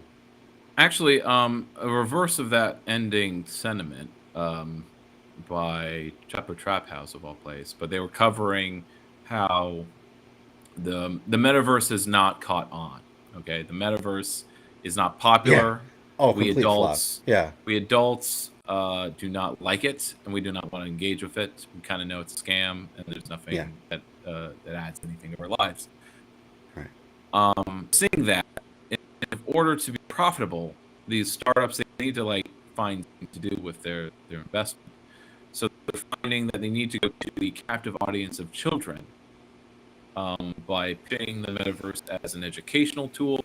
Speaker 2: Actually, a reverse of that ending sentiment, by Chapo Trap House of all places, but they were covering how the metaverse is not caught on. Okay, the metaverse is not popular. We adults, we adults do not like it, and we do not want to engage with it. We kind of know it's a scam, and there's nothing that adds anything to our lives.
Speaker 1: Right.
Speaker 2: Seeing that, in order to be profitable, these startups, they need to find something to do with their investment. So they're finding that they need to go to the captive audience of children by pitching the metaverse as an educational tool,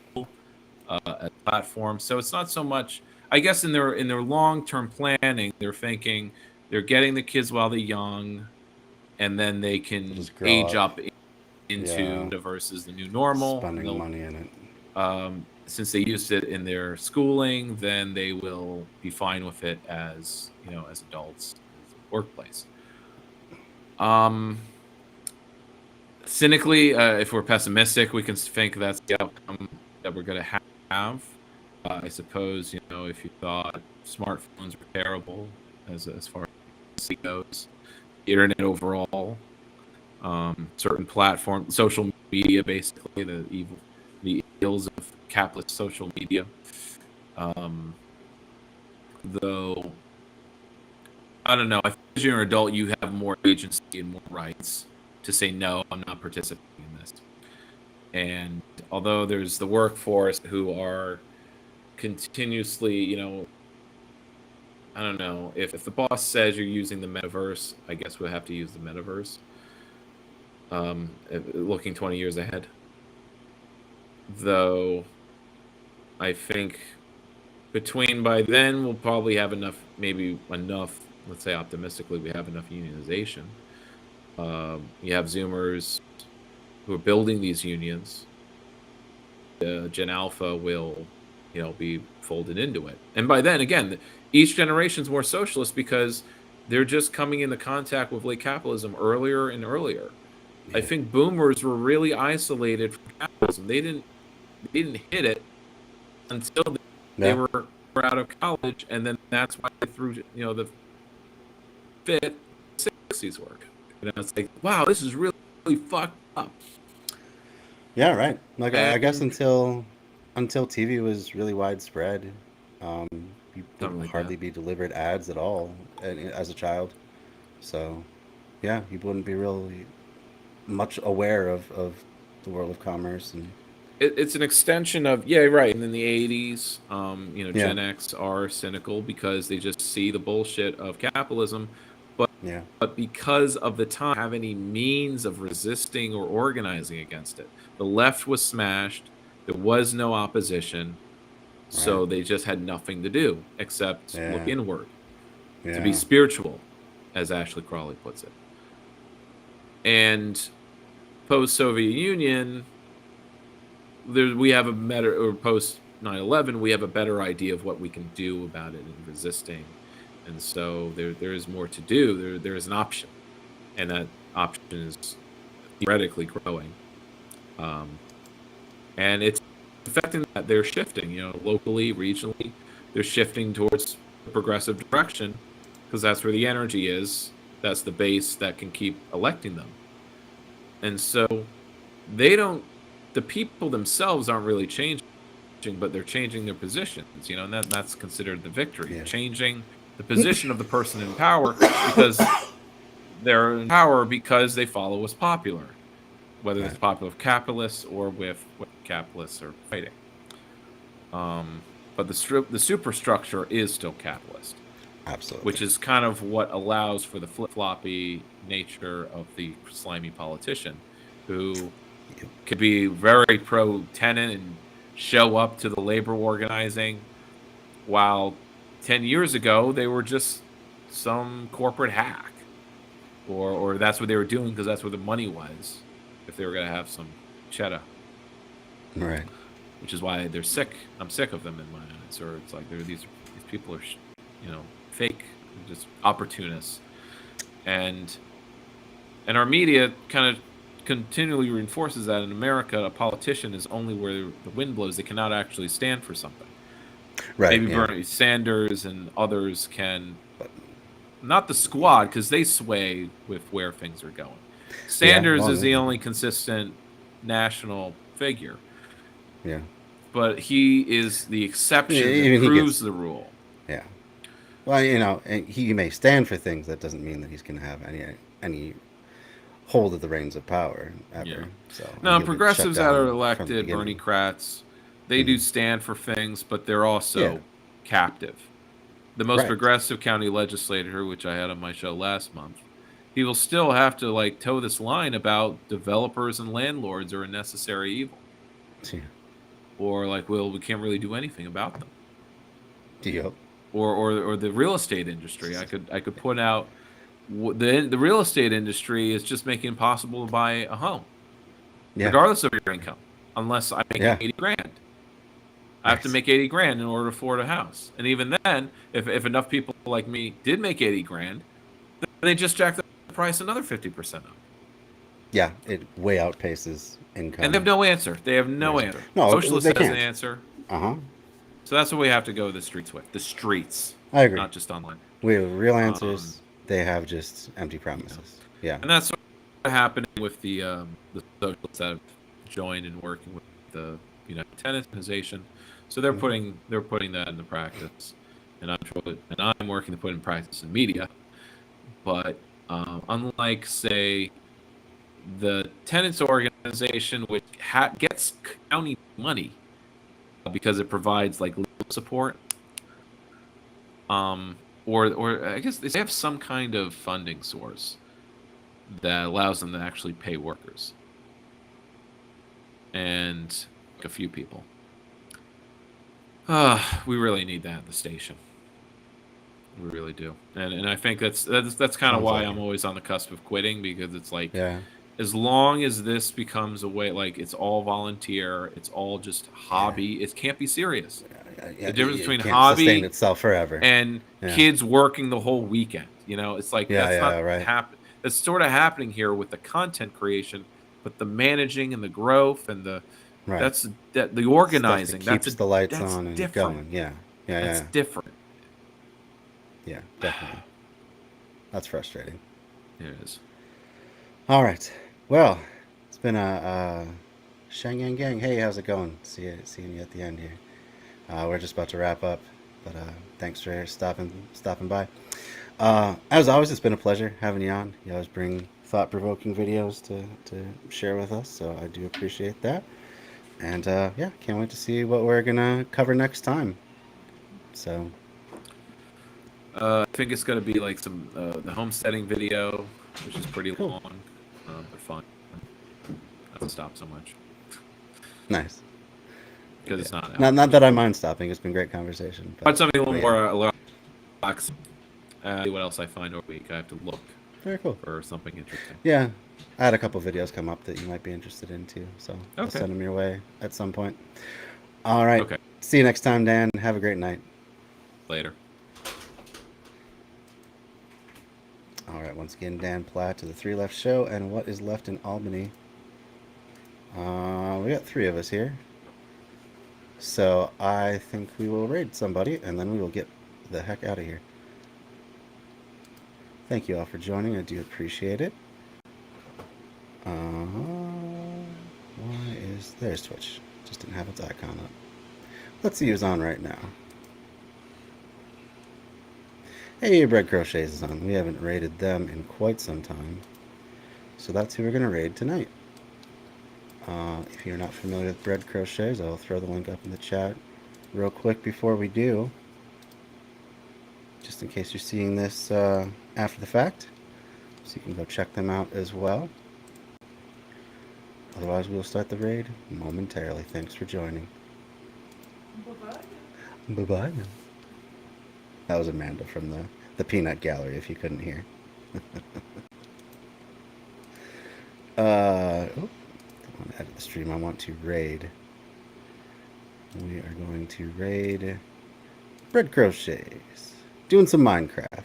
Speaker 2: a platform. So it's not so much, I guess, in their long-term planning, they're thinking they're getting the kids while they're young, and then they can
Speaker 1: just grow
Speaker 2: age
Speaker 1: up.
Speaker 2: up into versus the new normal.
Speaker 1: Spending money in it.
Speaker 2: Since they used it in their schooling, then they will be fine with it as as adults, as a workplace. Cynically, if we're pessimistic, we can think that's the outcome that we're going to have. I suppose if you thought smartphones were terrible as far as it goes, the internet overall, certain platforms, social media, basically the ills of capitalist social media. Though I don't know, I think as you're an adult, you have more agency and more rights to say no, I'm not participating in this. And although there's the workforce who are continuously, I don't know, if the boss says you're using the metaverse, I guess we'll have to use the metaverse. Looking 20 years ahead. Though I think by then we'll probably have enough, let's say optimistically, we have enough unionization. You have Zoomers who are building these unions. Gen Alpha will, be folded into it. And by then, again, each generation is more socialist because they're just coming into contact with late capitalism earlier and earlier. I think boomers were really isolated from capitalism. They didn't hit it until they were out of college, and then that's why they threw the fit 60s work. It's like, wow, this is really fucked up.
Speaker 1: Yeah, right. Like I guess until TV was really widespread, you would hardly be delivered ads at all as a child. So, yeah, you wouldn't be really much aware of the world of commerce. And
Speaker 2: it's an extension of right. And in the 80s, Gen X are cynical because they just see the bullshit of capitalism. But because of the time, have any means of resisting or organizing against it. The left was smashed. There was no opposition. So they just had nothing to do except look inward. To be spiritual, as Ashley Crawley puts it. And post-Soviet Union, we have a better, or post 9/11, we have a better idea of what we can do about it in resisting. And so there is more to do. There is an option, and that option is theoretically growing. And it's affecting that they're shifting, locally, regionally, they're shifting towards the progressive direction because that's where the energy is. That's the base that can keep electing them. And so the people themselves aren't really changing, but they're changing their positions, and that's considered the victory. Changing the position of the person in power because they're in power because they follow what's popular, whether it's popular with capitalists or with what capitalists are fighting. But the superstructure is still capitalist.
Speaker 1: Absolutely.
Speaker 2: Which is kind of what allows for the flip-floppy nature of the slimy politician who could be very pro-tenant and show up to the labor organizing while 10 years ago they were just some corporate hack. Or that's what they were doing because that's where the money was if they were going to have some cheddar.
Speaker 1: Right.
Speaker 2: Which is why they're sick. I'm sick of them in my eyes. Or it's like these people are, fake, just opportunists. And our media kind of continually reinforces that in America, a politician is only where the wind blows. They cannot actually stand for something.
Speaker 1: Right.
Speaker 2: Maybe Bernie Sanders and others can, not the squad, because they sway with where things are going. Sanders is the only consistent national figure.
Speaker 1: Yeah.
Speaker 2: But he is the exception that proves the rule.
Speaker 1: Yeah. Well, he may stand for things. That doesn't mean that he's going to have any hold of the reins of power ever. Yeah. So
Speaker 2: no, progressives that are elected, Bernie Kratz, they do stand for things, but they're also captive. The most progressive county legislator, which I had on my show last month, he will still have to toe this line about developers and landlords are a necessary evil.
Speaker 1: Yeah.
Speaker 2: or like, well, we can't really do anything about them.
Speaker 1: Yep.
Speaker 2: Or the real estate industry. I could put out the real estate industry is just making it impossible to buy a home, regardless of your income, unless I make 80 grand. I have to make 80 grand in order to afford a house. And even then, if enough people like me did make 80 grand, then they just jack the price another 50% up.
Speaker 1: Yeah, it way outpaces income.
Speaker 2: And they have no answer. They have no answer.
Speaker 1: No,
Speaker 2: Socialist
Speaker 1: they
Speaker 2: has an
Speaker 1: can't.
Speaker 2: answer.
Speaker 1: Uh-huh.
Speaker 2: So that's what we have to go the streets with. The streets.
Speaker 1: I agree.
Speaker 2: Not just online.
Speaker 1: We have real answers. They have just empty promises. Yeah.
Speaker 2: And that's what happening with the socialists that have joined and working with the United Tenants Organization. So they're putting that into practice, and I'm working to put in practice in media. But unlike, say, the tenants organization, which gets county money because it provides like legal support, or I guess they have some kind of funding source that allows them to actually pay workers and a few people. We really need that at the station. We really do, and I think that's kind of why I'm always on the cusp of quitting, because it's like, as long as this becomes a way, like it's all volunteer, it's all just hobby, it can't be serious. The difference between
Speaker 1: can't
Speaker 2: hobby
Speaker 1: sustain itself forever
Speaker 2: and kids working the whole weekend, it's like that's not It's sort of happening here with the content creation, but the managing and the growth and the the organizing
Speaker 1: Stuff that keeps the lights on and
Speaker 2: different.
Speaker 1: going.
Speaker 2: That's different.
Speaker 1: Yeah, definitely. That's frustrating.
Speaker 2: It is.
Speaker 1: All right. Well, it's been a Shangang Gang. Hey, how's it going? Seeing you at the end here. We're just about to wrap up, but thanks for stopping by. As always, it's been a pleasure having you on. You always bring thought-provoking videos to share with us, so I do appreciate that. And can't wait to see what we're gonna cover next time. So
Speaker 2: I think it's gonna be like some the homesteading video, which is pretty long, but fun. Doesn't stop so much.
Speaker 1: Nice.
Speaker 2: Because it's not.
Speaker 1: Not that I mind stopping. It's been great conversation.
Speaker 2: But something a little more relaxed. See what else I find over the week. I have to look.
Speaker 1: Very cool.
Speaker 2: For something interesting.
Speaker 1: Yeah, I had a couple videos come up that you might be interested in too, so I'll send them your way at some point. All right.
Speaker 2: Okay.
Speaker 1: See you next time, Dan. Have a great night.
Speaker 2: Later.
Speaker 1: All right. Once again, Dan Platt to the Three Left Show, and what is left in Albany? We got 3 of us here, so I think we will raid somebody, and then we will get the heck out of here. Thank you all for joining. I do appreciate it. There's Twitch. Just didn't have its icon up. Let's see who's on right now. Hey, Bread Crochets is on. We haven't raided them in quite some time, so that's who we're gonna raid tonight. If you're not familiar with Bread Crochets, I'll throw the link up in the chat real quick before we do, just in case you're seeing this after the fact, so you can go check them out as well. Otherwise, we'll start the raid momentarily. Thanks for joining. Bye-bye. Bye-bye. That was Amanda from the Peanut Gallery, if you couldn't hear. I want to edit the stream. I want to raid. We are going to raid Bread Crochets. Doing some Minecraft.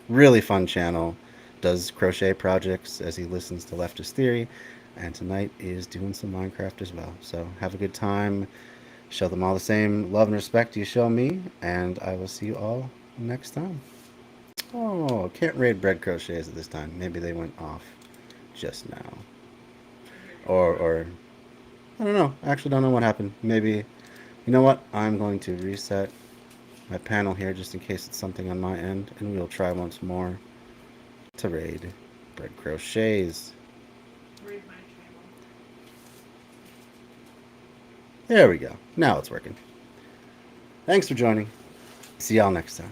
Speaker 1: Really fun channel. Does crochet projects as he listens to Leftist Theory. And tonight is doing some Minecraft as well. So have a good time. Show them all the same love and respect you show me. And I will see you all next time. Oh, can't raid Bread Crochets at this time. Maybe they went off just now. Or I don't know. I actually don't know what happened. Maybe, you know what? I'm going to reset my panel here just in case it's something on my end. And we'll try once more to raid Bread Crochets. There we go. Now it's working. Thanks for joining. See y'all next time.